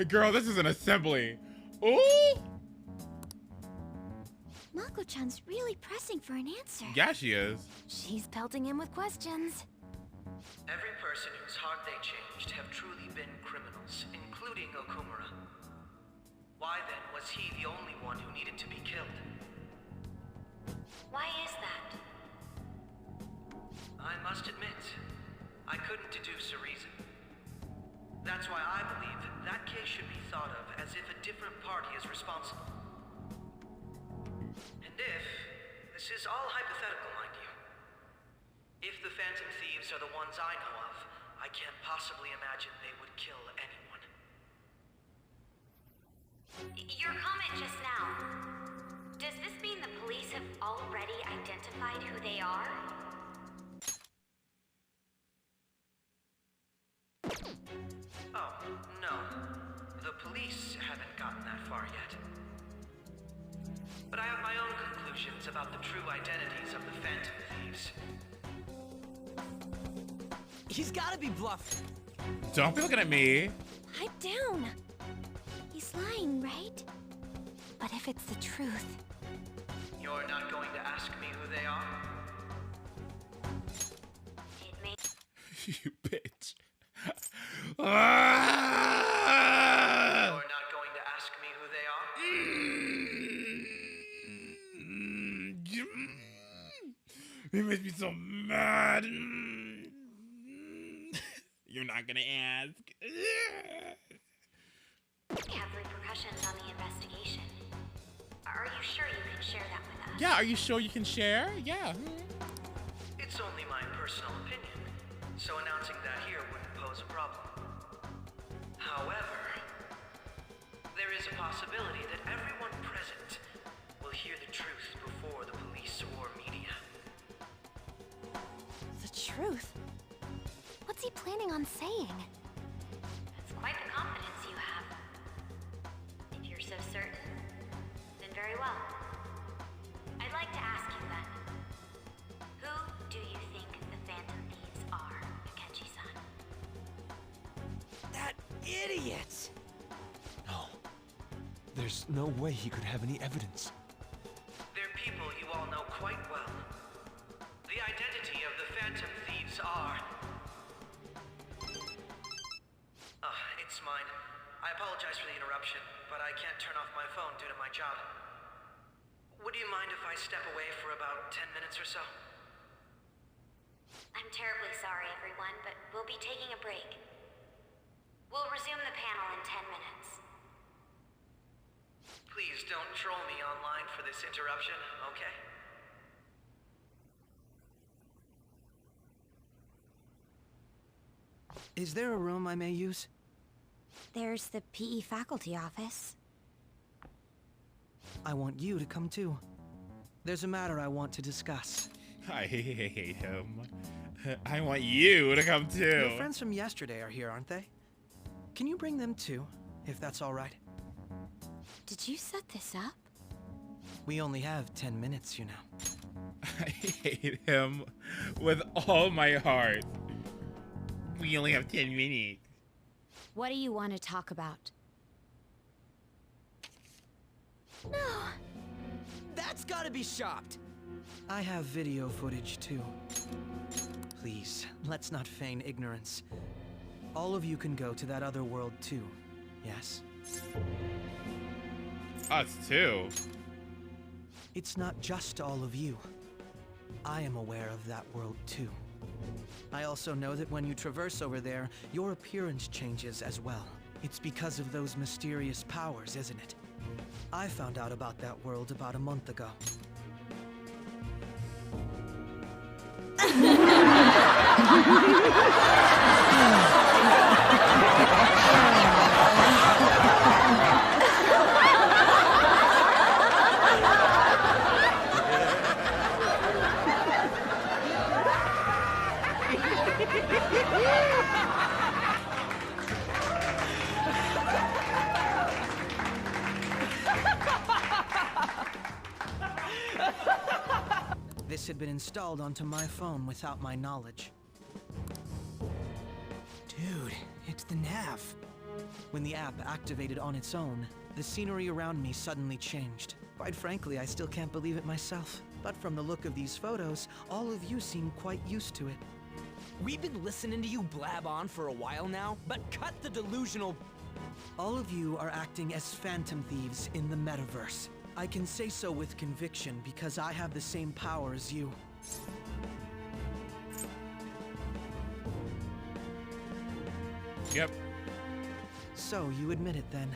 Girl, this is an assembly. Ooh! Mako-chan's really pressing for an answer. Yeah, she is. She's pelting him with questions. Every person whose heart they changed have truly been criminals, including Okumura. Why then was he the only one who needed to be killed? Why is that? I must admit, I couldn't deduce a reason. That's why I believe that case should be thought of as if a different party is responsible. And if, this is all hypothetical, mind you, if the Phantom Thieves are the ones I know of, I can't possibly imagine they would kill anyone. Your comment just now, does this mean the police have already identified who they are? Oh, no. The police haven't gotten that far yet. But I have my own conclusions about the true identities of the Phantom Thieves. He's gotta be bluffing. Don't be looking at me. Pipe down. He's lying, right? But if it's the truth... You're not going to ask me who they are? It may... You bitch. You're not going to ask me who they are? You make me so mad. You're not gonna ask. We have repercussions on the investigation. Are you sure you can share that with us? Yeah, are you sure you can share? Yeah. It's only my personal opinion, so announcing that here wouldn't pose a problem. However, there is a possibility that everyone present will hear the truth before the police or media. The truth? What's he planning on saying? That's quite the confidence you have. If you're so certain, then very well. I'd like to ask you then, who do you think the Phantom Thieves are, Akechi-san? That idiot! No. There's no way he could have any evidence. They're people you all know quite well. The identity of the Phantom Thieves are... it's mine. I apologize for the interruption, but I can't turn off my phone due to my job. Would you mind if I step away for about 10 minutes or so? I'm terribly sorry, everyone, but we'll be taking a break. We'll resume the panel in 10 minutes. Please don't troll me online for this interruption, okay? Is there a room I may use? There's the PE faculty office. I want you to come too. There's a matter I want to discuss. I hate him. I want you to come too. Your friends from yesterday are here, aren't they? Can you bring them too, if that's all right? Did you set this up? We only have 10 minutes, you know. I hate him with all my heart. We only have 10 minutes. What do you want to talk about? No. That's gotta be shopped. I have video footage too. Please, let's not feign ignorance. All of you can go to that other world too, yes? Us too. It's not just all of you. I am aware of that world too. I also know that when you traverse over there, your appearance changes as well. It's because of those mysterious powers, isn't it? I found out about that world about a month ago. This had been installed onto my phone without my knowledge. Dude, it's the nav. When the app activated on its own, the scenery around me suddenly changed. Quite frankly, I still can't believe it myself. But from the look of these photos, all of you seem quite used to it. We've been listening to you blab on for a while now, but cut the delusional... All of you are acting as Phantom Thieves in the metaverse. I can say so with conviction because I have the same power as you. Yep. So you admit it then.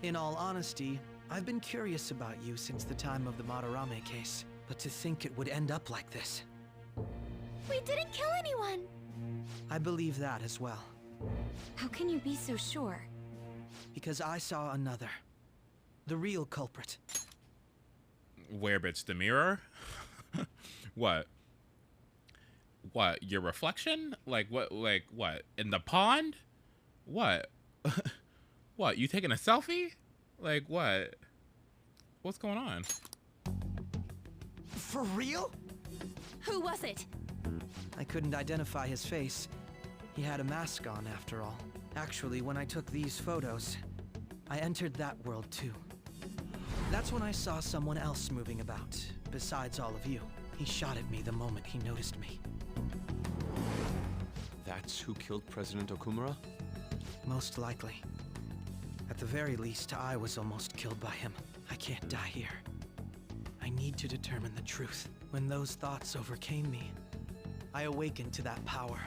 In all honesty, I've been curious about you since the time of the Madarame case, but to think it would end up like this. We didn't kill anyone! I believe that as well. How can you be so sure? Because I saw another. The real culprit. Where, bitch? The mirror? What? What? Your reflection? Like what? Like what? In the pond? What? What? You taking a selfie? Like what? What's going on? For real? Who was it? I couldn't identify his face. He had a mask on, after all. Actually, when I took these photos, I entered that world too. That's when I saw someone else moving about, besides all of you. He shot at me the moment he noticed me. That's who killed President Okumura? Most likely. At the very least, I was almost killed by him. I can't die here. I need to determine the truth. When those thoughts overcame me, I awakened to that power.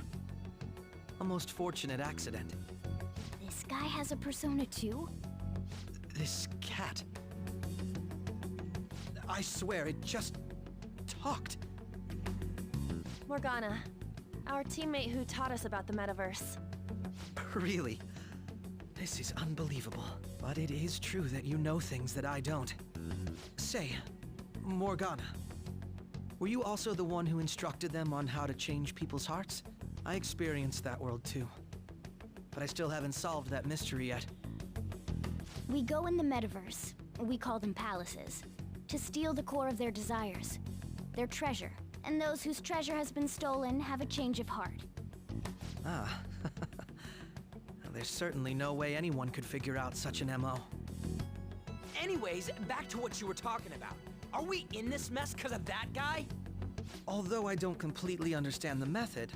A most fortunate accident. This guy has a persona too? This cat. I swear, it just talked. Morgana, our teammate who taught us about the metaverse. Really? This is unbelievable. But it is true that you know things that I don't. Say, Morgana, were you also the one who instructed them on how to change people's hearts? I experienced that world too. But I still haven't solved that mystery yet. We go in the metaverse, we call them palaces, to steal the core of their desires, their treasure. And those whose treasure has been stolen have a change of heart. Ah. There's certainly no way anyone could figure out such an MO. Anyways, back to what you were talking about. Are we in this mess because of that guy? Although I don't completely understand the method,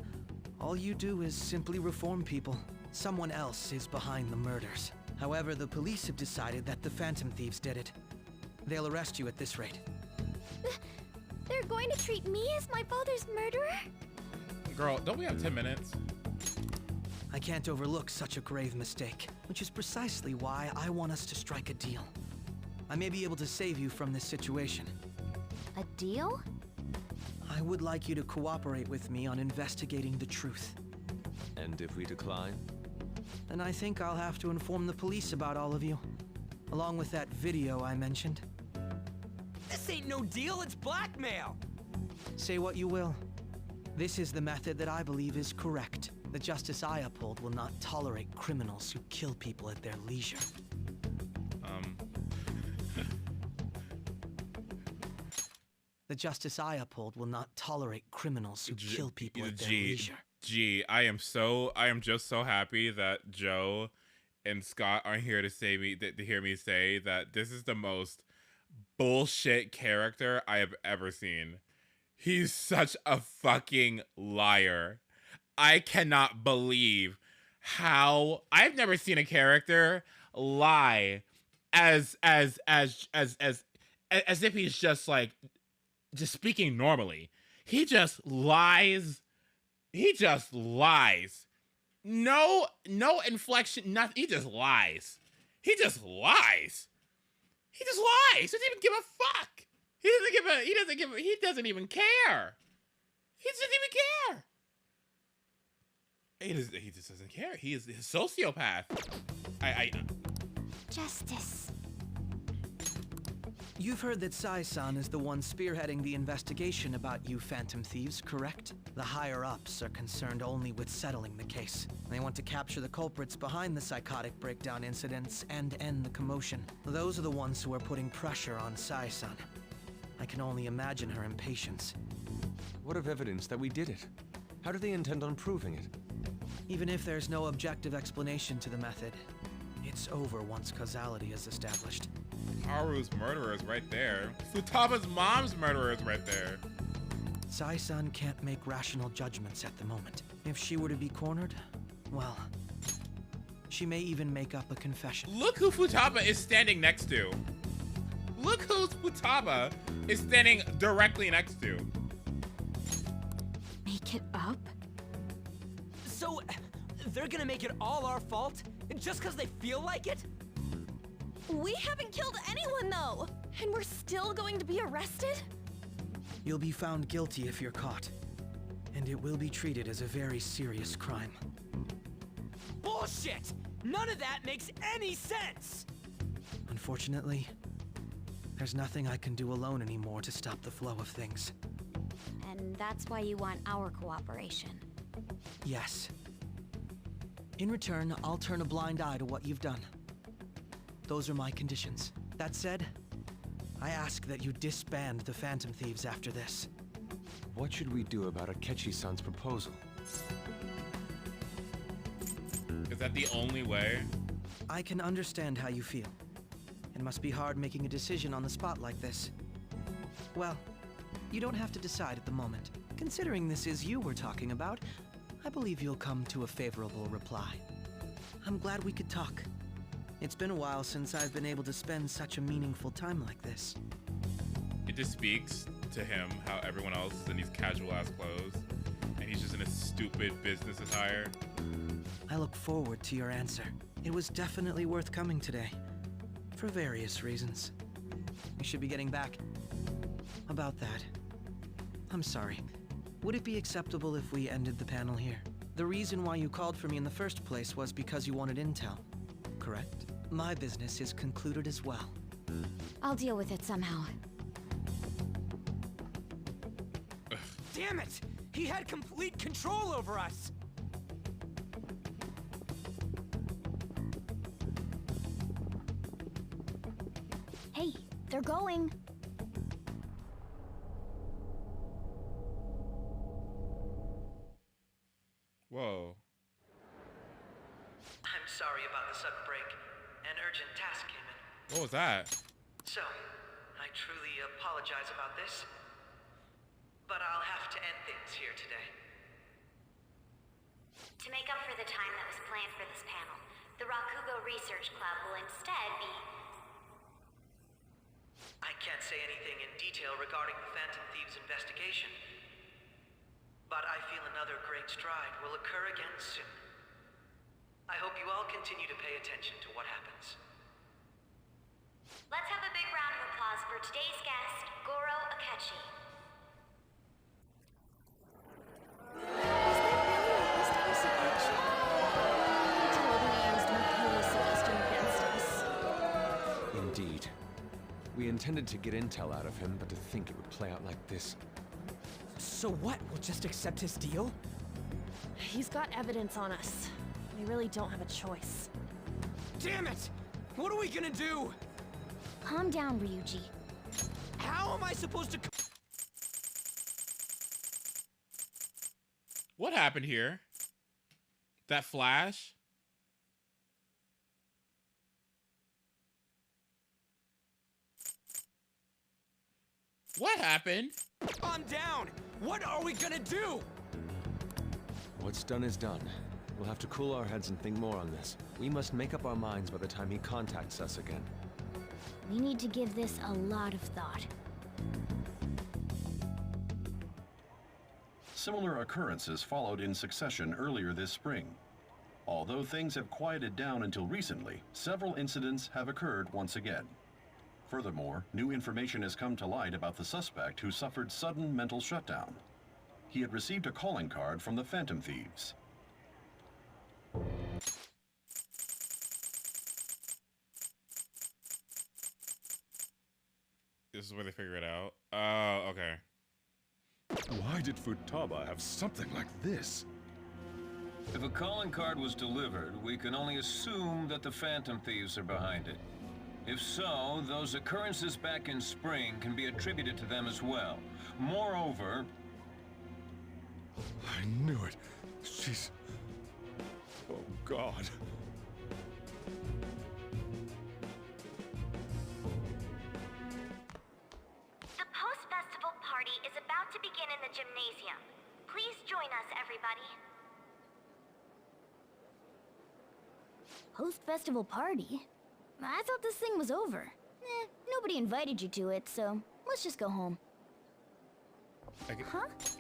all you do is simply reform people. Someone else is behind the murders. However, the police have decided that the Phantom Thieves did it. They'll arrest you at this rate. They're going to treat me as my father's murderer? Girl, don't we have 10 minutes? I can't overlook such a grave mistake, which is precisely why I want us to strike a deal. I may be able to save you from this situation. A deal? I would like you to cooperate with me on investigating the truth. And if we decline? Then I think I'll have to inform the police about all of you, along with that video I mentioned. This ain't no deal, it's blackmail! Say what you will. This is the method that I believe is correct. The justice I uphold will not tolerate criminals who kill people at their leisure. The justice I uphold will not tolerate criminals who kill people at their leisure. I am just so happy that Joe and Scott are here to hear me say that this is the most bullshit character I have ever seen. He's such a fucking liar. I cannot believe how I've never seen a character lie as if he's just speaking normally. He just lies. He just lies. No inflection, nothing. He just lies. He just lies. He just lies. He doesn't even give a fuck. He doesn't even care. He doesn't even care. He just doesn't care. He is a sociopath. Justice. You've heard that Sai-san is the one spearheading the investigation about you Phantom Thieves, correct? The higher-ups are concerned only with settling the case. They want to capture the culprits behind the psychotic breakdown incidents and end the commotion. Those are the ones who are putting pressure on Sai-san. I can only imagine her impatience. What of evidence that we did it? How do they intend on proving it? Even if there's no objective explanation to the method, it's over once causality is established. Haru's murderer is right there. Futaba's mom's murderer is right there. Sai-san can't make rational judgments at the moment. If she were to be cornered, well, she may even make up a confession. Look who Futaba is standing next to. Look who Futaba is standing directly next to. Make it up? So, they're gonna make it all our fault? Just because they feel like it? We haven't killed anyone, though! And we're still going to be arrested? You'll be found guilty if you're caught. And it will be treated as a very serious crime. Bullshit! None of that makes any sense! Unfortunately, there's nothing I can do alone anymore to stop the flow of things. And that's why you want our cooperation. Yes. In return, I'll turn a blind eye to what you've done. Those are my conditions. That said, I ask that you disband the Phantom Thieves after this. What should we do about Akechi-san's proposal? Is that the only way? I can understand how you feel. It must be hard making a decision on the spot like this. Well, you don't have to decide at the moment. Considering this is you we're talking about, I believe you'll come to a favorable reply. I'm glad we could talk. It's been a while since I've been able to spend such a meaningful time like this. It just speaks to him how everyone else is in these casual-ass clothes, and he's just in a stupid business attire. I look forward to your answer. It was definitely worth coming today, for various reasons. We should be getting back. About that, I'm sorry. Would it be acceptable if we ended the panel here? The reason why you called for me in the first place was because you wanted intel, correct? My business is concluded as well. I'll deal with it somehow. Damn it! He had complete control over us! Hey, they're going. Whoa. I'm sorry about the sudden break. An urgent task came in. What was that? So, I truly apologize about this, but I'll have to end things here today. To make up for the time that was planned for this panel, the Rakugo Research Club will instead be... I can't say anything in detail regarding the Phantom Thieves investigation, but I feel another great stride will occur again soon. I hope you all continue to pay attention to what happens. Let's have a big round of applause for today's guest, Goro Akechi. Indeed. We intended to get intel out of him, but to think it would play out like this. So what? We'll just accept his deal? He's got evidence on us. We really don't have a choice. Damn it! What are we gonna do? Calm down, Ryuji. How am I supposed to... What happened here? That flash? What happened? I'm down! What are we gonna do? What's done is done. We'll have to cool our heads and think more on this. We must make up our minds by the time he contacts us again. We need to give this a lot of thought. Similar occurrences followed in succession earlier this spring. Although things have quieted down until recently, several incidents have occurred once again. Furthermore, new information has come to light about the suspect who suffered sudden mental shutdown. He had received a calling card from the Phantom Thieves. This is where they figure it out. Oh, okay. Why did Futaba have something like this? If a calling card was delivered, we can only assume that the Phantom Thieves are behind it. If so, those occurrences back in spring can be attributed to them as well. Moreover... I knew it. She's... Oh, God. The post-festival party is about to begin in the gymnasium. Please join us, everybody. Post-festival party? I thought this thing was over. Nobody invited you to it, so let's just go home.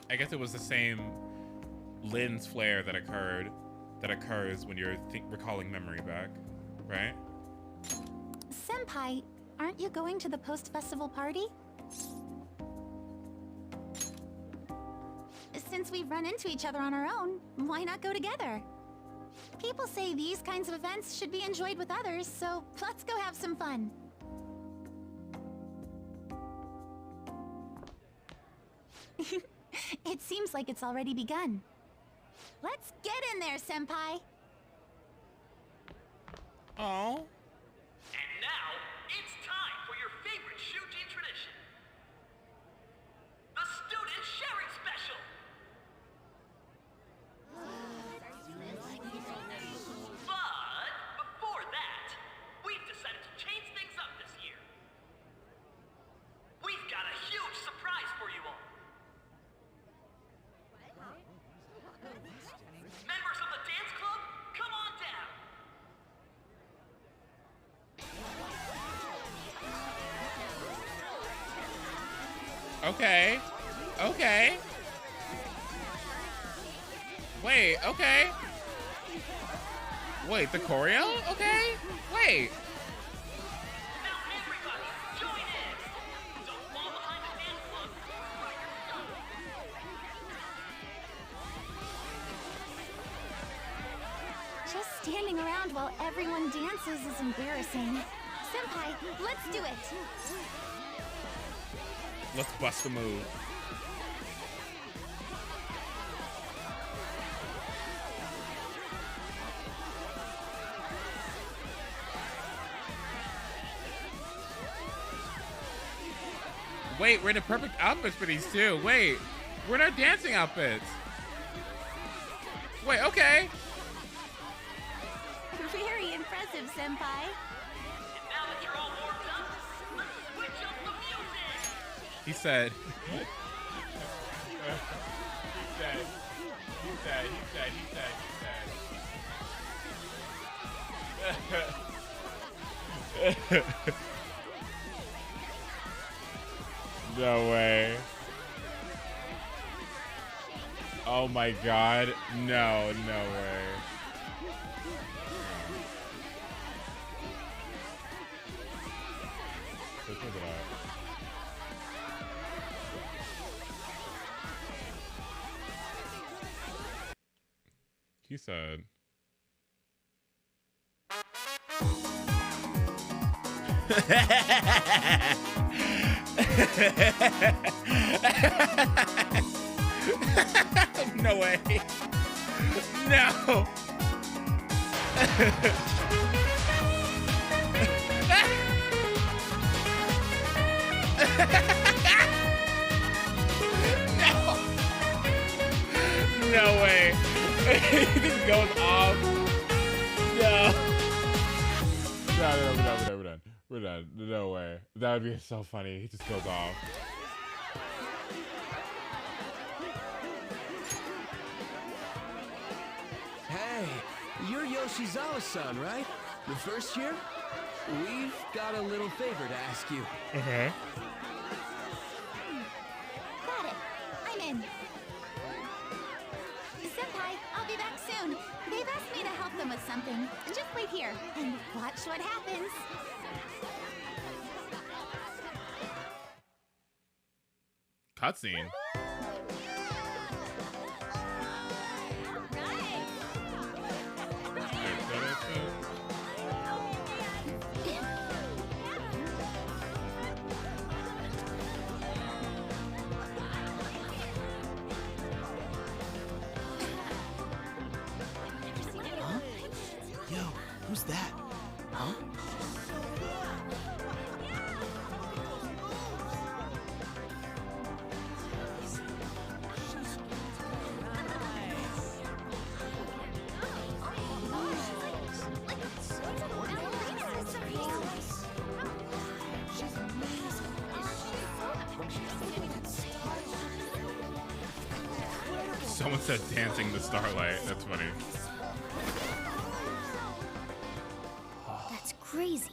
I guess it was the same lens flare that occurs when you're recalling memory back, right? Senpai, aren't you going to the post-festival party? Since we've run into each other on our own, why not go together? People say these kinds of events should be enjoyed with others, so let's go have some fun. It seems like it's already begun. Let's get in there, Senpai! Oh. And now, it's time for your favorite Shuji Okay. Okay. Wait, okay. Wait, the choreo? Okay. Wait. Just standing around while everyone dances is embarrassing. Senpai, let's do it! Let's bust the move. Wait, we're in the perfect outfits for these two. Wait, we're in our dancing outfits. Wait, okay. Very impressive, Senpai. He said. No way. Oh my god. No, no way. Look at that. He said. No way. No. No. No way. He just goes off. No. No, we're done. We're done. No way. That would be so funny. He just goes off. Hey, you're Yoshizawa-san, right? The first year? We've got a little favor to ask you. Okay. Got it. I'm in. Senpai, I'll be back soon. They've asked me to help them with something. Just wait here and watch what happens. Cutscene. Huh? Yo, who's that? Huh? Someone said dancing in the starlight. That's funny. That's crazy.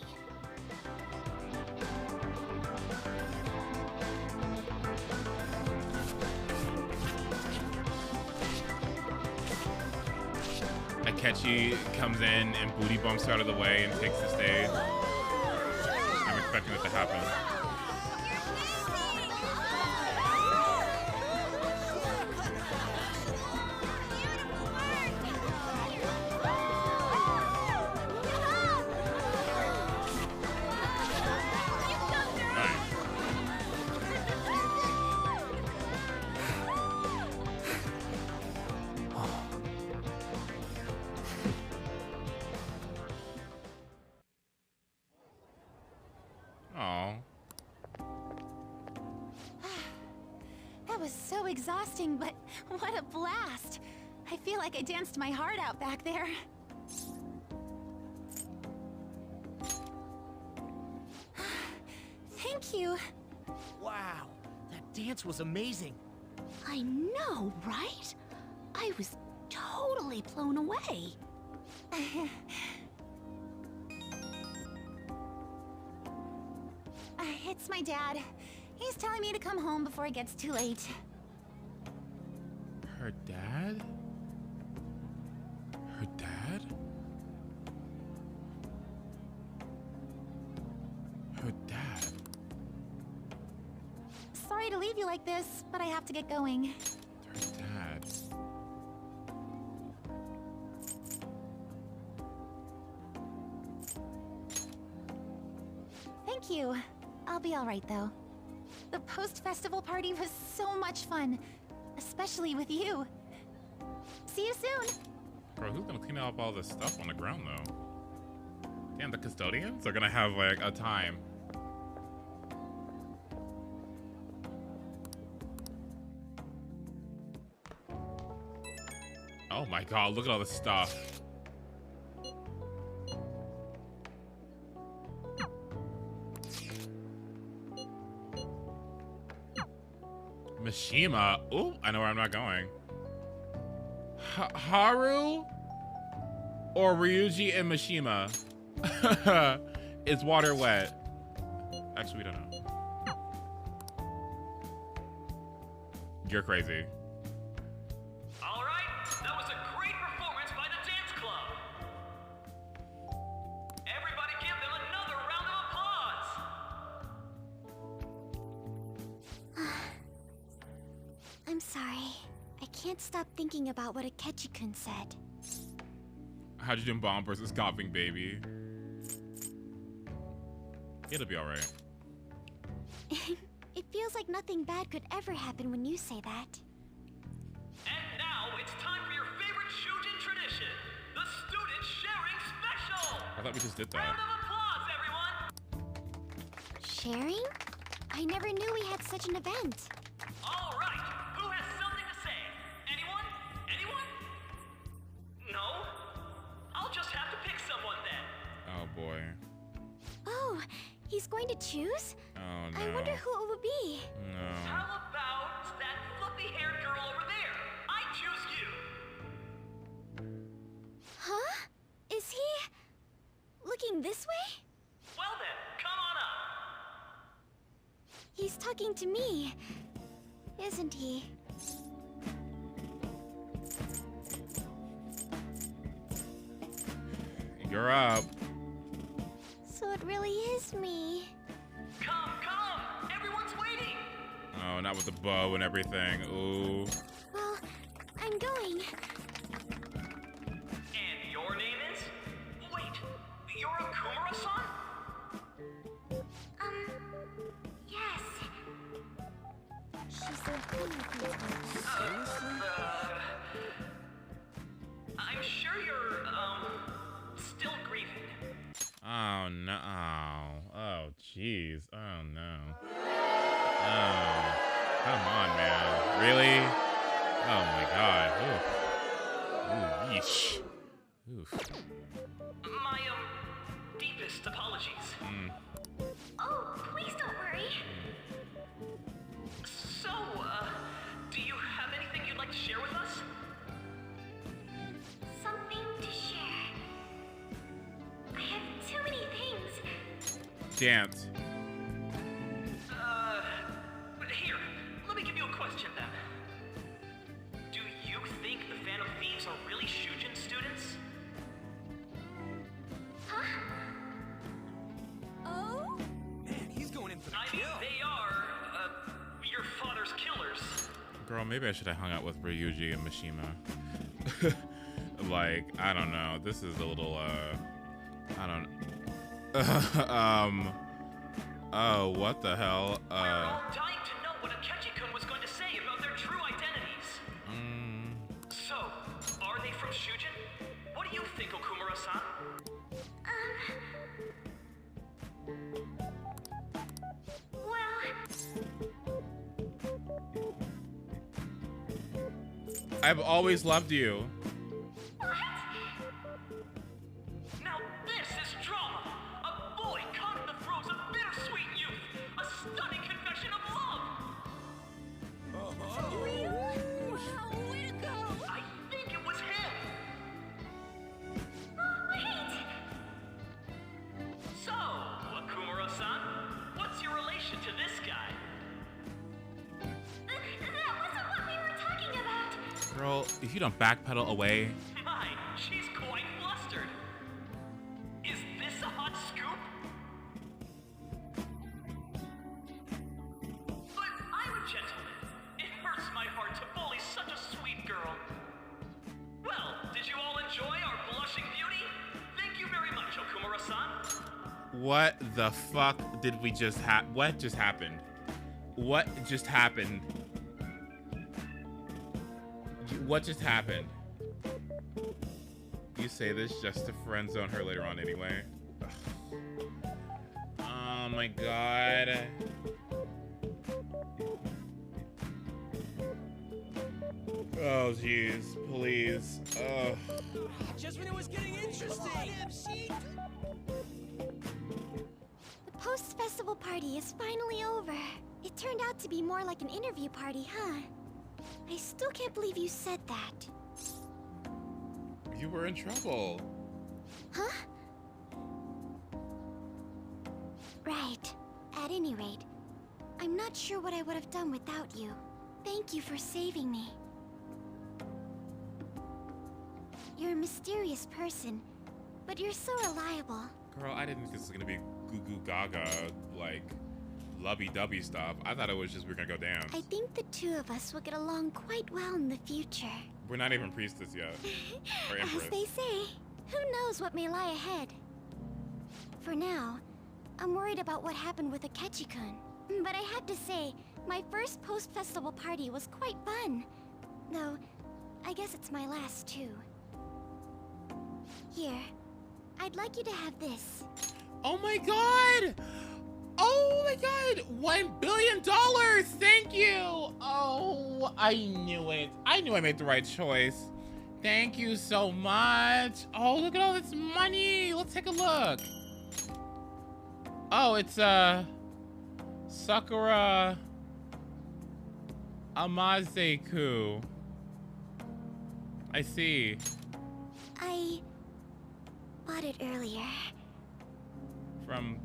Akechi comes in and booty bumps her out of the way and takes the stage. I'm expecting it to happen. Oh. That was so exhausting, but what a blast. I feel like I danced my heart out back there. Thank you. Wow, that dance was amazing. I know, right? I was totally blown away. It's my dad. He's telling me to come home before it gets too late. Her dad? Her dad? Her dad? Sorry to leave you like this, but I have to get going. Her dad. Thank you. I'll be alright though. The post-festival party was so much fun. Especially with you. See you soon! Bro, who's gonna clean up all this stuff on the ground though? Damn, the custodians are gonna have like a time. Oh my god, look at all this stuff. Mishima. Ooh, I know where I'm not going. Haru or Ryuji and Mishima? Is water wet? Actually, we don't know. You're crazy. All right, that was a great performance by the dance club. Everybody give them another round of applause. I'm sorry. I can't stop thinking about what Akechi-kun said. Hydrogen bomb versus coughing baby. It'll be alright. It feels like nothing bad could ever happen when you say that. And now it's time for your favorite Shujin tradition, the student sharing special. I thought we just did that. Round of applause, everyone. Sharing? I never knew we had such an event. All right, who has something to say? Anyone? Anyone? No? I'll just have to pick someone then. Oh boy. Oh, he's going to choose? Oh no. I wonder who it would be. No. How about that fluffy-haired girl over there? I choose you. Huh? Is he looking this way? Well then, come on up. He's talking to me, isn't he? You're up. So it really is me. Come, come! Everyone's waiting! Oh, not with the bow and everything. Ooh. Well, I'm going. And your name is? Wait, you're a Kumura-san? Yes. She's so I'm sure you're, still grieving. Oh no. Oh jeez. Oh no. Oh. Come on, man. Really? Oh my god. Oof. Ooh, yeesh. Oof. My, deepest apologies. Oh, please don't worry. So, do you have anything you'd like to share with us? Something to share. I have too many things. Dance. Here, let me give you a question then. Do you think the Phantom Thieves are really Shujin students? Huh? Oh? Man, he's going in for the I mean, they are, your father's killers. Girl, maybe I should have hung out with Ryuji and Mishima. Like, I don't know. This is a little, I don't. Oh, what the hell? We're all dying to know what Akechi-kun was going to say about their true identities. So, are they from Shujin? What do you think, Okumura-san? I've always loved you. Now this is drama! A boy caught in the throes of bittersweet youth! A stunning confession of love! Real? Wow, way to go! I think it was him! Wait! So, Okumura-san, what's your relation to this guy? If you don't backpedal away. My, she's quite flustered. Is this a hot scoop? But I'm a gentleman. It hurts my heart to bully such a sweet girl. Well, did you all enjoy our blushing beauty? Thank you very much, Okumura-san. What the fuck did we just what just happened? What just happened? What just happened? You say this just to friend zone her later on anyway. Ugh. Oh my god. Oh jeez, please. Ugh. Just when it was getting interesting. The post-festival party is finally over. It turned out to be more like an interview party, huh? I still can't believe you said that. You were in trouble. Huh? Right. At any rate, I'm not sure what I would have done without you. Thank you for saving me. You're a mysterious person, but you're so reliable. Girl, I didn't think this was gonna be goo goo gaga, like lovey-dovey stuff. I thought it was just we're gonna go dance. I think the two of us will get along quite well in the future. We're not even priestess yet. Or empress. As they say, who knows what may lie ahead. For now, I'm worried about what happened with Akechi-kun. But I have to say, my first post-festival party was quite fun. Though, I guess it's my last too. Here, I'd like you to have this. Oh my god! Oh my god! $1 billion! Thank you! Oh, I knew it. I knew I made the right choice. Thank you so much. Oh, look at all this money. Let's take a look. Oh, it's Sakura Amazeku. I see. I bought it earlier. From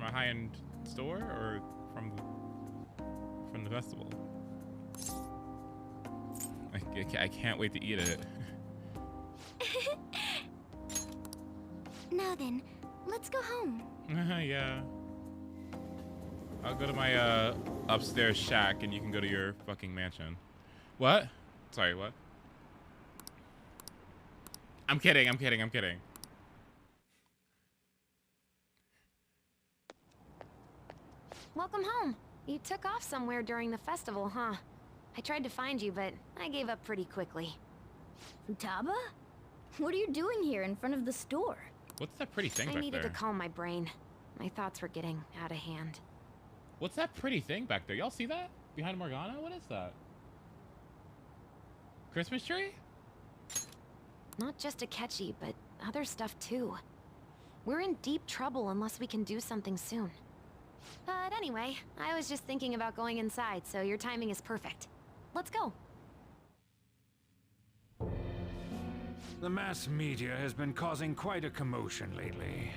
a high-end store or from the festival? I can't wait to eat it. Now then, let's go home. Yeah. I'll go to my upstairs shack and you can go to your fucking mansion. What? Sorry, what? I'm kidding. Welcome home. You took off somewhere during the festival, huh? I tried to find you, but I gave up pretty quickly. Futaba? What are you doing here in front of the store? What's that pretty thing back there? I needed to calm my brain. My thoughts were getting out of hand. What's that pretty thing back there? Y'all see that? Behind Morgana? What is that? Christmas tree? Not just Akechi, but other stuff too. We're in deep trouble unless we can do something soon. But anyway, I was just thinking about going inside, so your timing is perfect. Let's go. The mass media has been causing quite a commotion lately.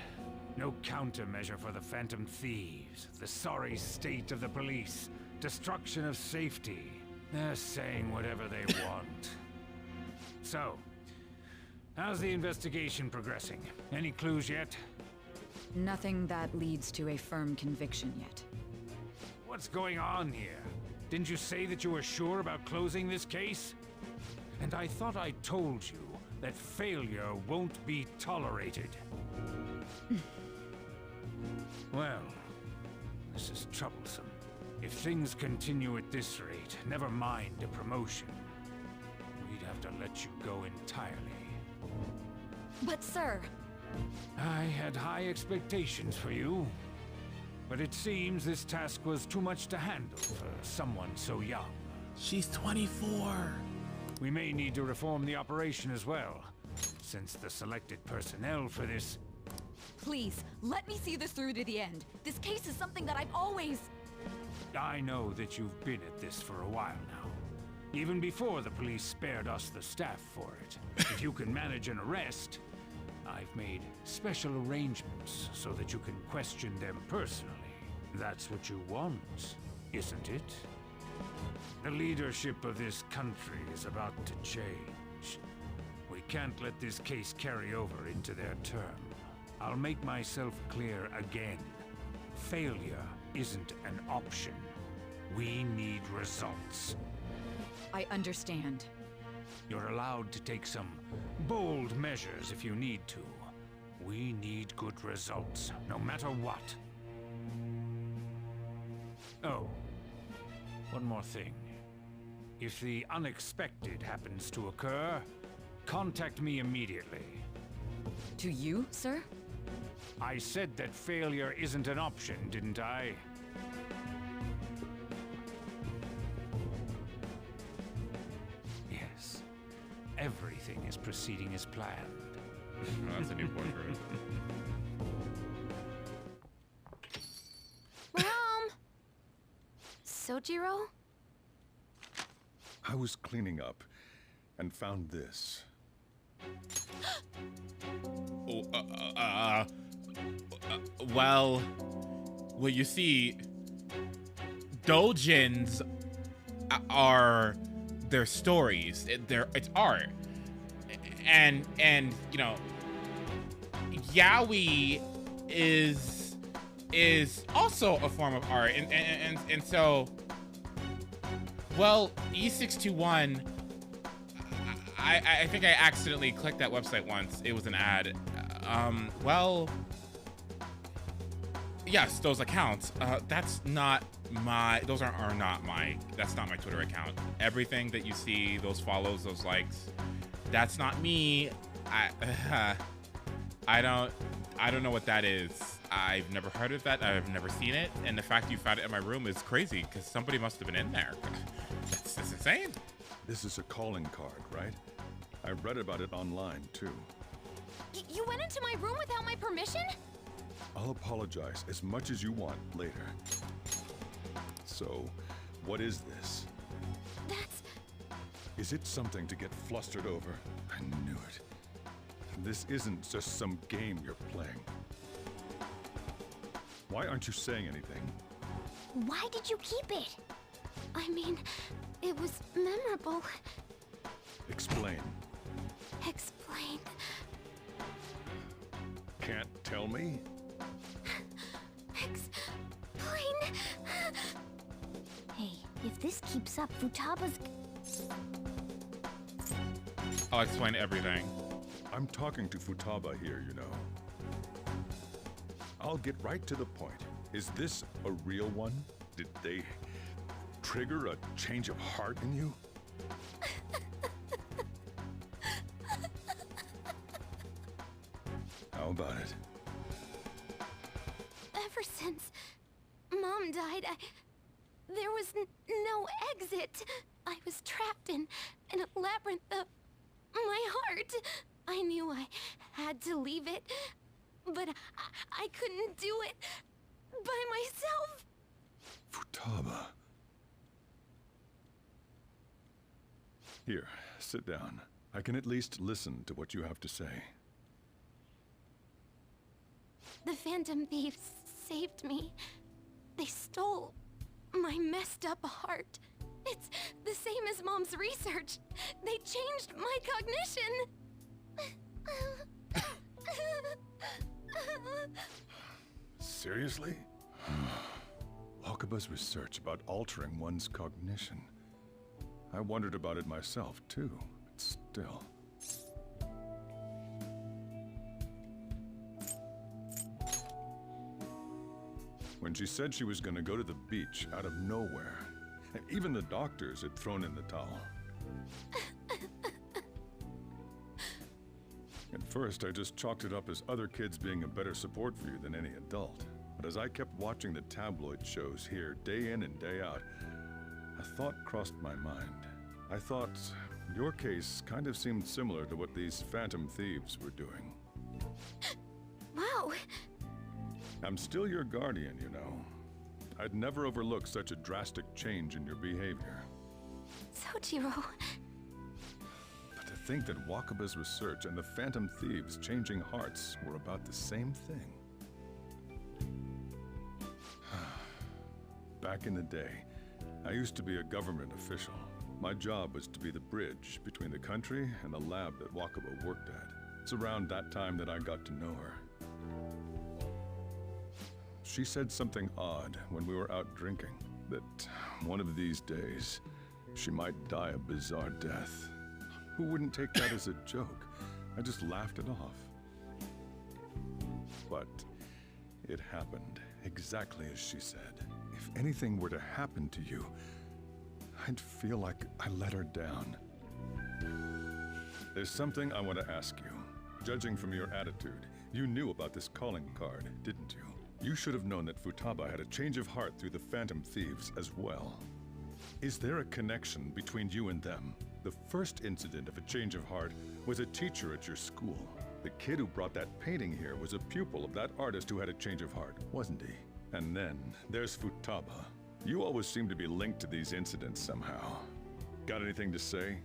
No countermeasure for the Phantom Thieves, the sorry state of the police, destruction of safety. They're saying whatever they want. So, how's the investigation progressing? Any clues yet? Nothing that leads to a firm conviction yet. What's going on here? Didn't you say that you were sure about closing this case? And I thought I told you that failure won't be tolerated. Well, this is troublesome. If things continue at this rate, never mind a promotion. We'd have to let you go entirely. But sir... I had high expectations for you. But it seems this task was too much to handle for someone so young. She's 24. We may need to reform the operation as well, since the selected personnel for this... Please, let me see this through to the end. This case is something that I've always... I know that you've been at this for a while now. Even before the police spared us the staff for it. If you can manage an arrest, I've made special arrangements so that you can question them personally. That's what you want, isn't it? The leadership of this country is about to change. We can't let this case carry over into their term. I'll make myself clear again. Failure isn't an option. We need results. I understand. You're allowed to take some bold measures if you need to. We need good results, no matter what. Oh, one more thing. If the unexpected happens to occur, contact me immediately. To you, sir? I said that failure isn't an option, didn't I? Yes. Everything is proceeding as planned. Oh, that's a new portrait. Mom! Sojiro? I was cleaning up and found this. Well, you see, doujins are their stories. It's art, and you know, yaoi is also a form of art, and so, well, E621. I think I accidentally clicked that website once. It was an ad. Well, yes, those accounts. That's not my. Those are not my. That's not my Twitter account. Everything that you see, those follows, those likes, that's not me. I don't know what that is. I've never heard of that. I've never seen it. And the fact you found it in my room is crazy because somebody must have been in there. That's insane. This is a calling card, right? I read about it online, too. You went into my room without my permission? I'll apologize as much as you want later. So, what is this? That's... Is it something to get flustered over? I knew it. This isn't just some game you're playing. Why aren't you saying anything? Why did you keep it? I mean, it was memorable. Explain. Explain. Can't tell me? Explain. Hey, if this keeps up, Futaba's... I'll explain everything. I'm talking to Futaba here, you know. I'll get right to the point. Is this a real one? Did they trigger a change of heart in you? How about it? Ever since Mom died, there was no exit. I was trapped in a labyrinth of my heart. I knew I had to leave it, but I couldn't do it by myself. Futaba. Here, sit down. I can at least listen to what you have to say. The Phantom Thieves saved me. They stole my messed up heart. It's the same as Mom's research. They changed my cognition. Seriously? Wakaba's research about altering one's cognition. I wondered about it myself, too, but still. When she said she was going to go to the beach out of nowhere, and even the doctors had thrown in the towel. At first, I just chalked it up as other kids being a better support for you than any adult. But as I kept watching the tabloid shows here, day in and day out, a thought crossed my mind. I thought your case kind of seemed similar to what these Phantom Thieves were doing. Wow. I'm still your guardian, you know. I'd never overlook such a drastic change in your behavior. Sojiro. But to think that Wakaba's research and the Phantom Thieves changing hearts were about the same thing. Back in the day, I used to be a government official. My job was to be the bridge between the country and the lab that Wakaba worked at. It's around that time that I got to know her. She said something odd when we were out drinking, that one of these days, she might die a bizarre death. Who wouldn't take that as a joke? I just laughed it off. But it happened exactly as she said. If anything were to happen to you, I'd feel like I let her down. There's something I want to ask you. Judging from your attitude, you knew about this calling card, didn't you? You should have known that Futaba had a change of heart through the Phantom Thieves as well. Is there a connection between you and them? The first incident of a change of heart was a teacher at your school. The kid who brought that painting here was a pupil of that artist who had a change of heart, wasn't he? And then there's Futaba. You always seem to be linked to these incidents somehow. Got anything to say?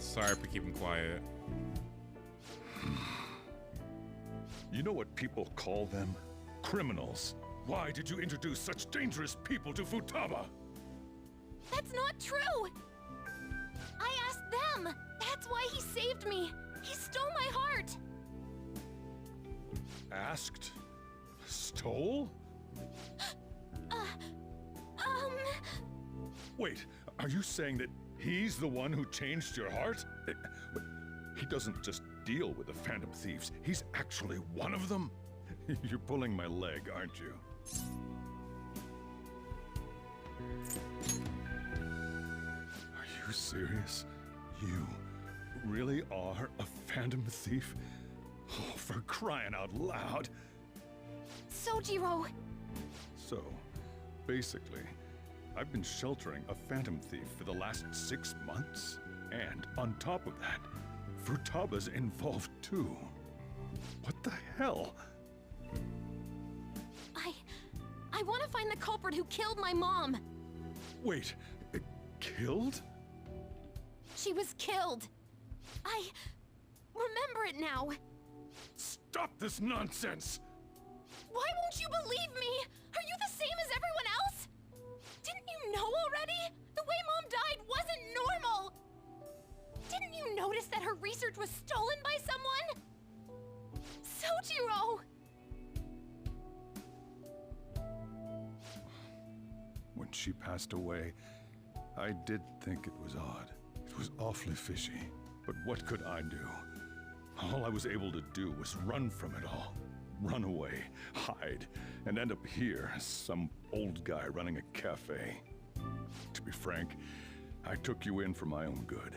Sorry for keeping quiet. You know what people call them? Criminals. Why did you introduce such dangerous people to Futaba? That's not true! I asked them! That's why he saved me! He stole my heart! Asked? Stole? Wait, are you saying that he's the one who changed your heart? He doesn't just deal with the Phantom Thieves, he's actually one of them? You're pulling my leg, aren't you? Are you serious? You really are a Phantom Thief? Oh, for crying out loud! Sojiro! So, basically, I've been sheltering a Phantom Thief for the last 6 months. And on top of that, Futaba's involved too. What the hell? I want to find the culprit who killed my mom! Wait, killed? She was killed! I remember it now! Stop this nonsense! Why won't you believe me? Are you the same as everyone else? Didn't you know already? The way Mom died wasn't normal! Didn't you notice that her research was stolen by someone? Sojiro! When she passed away, I did think it was odd. It was awfully fishy. But what could I do? All I was able to do was run from it all. Run away, hide, and end up here as some old guy running a cafe. To be frank, I took you in for my own good.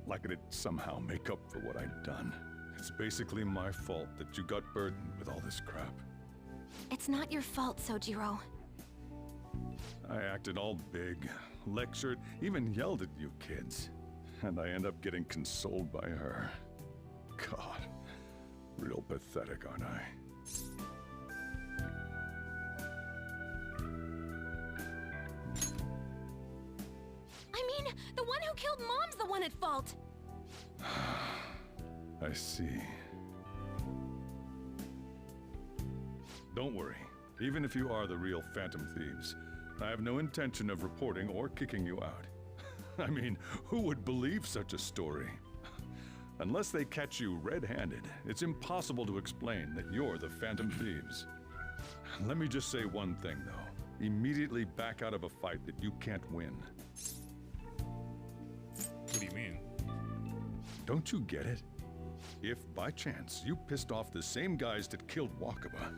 Like it'd somehow make up for what I'd done. It's basically my fault that you got burdened with all this crap. It's not your fault, Sojiro. I acted all big, lectured, even yelled at you kids. And I end up getting consoled by her. God, real pathetic, aren't I? I mean, the one who killed Mom's the one at fault! I see. Don't worry. Even if you are the real Phantom Thieves, I have no intention of reporting or kicking you out. I mean, who would believe such a story? Unless they catch you red-handed, it's impossible to explain that you're the Phantom Thieves. Let me just say one thing, though. Immediately back out of a fight that you can't win. What do you mean? Don't you get it? If, by chance, you pissed off the same guys that killed Wakaba,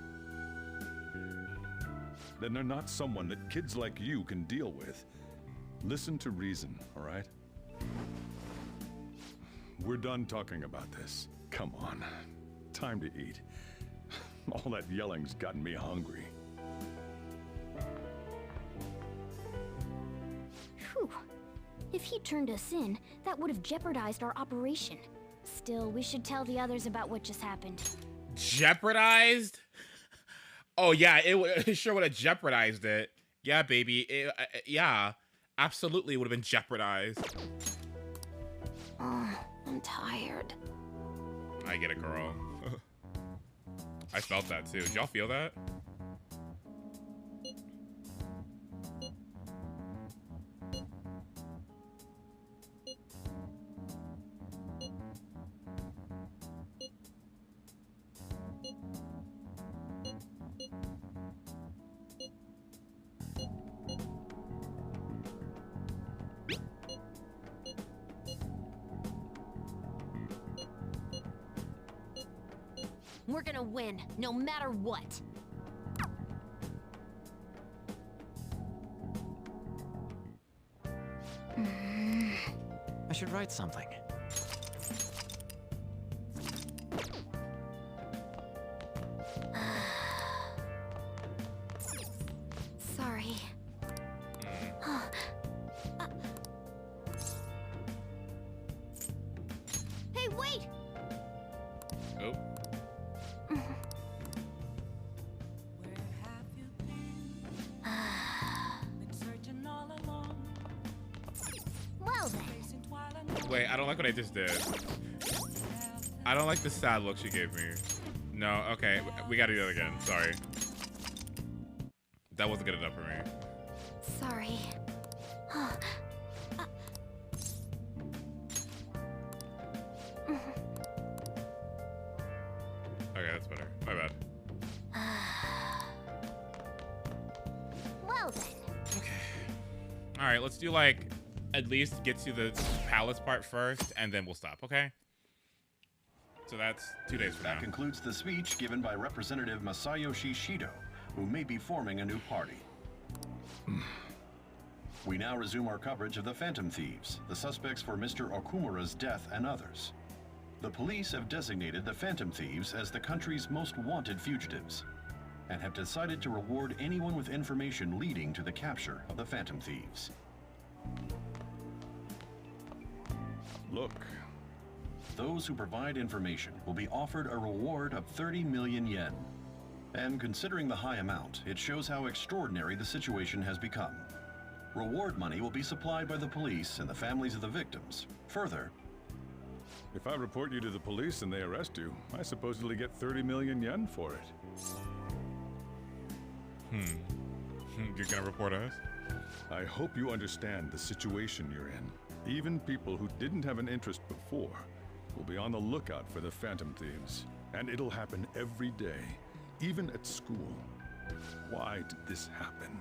then they're not someone that kids like you can deal with. Listen to reason, all right? We're done talking about this. Come on. Time to eat. All that yelling's gotten me hungry. Whew. If he turned us in, that would have jeopardized our operation. Still, we should tell the others about what just happened. Jeopardized? Oh yeah, it sure would have jeopardized it. Yeah, baby. Yeah, absolutely would have been jeopardized. Oh, I'm tired. I get it, girl. I felt that too. Did y'all feel that? We're gonna win, no matter what. I should write something. Sorry. Hey, wait! Oh. Well then. Wait, I don't like what I just did. I don't like the sad look she gave me. No, okay, we gotta do that again. Sorry. That wasn't good enough for me. Sorry. Okay, that's better. My bad. Well then. All right, let's do like at least get to the palace part first, and then we'll stop. Okay. So that's 2 days from now. That concludes the speech given by Representative Masayoshi Shido, who may be forming a new party. We now resume our coverage of the Phantom Thieves, the suspects for Mr. Okumura's death and others. The police have designated the Phantom Thieves as the country's most wanted fugitives, and have decided to reward anyone with information leading to the capture of the Phantom Thieves. Look. Those who provide information will be offered a reward of 30 million yen. And considering the high amount, it shows how extraordinary the situation has become. Reward money will be supplied by the police and the families of the victims. Further, If I report you to the police and they arrest you, I supposedly get 30 million yen for it. You're gonna report us? I hope you understand the situation you're in. Even people who didn't have an interest before will be on the lookout for the Phantom Thieves. And it'll happen every day, even at school. Why did this happen?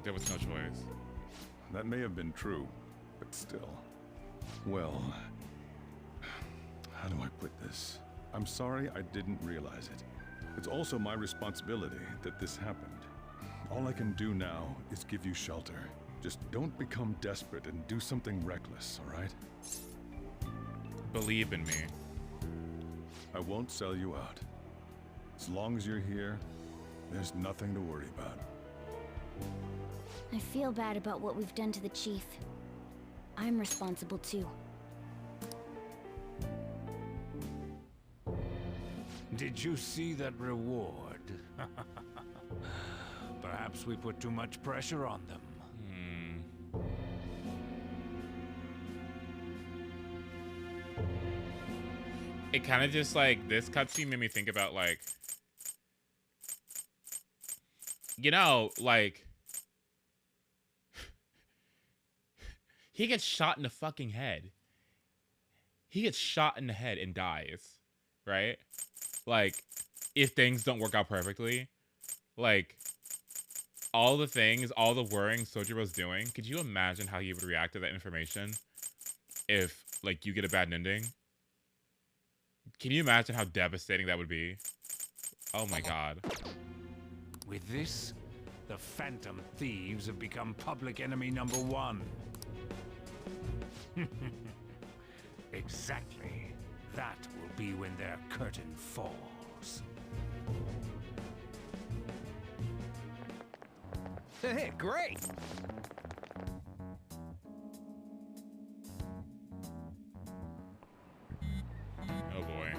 There was no choice. That may have been true, but still. Well, how do I put this? I'm sorry I didn't realize it. It's also my responsibility that this happened. All I can do now is give you shelter. Just don't become desperate and do something reckless, all right? Believe in me. I won't sell you out. As long as you're here, there's nothing to worry about. I feel bad about what we've done to the chief. I'm responsible too. Did you see that reward? Perhaps we put too much pressure on them. It kind of just like, this cutscene made me think about like, you know, like, he gets shot in the fucking head. He gets shot in the head and dies, right? Like, if things don't work out perfectly, like, all the things, all the worrying Sojiro's doing, could you imagine how he would react to that information if, like, you get a bad ending? Can you imagine how devastating that would be? Oh my god. With this, the Phantom Thieves have become public enemy number 1. Exactly. That will be when their curtain falls. Hey, great! Oh boy.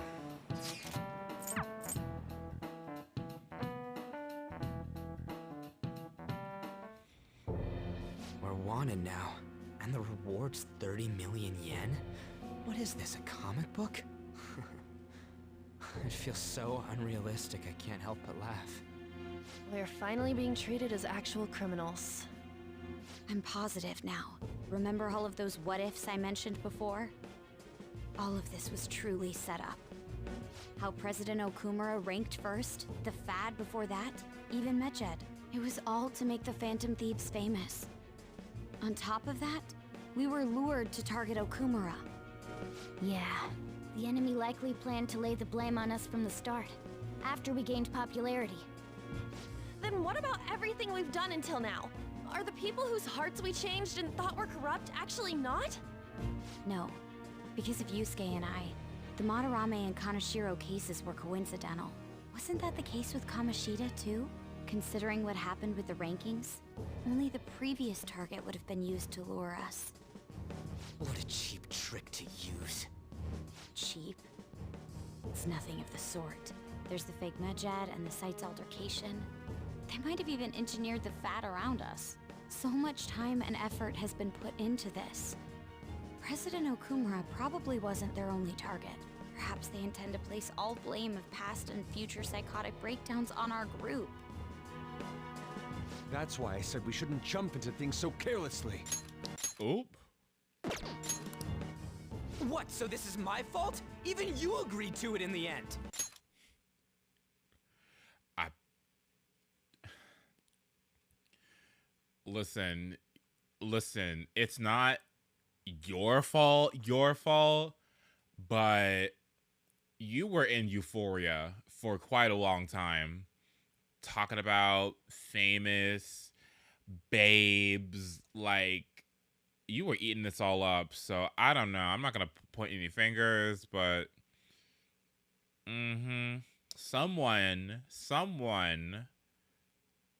We're wanted now. And the reward's 30 million yen? What is this, a comic book? It feels so unrealistic I can't help but laugh. We're finally being treated as actual criminals. I'm positive now. Remember all of those what-ifs I mentioned before? All of this was truly set up. How President Okumura ranked first, the Fad before that, even Medjed. It was all to make the Phantom Thieves famous. On top of that, we were lured to target Okumura. Yeah, the enemy likely planned to lay the blame on us from the start, after we gained popularity. Then what about everything we've done until now? Are the people whose hearts we changed and thought were corrupt actually not? No, because of Yusuke and I, the Madarame and Kaneshiro cases were coincidental. Wasn't that the case with Kamoshida too? Considering what happened with the rankings, only the previous target would have been used to lure us. What a cheap trick to use. Cheap? It's nothing of the sort. There's the fake Medjed and the site's altercation. They might have even engineered the Fad around us. So much time and effort has been put into this. President Okumura probably wasn't their only target. Perhaps they intend to place all blame of past and future psychotic breakdowns on our group. That's why I said we shouldn't jump into things so carelessly. Oop. What, so this is my fault? Even you agreed to it in the end. Listen, it's not your fault, but you were in Euphoria for quite a long time, talking about famous babes, like, you were eating this all up, so I don't know. I'm not gonna point any fingers, but someone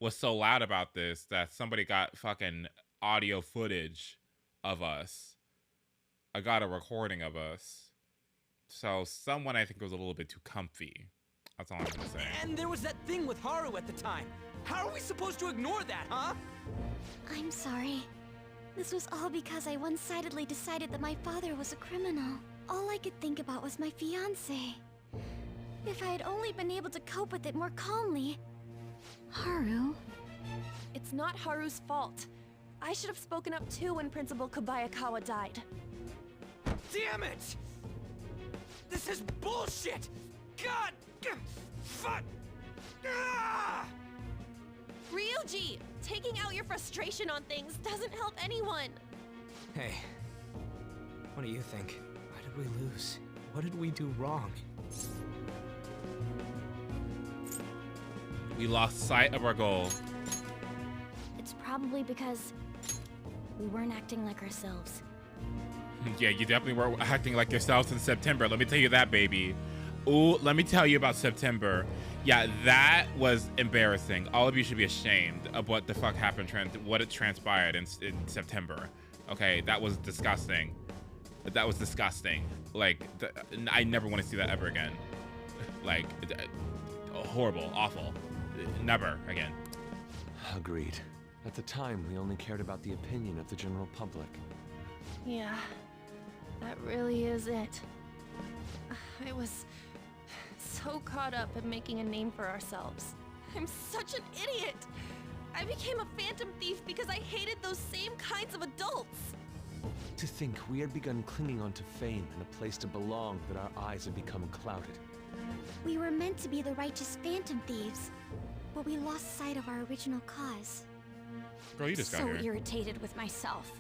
was so loud about this that somebody got fucking audio footage of us. I got a recording of us. So someone, I think, was a little bit too comfy. That's all I'm gonna say. And there was that thing with Haru at the time. How are we supposed to ignore that, huh? I'm sorry. This was all because I one-sidedly decided that my father was a criminal. All I could think about was my fiancé. If I had only been able to cope with it more calmly. Haru? It's not Haru's fault. I should have spoken up too when Principal Kobayakawa died. Damn it! This is bullshit! God! Fuck! Ah! Ryuji! Taking out your frustration on things doesn't help anyone! Hey, what do you think? Why did we lose? What did we do wrong? We lost sight of our goal. It's probably because we weren't acting like ourselves. Yeah, you definitely were acting like yourselves in September. Let me tell you that, baby. Ooh, let me tell you about September. Yeah, that was embarrassing. All of you should be ashamed of what the fuck happened, what it transpired in September. Okay, that was disgusting. That was disgusting. Like, I never want to see that ever again. Like, horrible, awful. Never again. Agreed. At the time, we only cared about the opinion of the general public. Yeah, that really is it. I was so caught up in making a name for ourselves. I'm such an idiot! I became a phantom thief because I hated those same kinds of adults! To think we had begun clinging onto fame and a place to belong that our eyes had become clouded. We were meant to be the righteous phantom thieves, but we lost sight of our original cause. Girl, you just got here. So irritated with myself.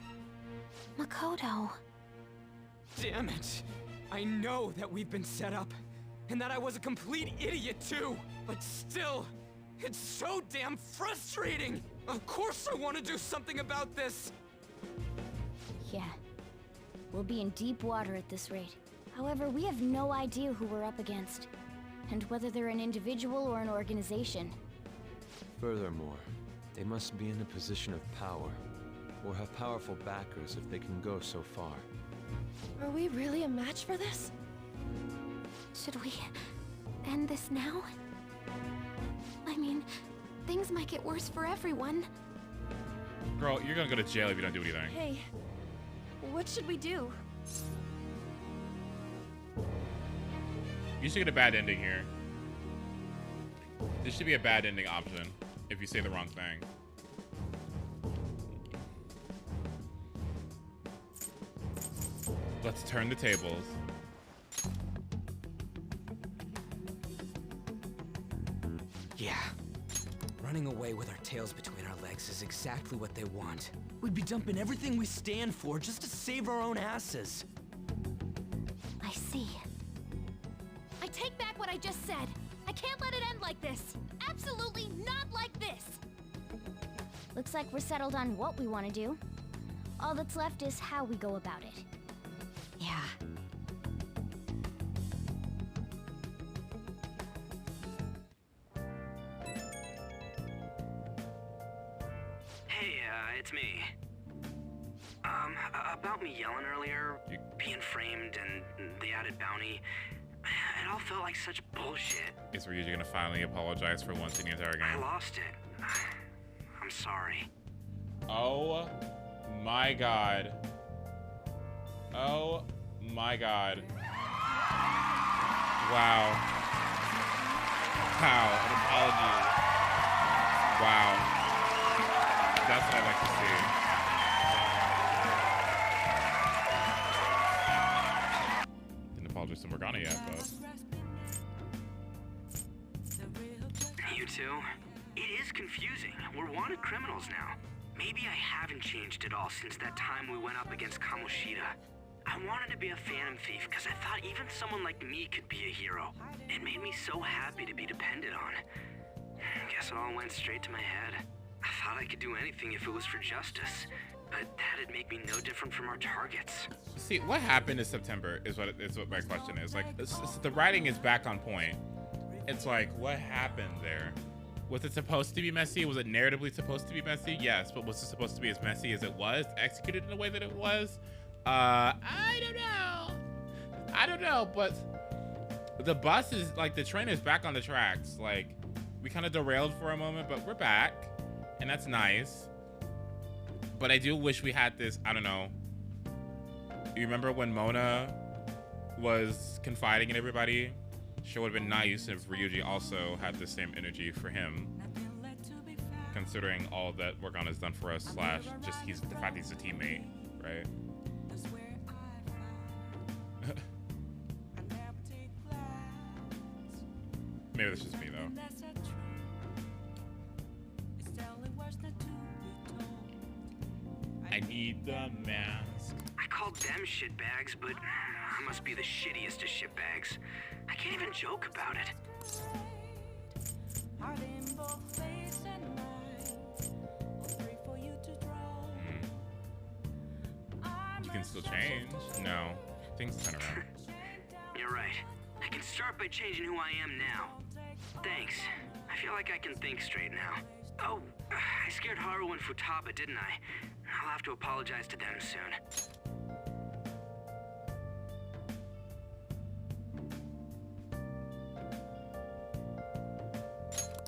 Makoto. Damn it! I know that we've been set up, and that I was a complete idiot too! But still, it's so damn frustrating! Of course I want to do something about this! Yeah. We'll be in deep water at this rate. However, we have no idea who we're up against, and whether they're an individual or an organization. Furthermore, they must be in a position of power, or have powerful backers if they can go so far. Are we really a match for this? Should we end this now? I mean, things might get worse for everyone. Girl, you're gonna go to jail if you don't do anything. Hey, What should we do? You should get a bad ending here. This should be a bad ending option if you say the wrong thing. Let's turn the tables. Yeah. Running away with our tails between our legs is exactly what they want. We'd be dumping everything we stand for just to save our own asses. I see. I take back what I just said. I can't let it end like this. Absolutely not like this. Looks like we're settled on what we want to do. All that's left is how we go about it. Yeah. Hey, it's me. About me yelling earlier, being framed, and the added bounty, it all felt like such bullshit. Is Ryuji gonna finally apologize for once in the entire game? I lost it. I'm sorry. Oh my god. Oh my god. Wow. Wow, an apology. Wow. That's what I like to see. Didn't apologize to Morgana yet, but... You two? It is confusing. We're wanted criminals now. Maybe I haven't changed at all since that time we went up against Kamoshida. I wanted to be a phantom thief because I thought even someone like me could be a hero. It made me so happy to be depended on. Guess it all went straight to my head. I thought I could do anything if it was for justice, but that'd make me no different from our targets. See, what happened in September is what my question is. Like, the writing is back on point. It's like, what happened there? Was it supposed to be messy? Was it narratively supposed to be messy? Yes, but was it supposed to be as messy as it was? Executed in the way that it was? I don't know. I don't know, but the bus is, like, the train is back on the tracks. Like, we kind of derailed for a moment, but we're back, and that's nice. But I do wish we had this, I don't know. You remember when Mona was confiding in everybody? Sure would have been nice if Ryuji also had the same energy for him. Considering all that Morgana's done for us, slash just the fact he's a teammate, right? Maybe that's just me though. I need the mask. I called them shitbags, but I must be the shittiest of shitbags. I can't even joke about it. You can still change. No, things turn around. You're right. I can start by changing who I am now. Thanks. I feel like I can think straight now. Oh, I scared Haru and Futaba, didn't I? I'll have to apologize to them soon.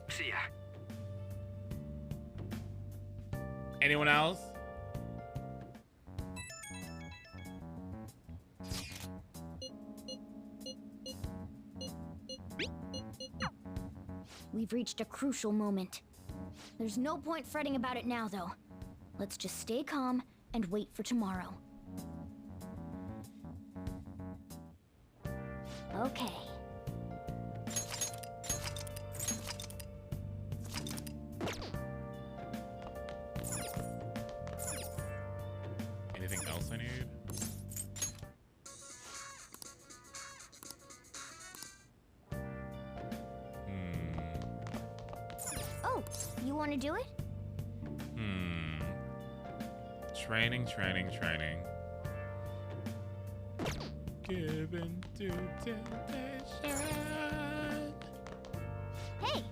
See ya. Anyone else? We've reached a crucial moment. There's no point fretting about it now, though. Let's just stay calm and wait for tomorrow. Okay. Anything else I need? Oh, you want to do it? Training. Given to temptation. Hey!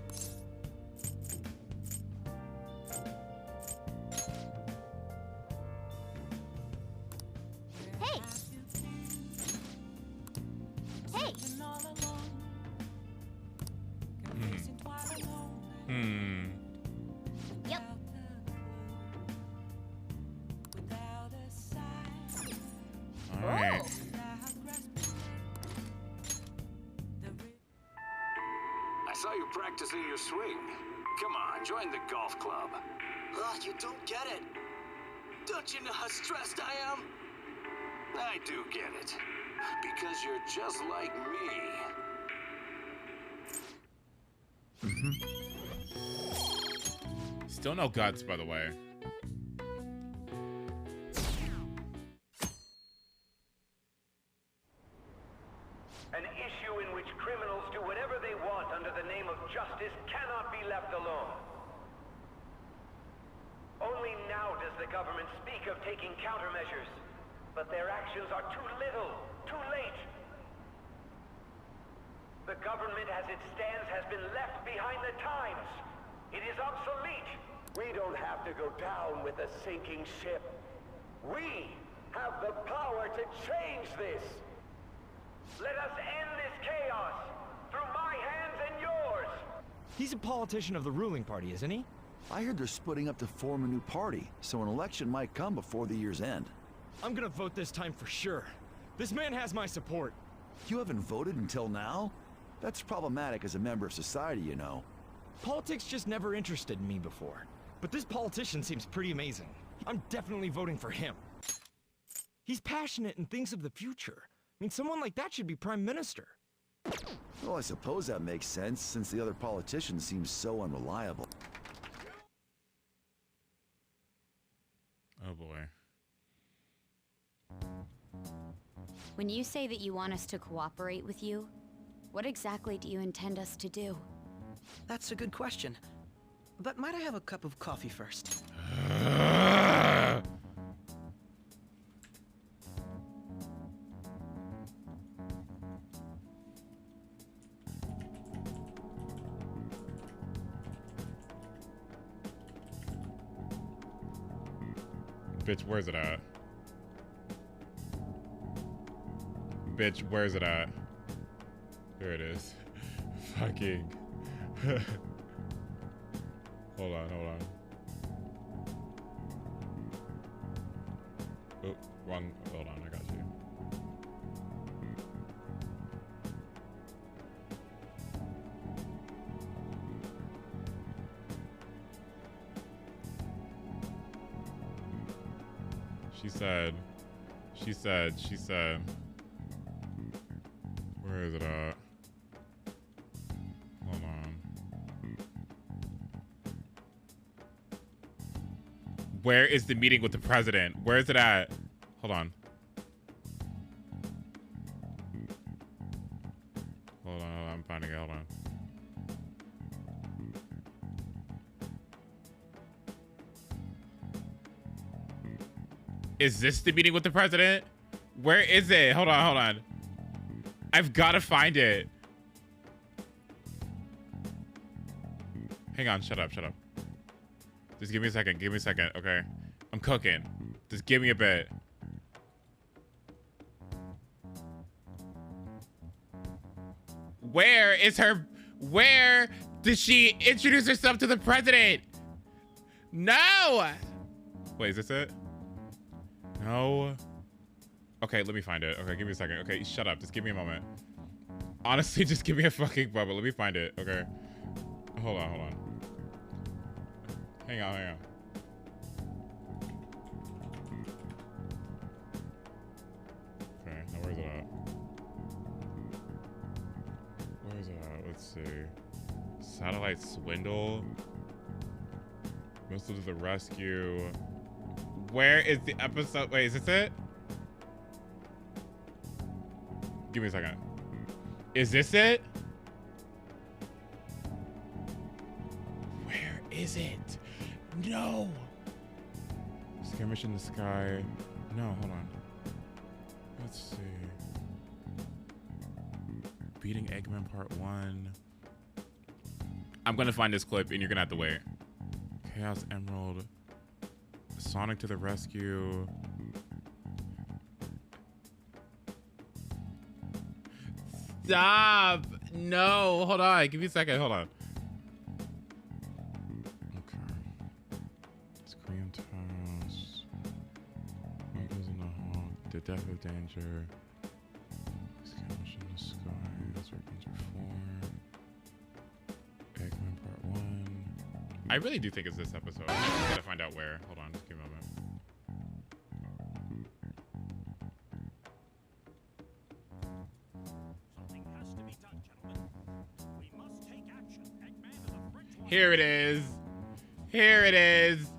Hey! Hey! Yep. I saw you practicing your swing. Come on, join the golf club. Ugh, you don't get it. Don't you know how stressed I am? I do get it. Because you're just like me. Still no guts, by the way. An issue in which criminals do whatever they want under the name of justice cannot be left alone. Only now does the government speak of taking countermeasures, but their actions are too little, too late. The government as it stands has been left behind the times. It is obsolete. We don't have to go down with a sinking ship. We have the power to change this. Let us end this chaos through my hands and yours. He's a politician of the ruling party, isn't he? I heard they're splitting up to form a new party, so an election might come before the year's end. I'm gonna vote this time for sure. This man has my support. You haven't voted until now? That's problematic as a member of society, you know. Politics just never interested me before. But this politician seems pretty amazing. I'm definitely voting for him. He's passionate and thinks of the future. I mean, someone like that should be prime minister. Well, I suppose that makes sense, since the other politicians seem so unreliable. Oh boy. When you say that you want us to cooperate with you, what exactly do you intend us to do? That's a good question. But might I have a cup of coffee first? Bitch, where's it at? Bitch, where's it at? There it is. Fucking. Hold on. Oh, wrong. Hold on, I got you. She said. Where is it at? Hold on. Where is the meeting with the president? Where is it at? Hold on. Hold on, I'm finding it. Hold on. Is this the meeting with the president? Where is it? Hold on. I've got to find it. Hang on, shut up. Just give me a second, okay? I'm cooking. Just give me a bit. Where did she introduce herself to the president? No! Wait, is this it? No. Okay, let me find it. Okay, give me a second. Okay, shut up. Just give me a moment. Honestly, just give me a fucking moment. Let me find it. Okay. Hold on. Hang on. Okay, now where's it at? Let's see. Satellite swindle. Missiles to the rescue. Where is the episode? Wait, is this it? Give me a second. Is this it? Where is it? No. Skirmish in the sky. No, hold on. Let's see. Beating Eggman Part 1. I'm gonna find this clip and you're gonna have to wait. Chaos Emerald. Sonic to the rescue. Stop! No, hold on. Give me a second. Hold on. Okay. Scream Toss. Michael's in the Hawk. The Death of Danger. Skirmish in the Sky. Serpents Reform. I really do think it's this episode. I gotta find out where. Hold on, just give me a moment. Here it is. Here it is.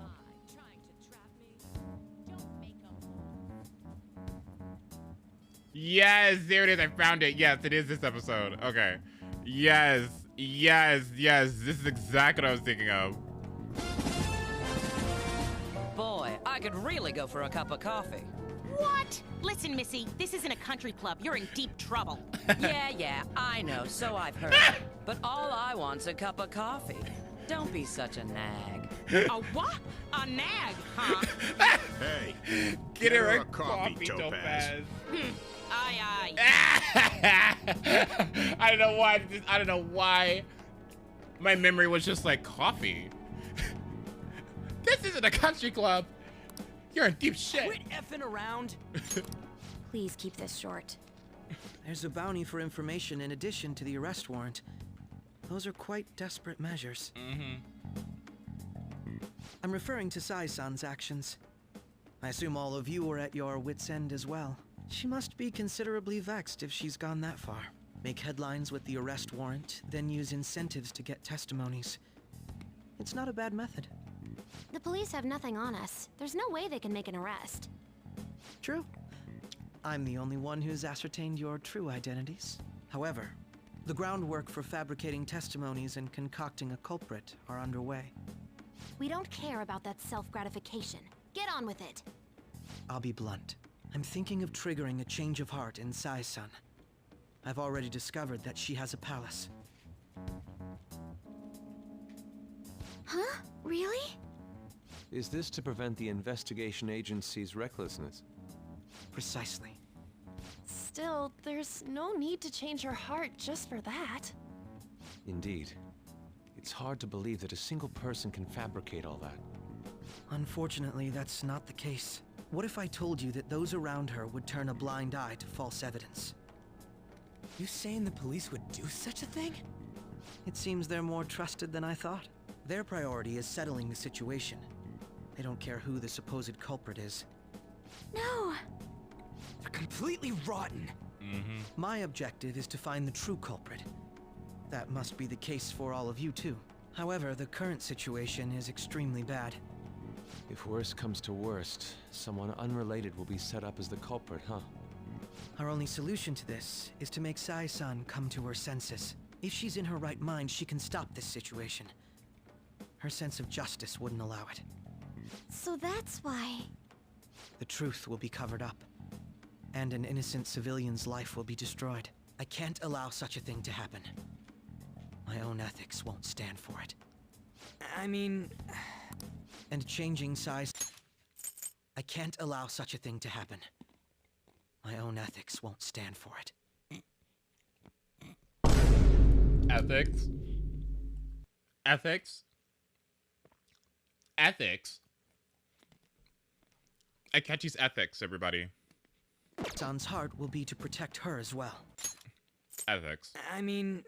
Yes, there it is. I found it. Yes, it is this episode. Okay. Yes, yes, yes. This is exactly what I was thinking of. Boy, I could really go for a cup of coffee. What? Listen, Missy, this isn't a country club. You're in deep trouble. Yeah, I know, so I've heard. But all I want's a cup of coffee. Don't be such a nag. A what? A nag, huh? Hey, get her a coffee, Topaz. Aye. I don't know why. I don't know why. My memory was just like coffee. This isn't a country club. You're in deep shit. Quit effing around. Please keep this short. There's a bounty for information in addition to the arrest warrant. Those are quite desperate measures. I'm referring to Sai-san's actions. I assume all of you are at your wits' end as well. She must be considerably vexed if she's gone that far. Make headlines with the arrest warrant, then use incentives to get testimonies. It's not a bad method. The police have nothing on us. There's no way they can make an arrest. True. I'm the only one who's ascertained your true identities. However, the groundwork for fabricating testimonies and concocting a culprit are underway. We don't care about that self-gratification. Get on with it. I'll be blunt. I'm thinking of triggering a change of heart in Sai-san. I've already discovered that she has a palace. Huh? Really? Is this to prevent the investigation agency's recklessness? Precisely. Still, there's no need to change her heart just for that. Indeed. It's hard to believe that a single person can fabricate all that. Unfortunately, that's not the case. What if I told you that those around her would turn a blind eye to false evidence? You saying the police would do such a thing? It seems they're more trusted than I thought. Their priority is settling the situation. They don't care who the supposed culprit is. No! They're completely rotten. My objective is to find the true culprit. That must be the case for all of you too. However, the current situation is extremely bad. If worst comes to worst, someone unrelated will be set up as the culprit, huh? Our only solution to this is to make Sai-san come to her senses. If she's in her right mind, she can stop this situation. Her sense of justice wouldn't allow it. So that's why... The truth will be covered up, and an innocent civilian's life will be destroyed. I can't allow such a thing to happen. My own ethics won't stand for it. I mean... And changing size... I can't allow such a thing to happen. My own ethics won't stand for it. Ethics? Ethics? Ethics? Akechi's ethics, everybody. San's heart will be to protect her as well. Ethics. I mean...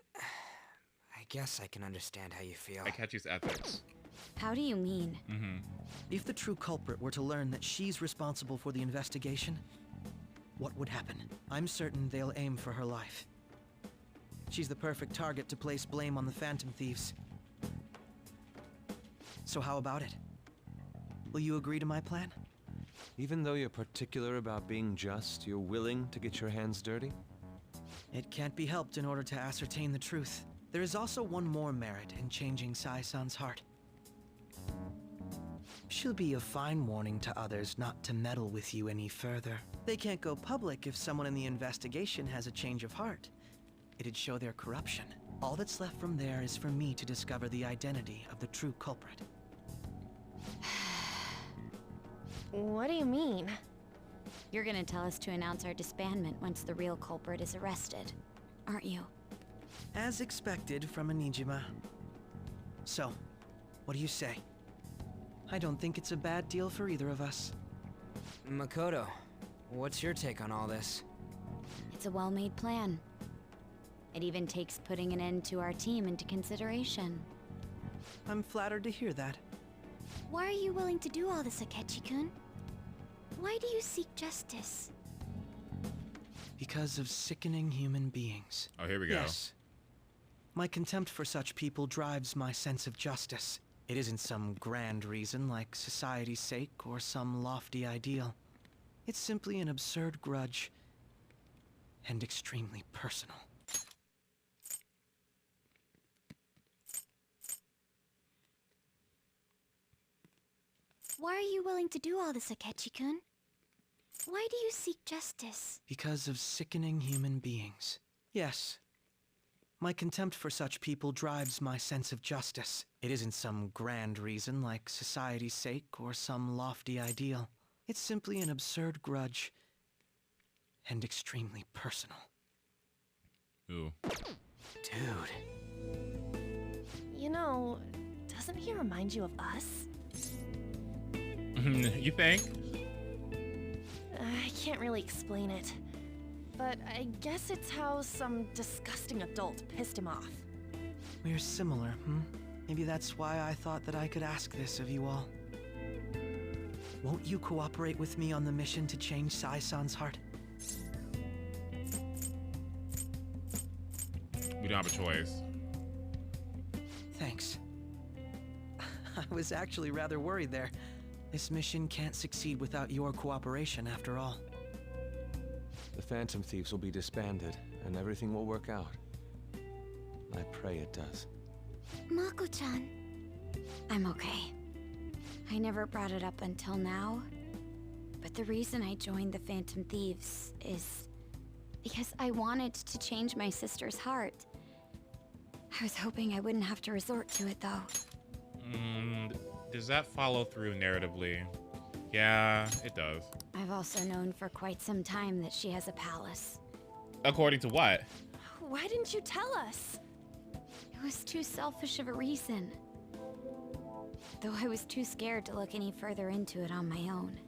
I guess I can understand how you feel. Akechi's ethics. How do you mean? If the true culprit were to learn that she's responsible for the investigation, what would happen? I'm certain they'll aim for her life. She's the perfect target to place blame on the Phantom Thieves. So how about it? Will you agree to my plan? Even though you're particular about being just, you're willing to get your hands dirty? It can't be helped in order to ascertain the truth. There is also one more merit in changing Sai-san's heart. She'll be a fine warning to others not to meddle with you any further. They can't go public if someone in the investigation has a change of heart. It'd show their corruption. All that's left from there is for me to discover the identity of the true culprit. What do you mean? You're gonna tell us to announce our disbandment once the real culprit is arrested, aren't you? As expected from a Nijima. So, what do you say? I don't think it's a bad deal for either of us. Makoto, what's your take on all this? It's a well-made plan. It even takes putting an end to our team into consideration. I'm flattered to hear that. Why are you willing to do all this, Akechi-kun? Why do you seek justice? Because of sickening human beings. Oh, here we go. Yes. My contempt for such people drives my sense of justice. It isn't some grand reason like society's sake or some lofty ideal. It's simply an absurd grudge and extremely personal. Why are you willing to do all this, Akechi-kun? Why do you seek justice? Because of sickening human beings. Yes. My contempt for such people drives my sense of justice. It isn't some grand reason like society's sake or some lofty ideal. It's simply an absurd grudge and extremely personal. Ooh. Dude. You know, doesn't he remind you of us? You think? I can't really explain it. But I guess it's how some disgusting adult pissed him off. We're similar, Maybe that's why I thought that I could ask this of you all. Won't you cooperate with me on the mission to change Sai-san's heart? We don't have a choice. Thanks. I was actually rather worried there. This mission can't succeed without your cooperation, after all. The Phantom Thieves will be disbanded, and everything will work out. I pray it does. Mako-chan. I'm okay. I never brought it up until now, but the reason I joined the Phantom Thieves is because I wanted to change my sister's heart. I was hoping I wouldn't have to resort to it, though. Does that follow through narratively? Yeah, it does. I've also known for quite some time that she has a palace. According to what? Why didn't you tell us? It was too selfish of a reason. Though I was too scared to look any further into it on my own.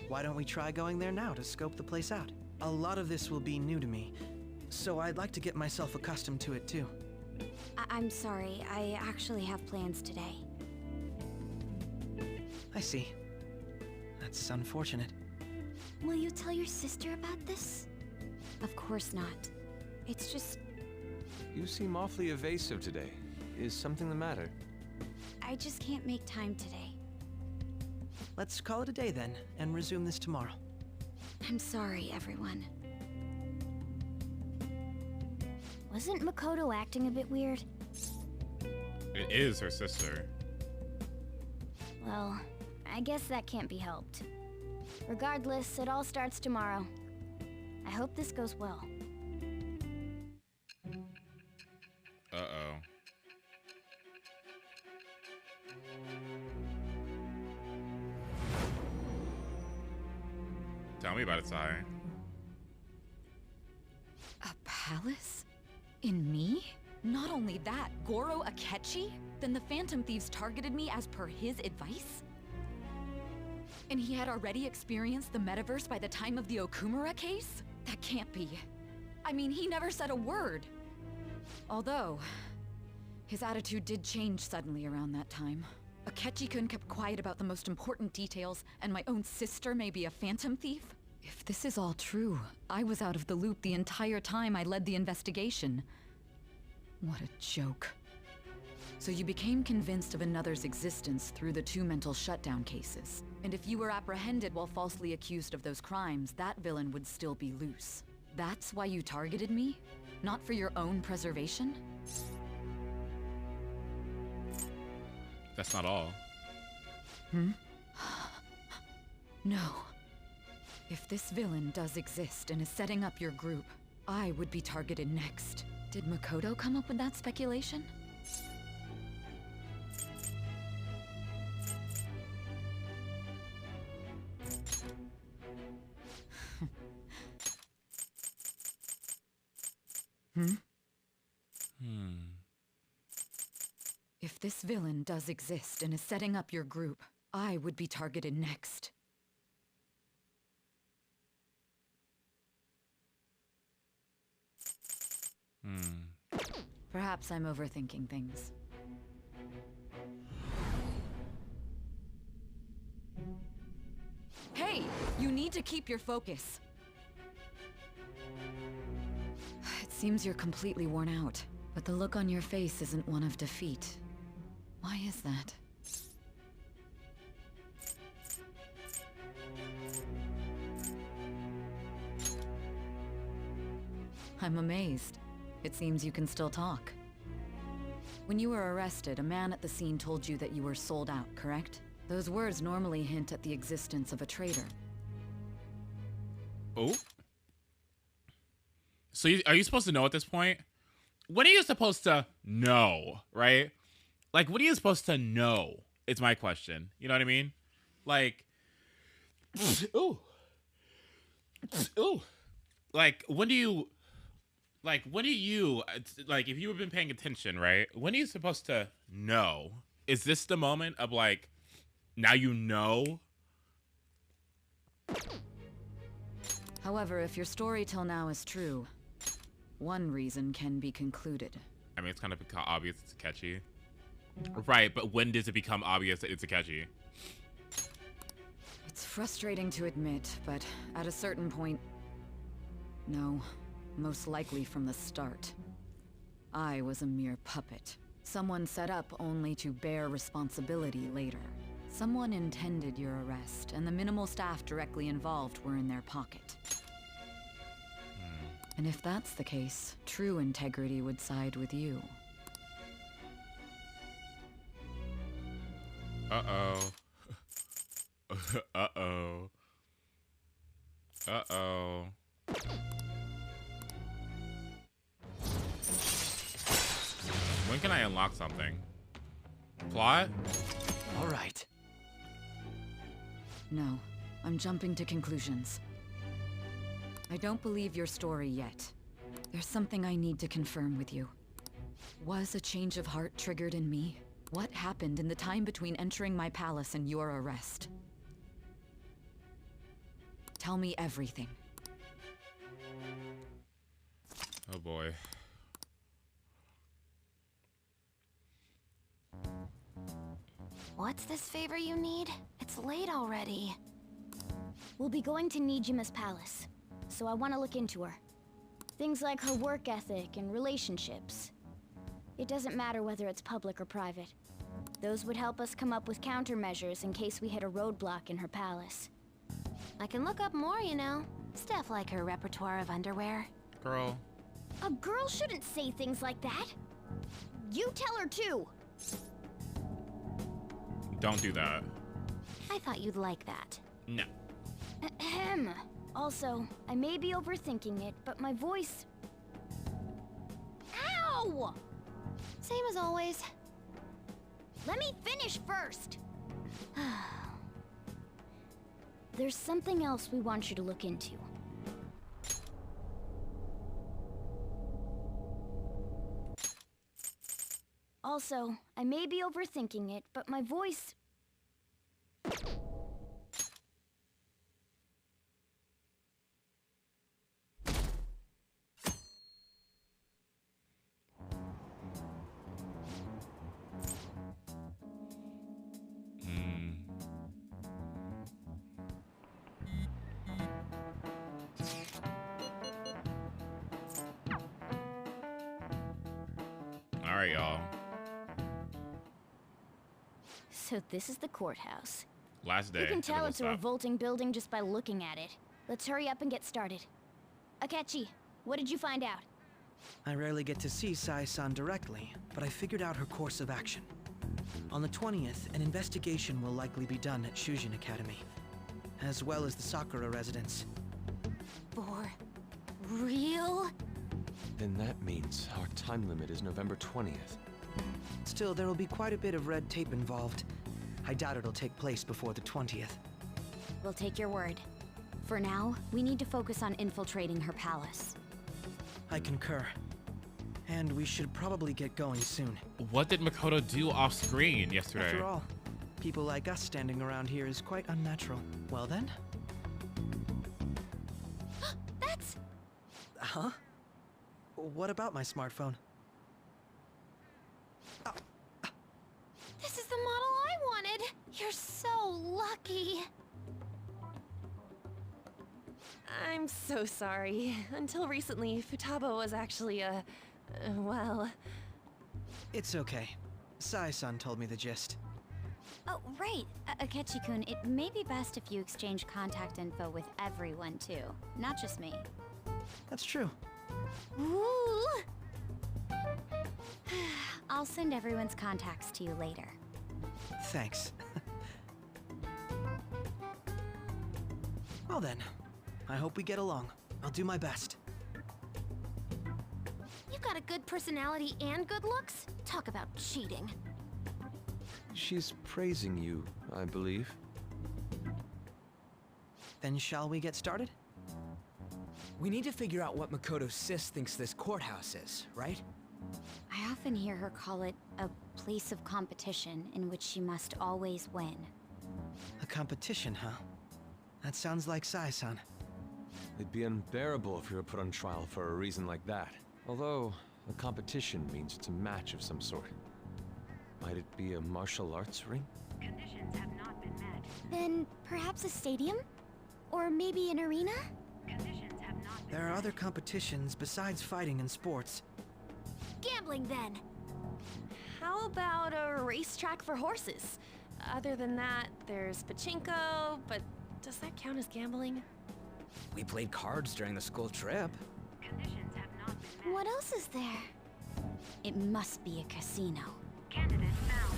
Why don't we try going there now to scope the place out? A lot of this will be new to me, so I'd like to get myself accustomed to it too. I'm sorry, I actually have plans today. I see. That's unfortunate. Will you tell your sister about this? Of course not. It's just... You seem awfully evasive today. Is something the matter? I just can't make time today. Let's call it a day then, and resume this tomorrow. I'm sorry, everyone. Wasn't Makoto acting a bit weird? It is her sister. Well, I guess that can't be helped. Regardless, it all starts tomorrow. I hope this goes well. Uh-oh. Tell me about it, Sai. A palace? In me? Not only that, Goro Akechi? Then the Phantom Thieves targeted me as per his advice? And he had already experienced the metaverse by the time of the Okumura case? That can't be. I mean, he never said a word. Although, his attitude did change suddenly around that time. Akechi-kun kept quiet about the most important details, and my own sister may be a Phantom Thief? If this is all true, I was out of the loop the entire time I led the investigation. What a joke. So you became convinced of another's existence through the 2 mental shutdown cases. And if you were apprehended while falsely accused of those crimes, that villain would still be loose. That's why you targeted me? Not for your own preservation? That's not all. No. If this villain does exist and is setting up your group, I would be targeted next. Did Makoto come up with that speculation? If this villain does exist and is setting up your group, I would be targeted next. Perhaps I'm overthinking things. You need to keep your focus. It seems you're completely worn out, but the look on your face isn't one of defeat. Why is that? I'm amazed. It seems you can still talk. When you were arrested, a man at the scene told you that you were sold out, correct? Those words normally hint at the existence of a traitor. Oh? So are you supposed to know at this point? When are you supposed to know, right? Like, what are you supposed to know? It's my question. You know what I mean? Like, ooh. Ooh. Like, when do you, like, if you've been paying attention, right? When are you supposed to know? Is this the moment of, like, now you know? However, if your story till now is true, one reason can be concluded. I mean, it's kind of obvious it's Akechi. Right, but when does it become obvious that it's Akechi? It's frustrating to admit, but at a certain point... No, most likely from the start. I was a mere puppet. Someone set up only to bear responsibility later. Someone intended your arrest, and the minimal staff directly involved were in their pocket. And if that's the case, true integrity would side with you. Uh-oh. Uh-oh. Uh-oh. When can I unlock something? Plot? All right. No, I'm jumping to conclusions. I don't believe your story yet. There's something I need to confirm with you. Was a change of heart triggered in me? What happened in the time between entering my palace and your arrest? Tell me everything. Oh boy. What's this favor you need? It's late already. We'll be going to Nijima's palace, so I want to look into her. Things like her work ethic and relationships. It doesn't matter whether it's public or private. Those would help us come up with countermeasures in case we hit a roadblock in her palace. I can look up more, you know. Stuff like her repertoire of underwear. Girl. A girl shouldn't say things like that. You tell her too. Don't do that. I thought you'd like that. No. Ahem. Also, I may be overthinking it, but my voice... Ow! Same as always. Let me finish first. There's something else we want you to look into. Also, I may be overthinking it, but my voice... All right, y'all. So this is the courthouse. Last day. You can tell It'll it's a stop. revolting building just by looking at it. Let's hurry up and get started. Akechi, what did you find out? I rarely get to see Sai-san directly, but I figured out her course of action. On the 20th, an investigation will likely be done at Shujin Academy, as well as the Sakura residence. For real? Then that means our time limit is November 20th. Still, there will be quite a bit of red tape involved. I doubt it'll take place before the 20th. We'll take your word. For now, we need to focus on infiltrating her palace. I concur. And we should probably get going soon. What did Makoto do off screen yesterday? After all, people like us standing around here is quite unnatural. Well then? That's... Huh? What about my smartphone? This is the model I wanted. You're so lucky. I'm so sorry. Until recently, Futaba was actually well... It's okay. Sai-san told me the gist. Oh, right. Akechi-kun, it may be best if you exchange contact info with everyone, too. Not just me. That's true. Ooh! I'll send everyone's contacts to you later. Thanks. Well then, I hope we get along. I'll do my best. You got a good personality and good looks? Talk about cheating. She's praising you, I believe. Then shall we get started? We need to figure out what Makoto Sis thinks this courthouse is, right? I often hear her call it a place of competition in which she must always win. A competition, huh? That sounds like Sai-san. It'd be unbearable if we were put on trial for a reason like that. Although, a competition means it's a match of some sort. Might it be a martial arts ring? Conditions have not been met. Then perhaps a stadium? Or maybe an arena? Conditions have not been There are other competitions besides fighting and sports. Gambling, then. How about a racetrack for horses? Other than that, there's pachinko, but does that count as gambling? We played cards during the school trip. Conditions have not been met. What else is there? It must be a casino. Candidate found.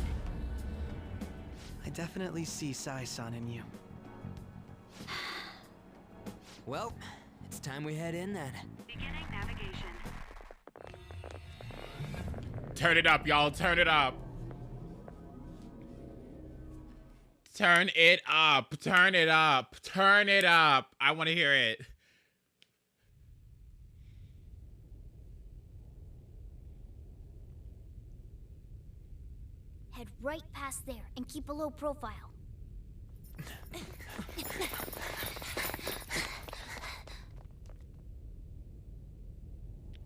I definitely see Sai-san in you. Well, it's time we head in then. Beginning navigation. Turn it up, y'all. Turn it up. Turn it up. Turn it up. Turn it up. I want to hear it. Head right past there and keep a low profile.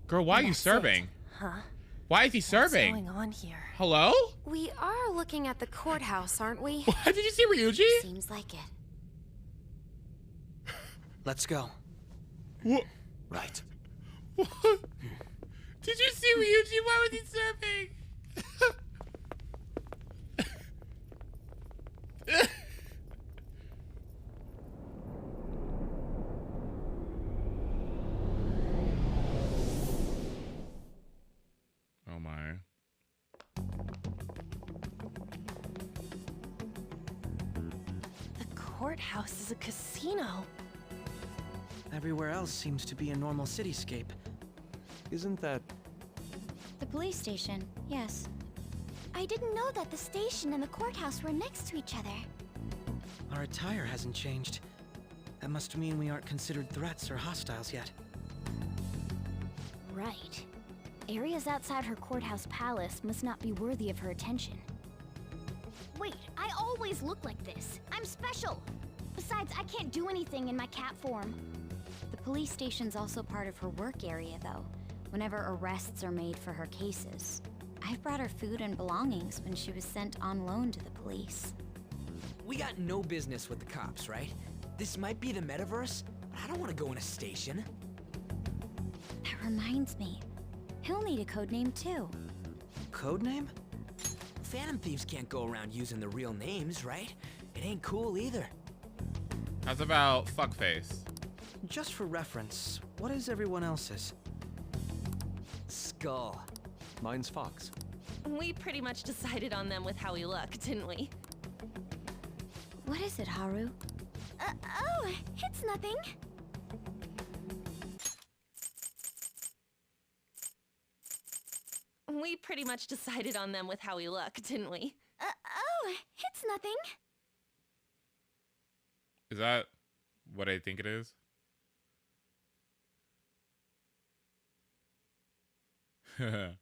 Girl, why are you serving? Huh? Why is he serving? What's going on here? Hello? We are looking at the courthouse, aren't we? What? Did you see Ryuji? Seems like it. Let's go. What? Right. What? Did you see Ryuji? Why was he serving? Oh my. The courthouse is a casino. Everywhere else seems to be a normal cityscape. Isn't that... The police station, yes. I didn't know that the station and the courthouse were next to each other. Our attire hasn't changed. That must mean we aren't considered threats or hostiles yet. Right. Areas outside her courthouse palace must not be worthy of her attention. Wait, I always look like this. I'm special. Besides, I can't do anything in my cat form. The police station's also part of her work area, though, whenever arrests are made for her cases. I've brought her food and belongings when she was sent on loan to the police. We got no business with the cops, right? This might be the metaverse, but I don't want to go in a station. That reminds me. He'll need a code name, too. Code name? Phantom thieves can't go around using the real names, right? It ain't cool either. How's about fuckface? Just for reference, what is everyone else's? Skull. Mine's Fox. We pretty much decided on them with how we look, didn't we? What is it, Haru? Oh, it's nothing. We pretty much decided on them with how we look, didn't we? Oh, it's nothing. Is that what I think it is? Okay.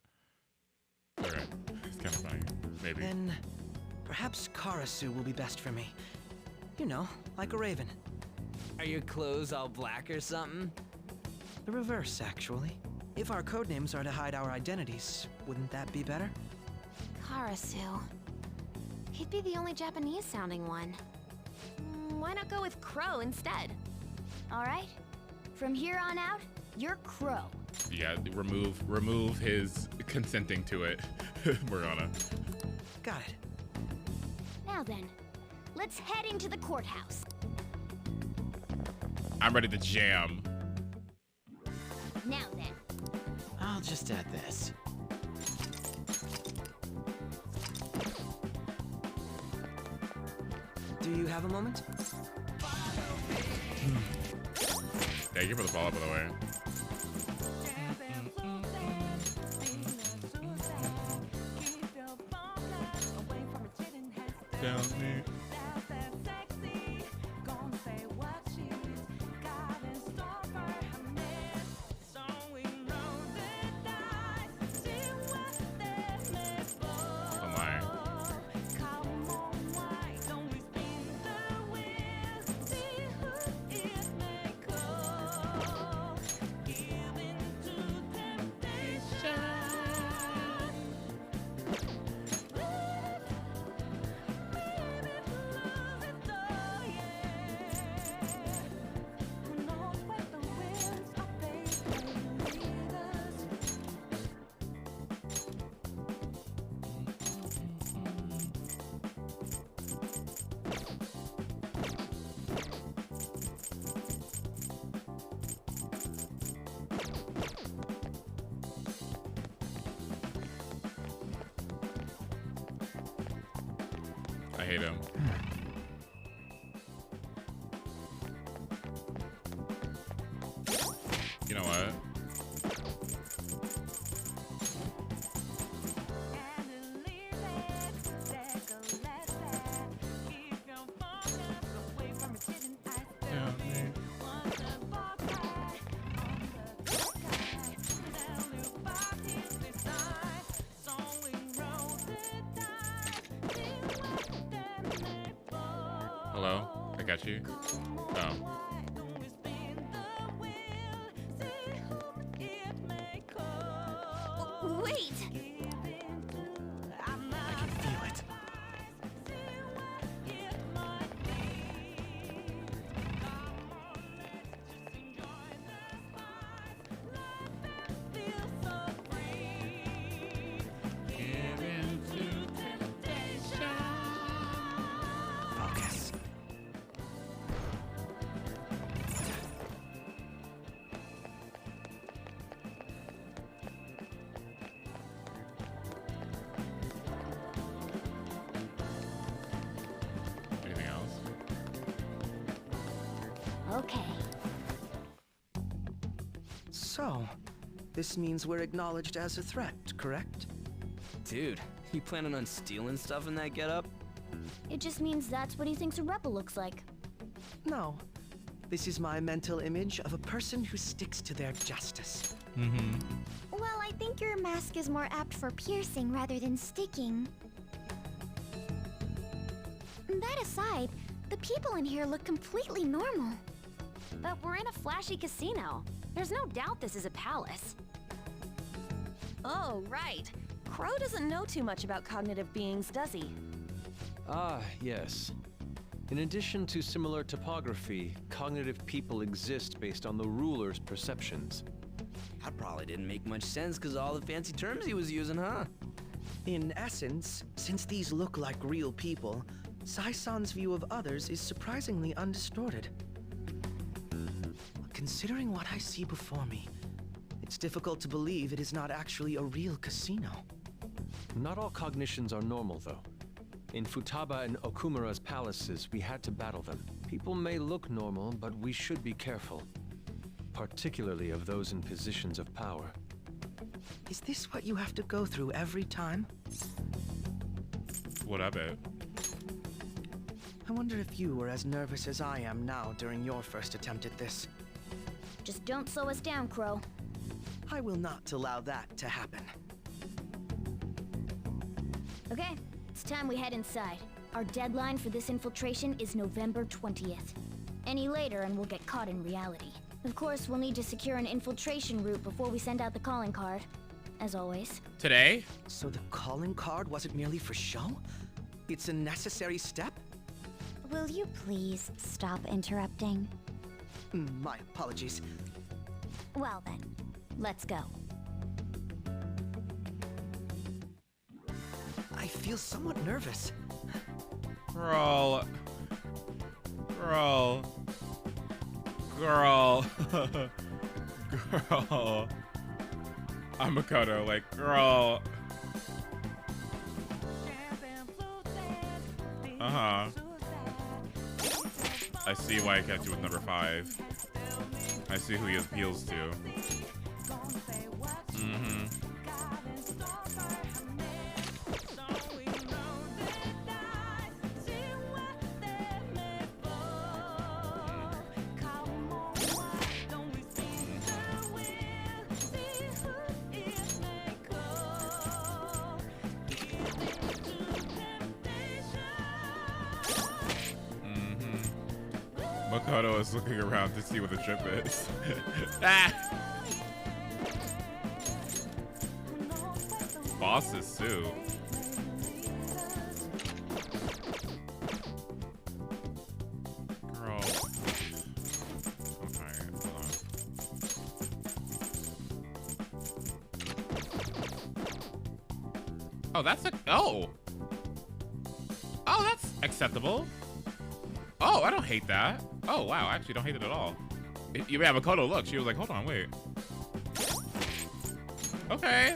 It's kind of funny. Maybe. Then perhaps Karasu will be best for me. You know, like a raven. Are your clothes all black or something? The reverse, actually. If our codenames are to hide our identities, wouldn't that be better? Karasu. He'd be the only Japanese-sounding one. Why not go with Crow instead? All right, From here on out, you're Crow. Yeah, remove his consenting to it, Morgana. Got it. Now then, let's head into the courthouse. I'm ready to jam. Now then. I'll just add this. Do you have a moment? Thank you for the follow-up, by the way. Down me. Oh my. I hate him. You know what? Hello? I got you. Oh. Wait! I can feel it. Focus. Anything else? Okay. So, this means we're acknowledged as a threat, correct? Dude, you planning on stealing stuff in that getup? It just means that's what he thinks a rebel looks like. No. This is my mental image of a person who sticks to their justice. Mm-hmm. Well, I think your mask is more apt for piercing rather than sticking. That aside, the people in here look completely normal. But we're in a flashy casino. There's no doubt this is a palace. Oh, right. Crow doesn't know too much about cognitive beings, does he? Ah, yes. In addition to similar topography, cognitive people exist based on the ruler's perceptions. That probably didn't make much sense because all the fancy terms he was using, huh? In essence, since these look like real people, Sai-san's view of others is surprisingly undistorted. Considering what I see before me, it's difficult to believe it is not actually a real casino. Not all cognitions are normal, though. In Futaba and Okumura's palaces, we had to battle them. People may look normal, but we should be careful. Particularly of those in positions of power. Is this what you have to go through every time? What of it? I wonder if you were as nervous as I am now during your first attempt at this. Just don't slow us down, Crow. I will not allow that to happen. Okay, it's time we head inside. Our deadline for this infiltration is November 20th. Any later and we'll get caught in reality. Of course, we'll need to secure an infiltration route before we send out the calling card. As always. Today? So the calling card wasn't merely for show? It's a necessary step? Will you please stop interrupting? My apologies. Well then, let's go. I feel somewhat nervous. Girl. I'm Makoto, like, girl. Uh-huh. I see why I kept you with number 5. I see who he appeals to. Mm-hmm. Makoto is looking around to see what the trip is. Ah! Boss's suit. Girl. Okay, hold on. Oh, that's a... Oh! Oh, that's acceptable. Oh, I don't hate that. Oh, wow, I actually don't hate it at all. Yeah, Makoto, look, she was like, hold on, wait. Okay.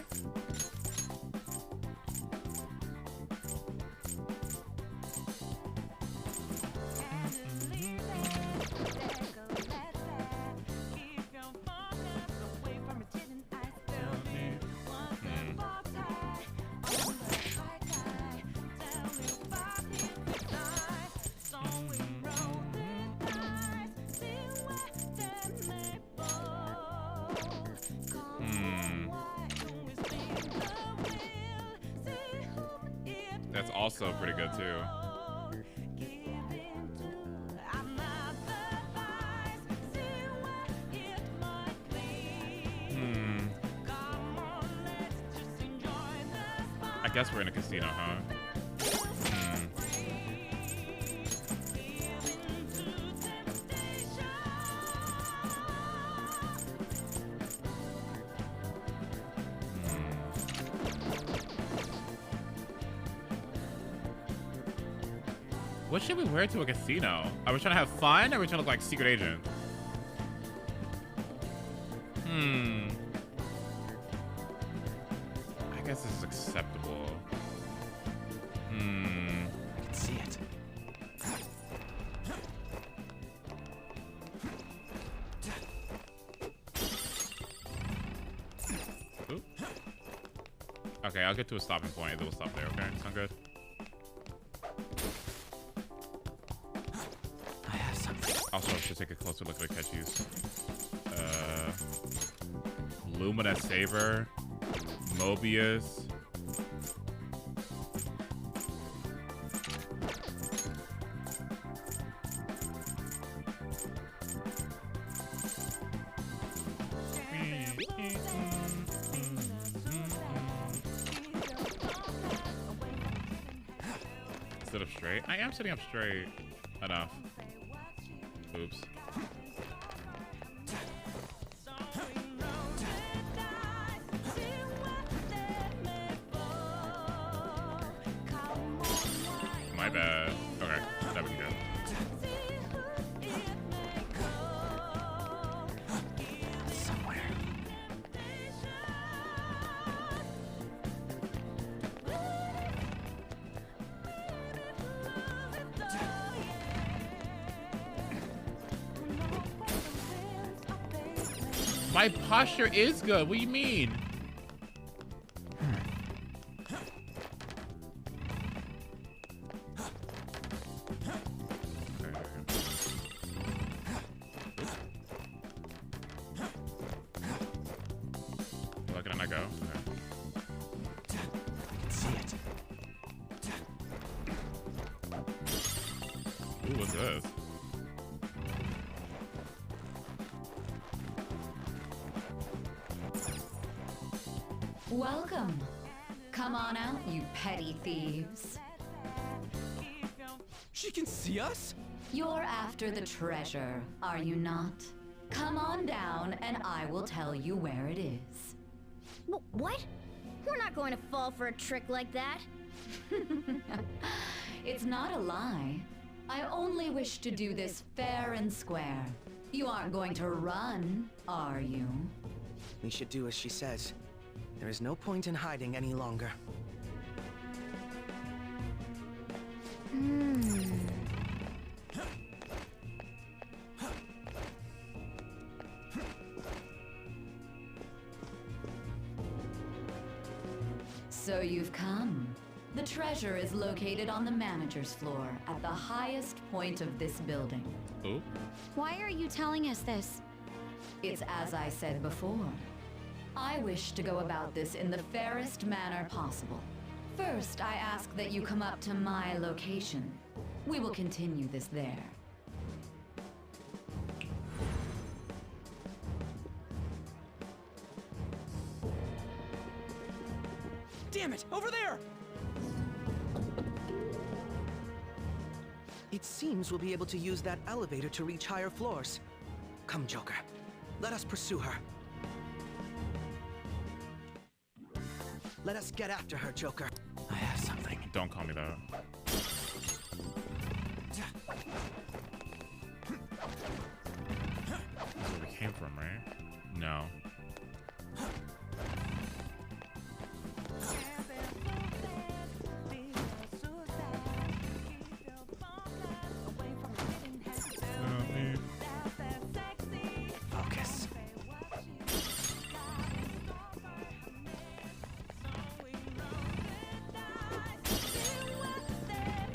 That's also pretty good too. I guess we're in a casino, huh? What should we wear to a casino? Are we trying to have fun or are we trying to look like secret agent? I guess this is acceptable. I can see it. Oop. Okay, I'll get to a stopping point. Then we'll stop there, okay? Sound good? Also, I should take a closer look at the catchies. Luminous Saber, Mobius. Sit up straight. I am sitting up straight enough. Oops. My bad. Okay, that would be good. Somewhere. My posture is good. What do you mean? Looking at my go. Okay. I can see it. Ooh, what's this? Welcome. Come on out, you petty thieves. She can see us? You're after the treasure, are you not? Come on down and I will tell you where it is. What? We're not going to fall for a trick like that. It's not a lie. I only wish to do this fair and square. You aren't going to run, are you? We should do as she says. There is no point in hiding any longer. So you've come. The treasure is located on the manager's floor at the highest point of this building. Oh? Why are you telling us this? It's as I said before. I wish to go about this in the fairest manner possible. First, I ask that you come up to my location. We will continue this there. Damn it! Over there! It seems we'll be able to use that elevator to reach higher floors. Come, Joker. Let us pursue her. Let us get after her, Joker. I have something. Don't call me that. That's where we came from, right? No. Focus.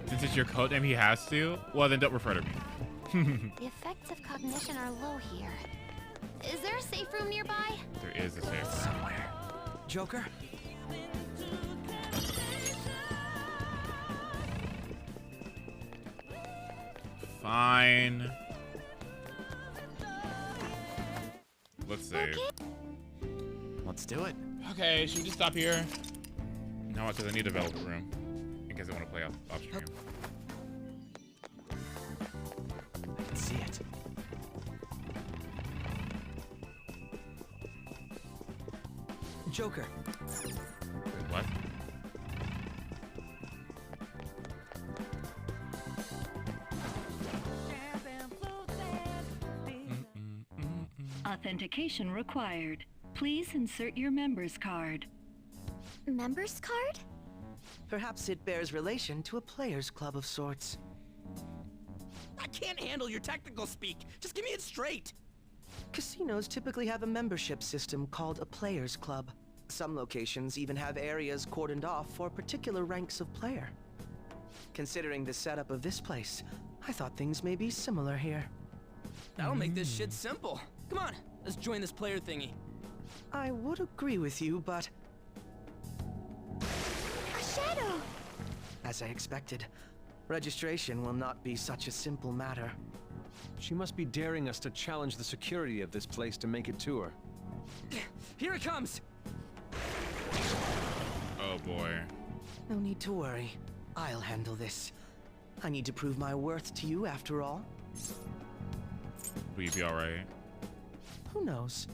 Since it's your code name, he has to? Well, then don't refer to me. The effects of cognition are low here. Is there a safe room nearby? There is a safe room. Somewhere. Joker? Fine. Let's save. Let's do it. Okay, should we just stop here? No, because I need a development room. In case I want to play off stream. I can see it. Joker. Wait, what? Authentication required. Please insert your member's card. Member's card? Perhaps it bears relation to a players' club of sorts. I can't handle your technical speak. Just give me it straight. Casinos typically have a membership system called a players' club. Some locations even have areas cordoned off for particular ranks of player. Considering the setup of this place, I thought things may be similar here. That'll make this shit simple. Come on, let's join this player thingy. I would agree with you, but... A shadow! As I expected, registration will not be such a simple matter. She must be daring us to challenge the security of this place to make it to her. Here it comes! Oh boy. No need to worry. I'll handle this. I need to prove my worth to you after all. Will you be alright? Who knows?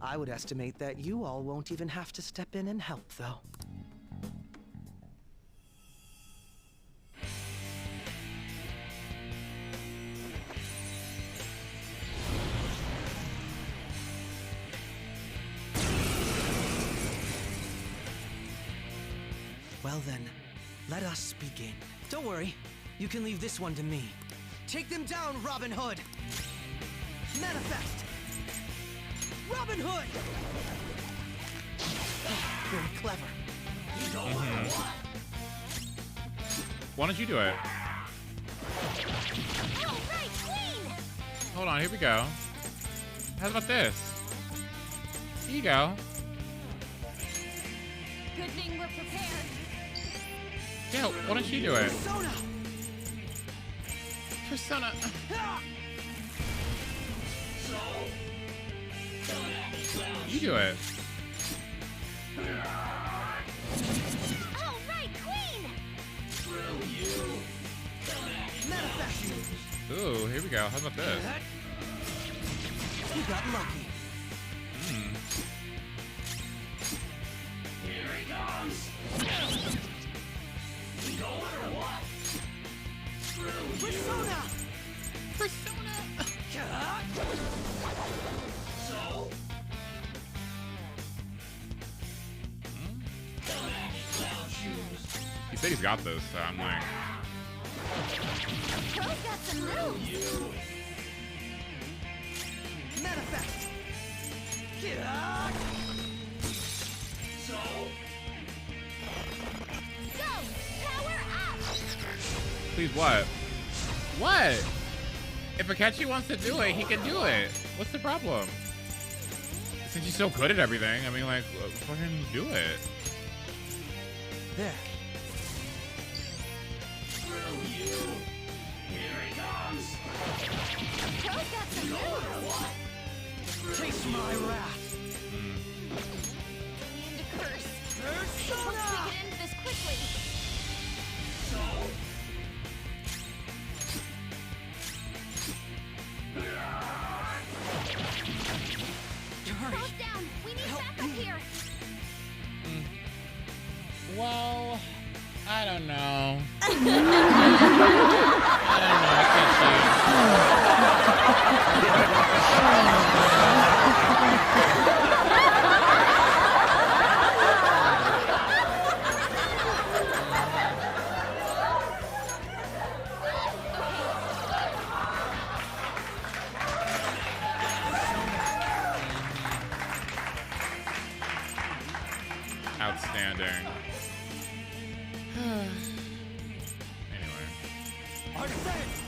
I would estimate that you all won't even have to step in and help, though. Well then, let us begin. Don't worry, you can leave this one to me. Take them down, Robin Hood! Manifest! Robin Hood! Very clever. Why don't you do it? All right, Queen! Hold on, here we go. How about this? Here you go. Good thing we're prepared. Yeah, why don't you do it? Persona! Persona. You do it. All right, Queen! here we go. How about this? You got lucky. Here he comes. We going or what? Persona! So? He said he's got this, so I'm like... Pro's got some moves. Manifest. So? Go! Power up! Please, what? What? If Akechi wants to do it, he can do it. What's the problem? Since he's so good at everything, I mean, like, fucking do it. There. Here he comes. Pro's got some moves. Taste my wrath. Into curse. Persona! Hope we can end this quickly. So? Pro's down. We need backup here. Well, I don't know. Outstanding. Anyway. Our defense!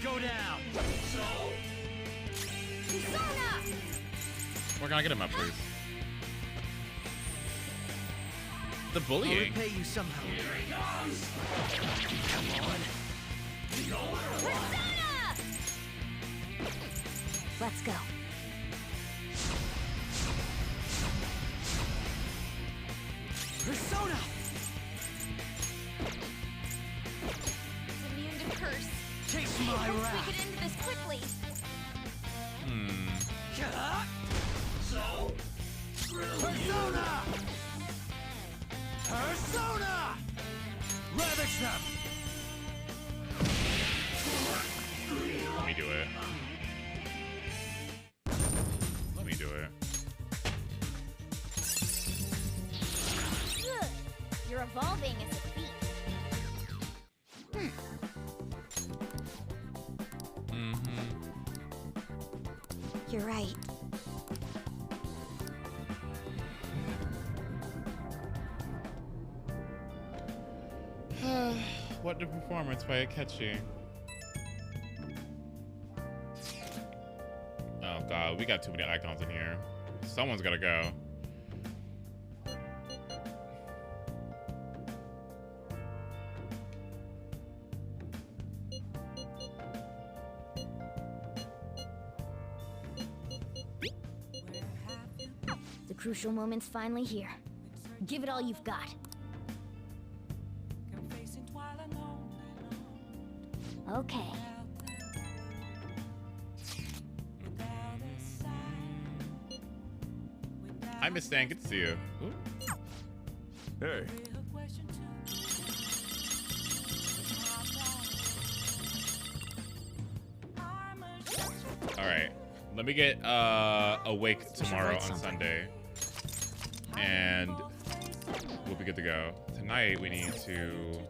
Go down! So? Persona! We're gonna get him up, please. The I'll bullying. repay you somehow. Here he comes. Come on. We going or what? Let's go. Persona! Immune to curse. Taste my Hope wrath. we can end this quickly. So? Persona! Persona! Ravage them! Let me do it. Let me do it. Good. You're evolving as a thief. You're right. What the performance by Akechi. Oh god, we got too many icons in here. Someone's gotta go. The crucial moment's finally here. Give it all you've got. Okay. Hi, Miss Stan. Good to see you. Ooh. Hey. All right. Let me get awake tomorrow on Sunday, and we'll be good to go. Tonight we need to.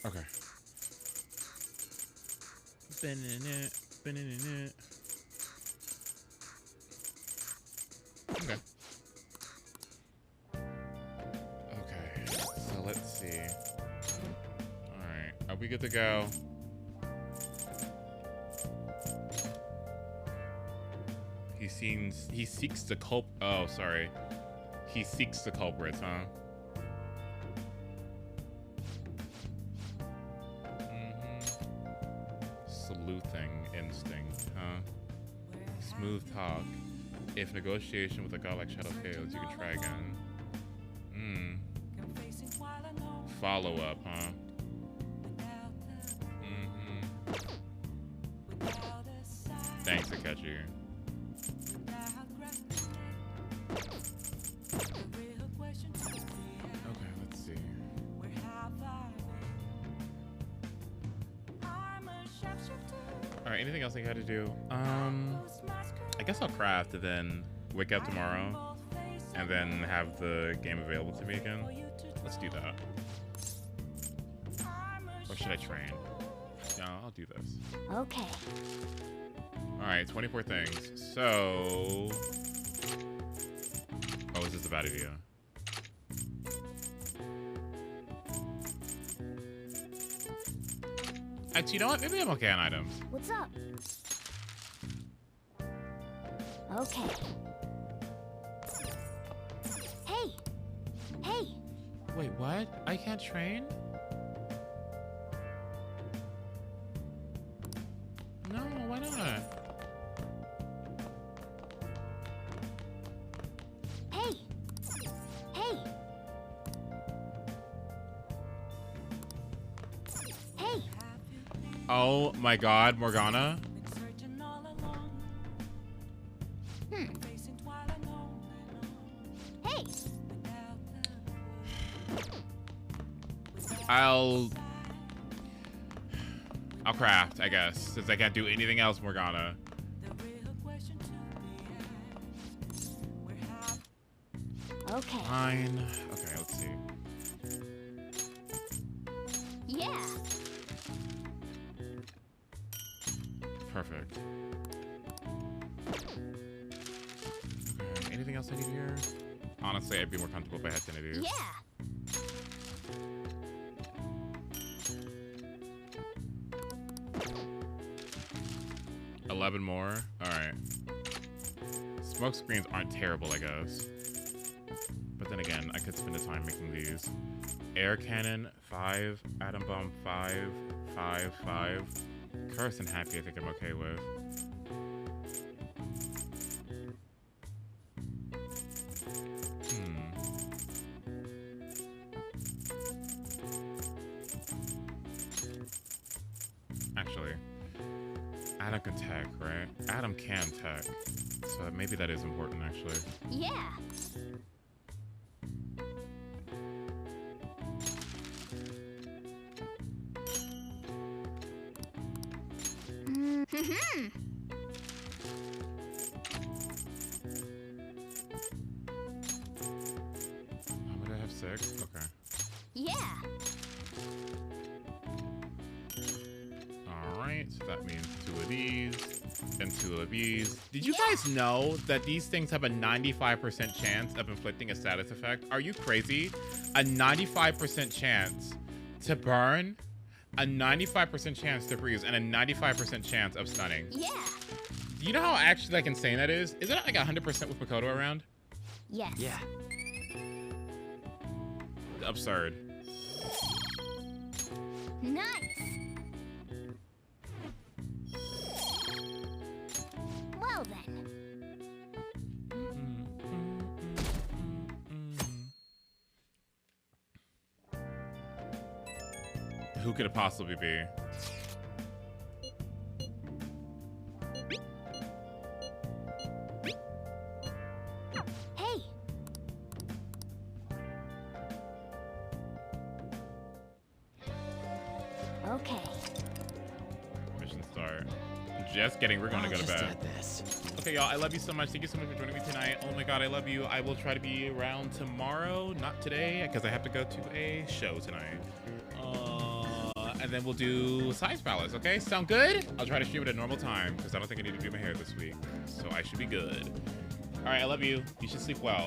Okay. Spinning it, spinning it. Okay. Okay, so let's see. Alright, are we good to go? He seeks the oh, sorry. He seeks the culprits, huh? sleuthing instinct, huh? Smooth talk. If negotiation with a god like Shadow fails, you can try again. Follow up, huh? Thanks, Akechi. Okay, let's see. Alright, anything else I got to do? I guess I'll craft and then wake up tomorrow and then have the game available to me again. Let's do that. Or should I train? No, I'll do this. Okay. Alright, 24 things. So... Oh, is this a bad idea? Actually, you know what? Maybe I'm okay on items. What's up? Okay. Hey! Hey! Wait, what? I can't train? No, why not? Hey! Hey! Hey! Oh my god, Morgana? Hey! I'll craft, I guess, since I can't do anything else, Morgana. Okay. Fine. Okay, let's see. Yeah. Perfect. Okay, anything else I need here? Honestly, I'd be more comfortable if I had 10 of these. Yeah. 11 more. All right. Smoke screens aren't terrible, I guess. But then again, I could spend the time making these. Air cannon, 5. Atom bomb, 5. 5, 5. Curse and happy, I think I'm okay with. Actually, Adam can tech, right? Adam can tech. So maybe that is important, actually. Yeah. How many do I have? 6? Okay. Yeah. Alright, so that means 2 of these and 2 of these. Did you guys know that these things have a 95% chance of inflicting a status effect? Are you crazy? A 95% chance to burn, a 95% chance to freeze, and a 95% chance of stunning. Yeah. Do you know how actually like insane that is? Isn't it like 100% with Makoto around? Yes. Yeah. Absurd. Nice. Well then. Who could it possibly be? Hey. Okay. Mission start. Just kidding. We're gonna go to bed. Okay, y'all. I love you so much. Thank you so much for joining me tonight. Oh my god, I love you. I will try to be around tomorrow, not today, because I have to go to a show tonight. And then we'll do Size Palace. Okay, sound good? I'll try to stream it at normal time because I don't think I need to do my hair this week, so I should be good. All right, I love you. You should sleep well.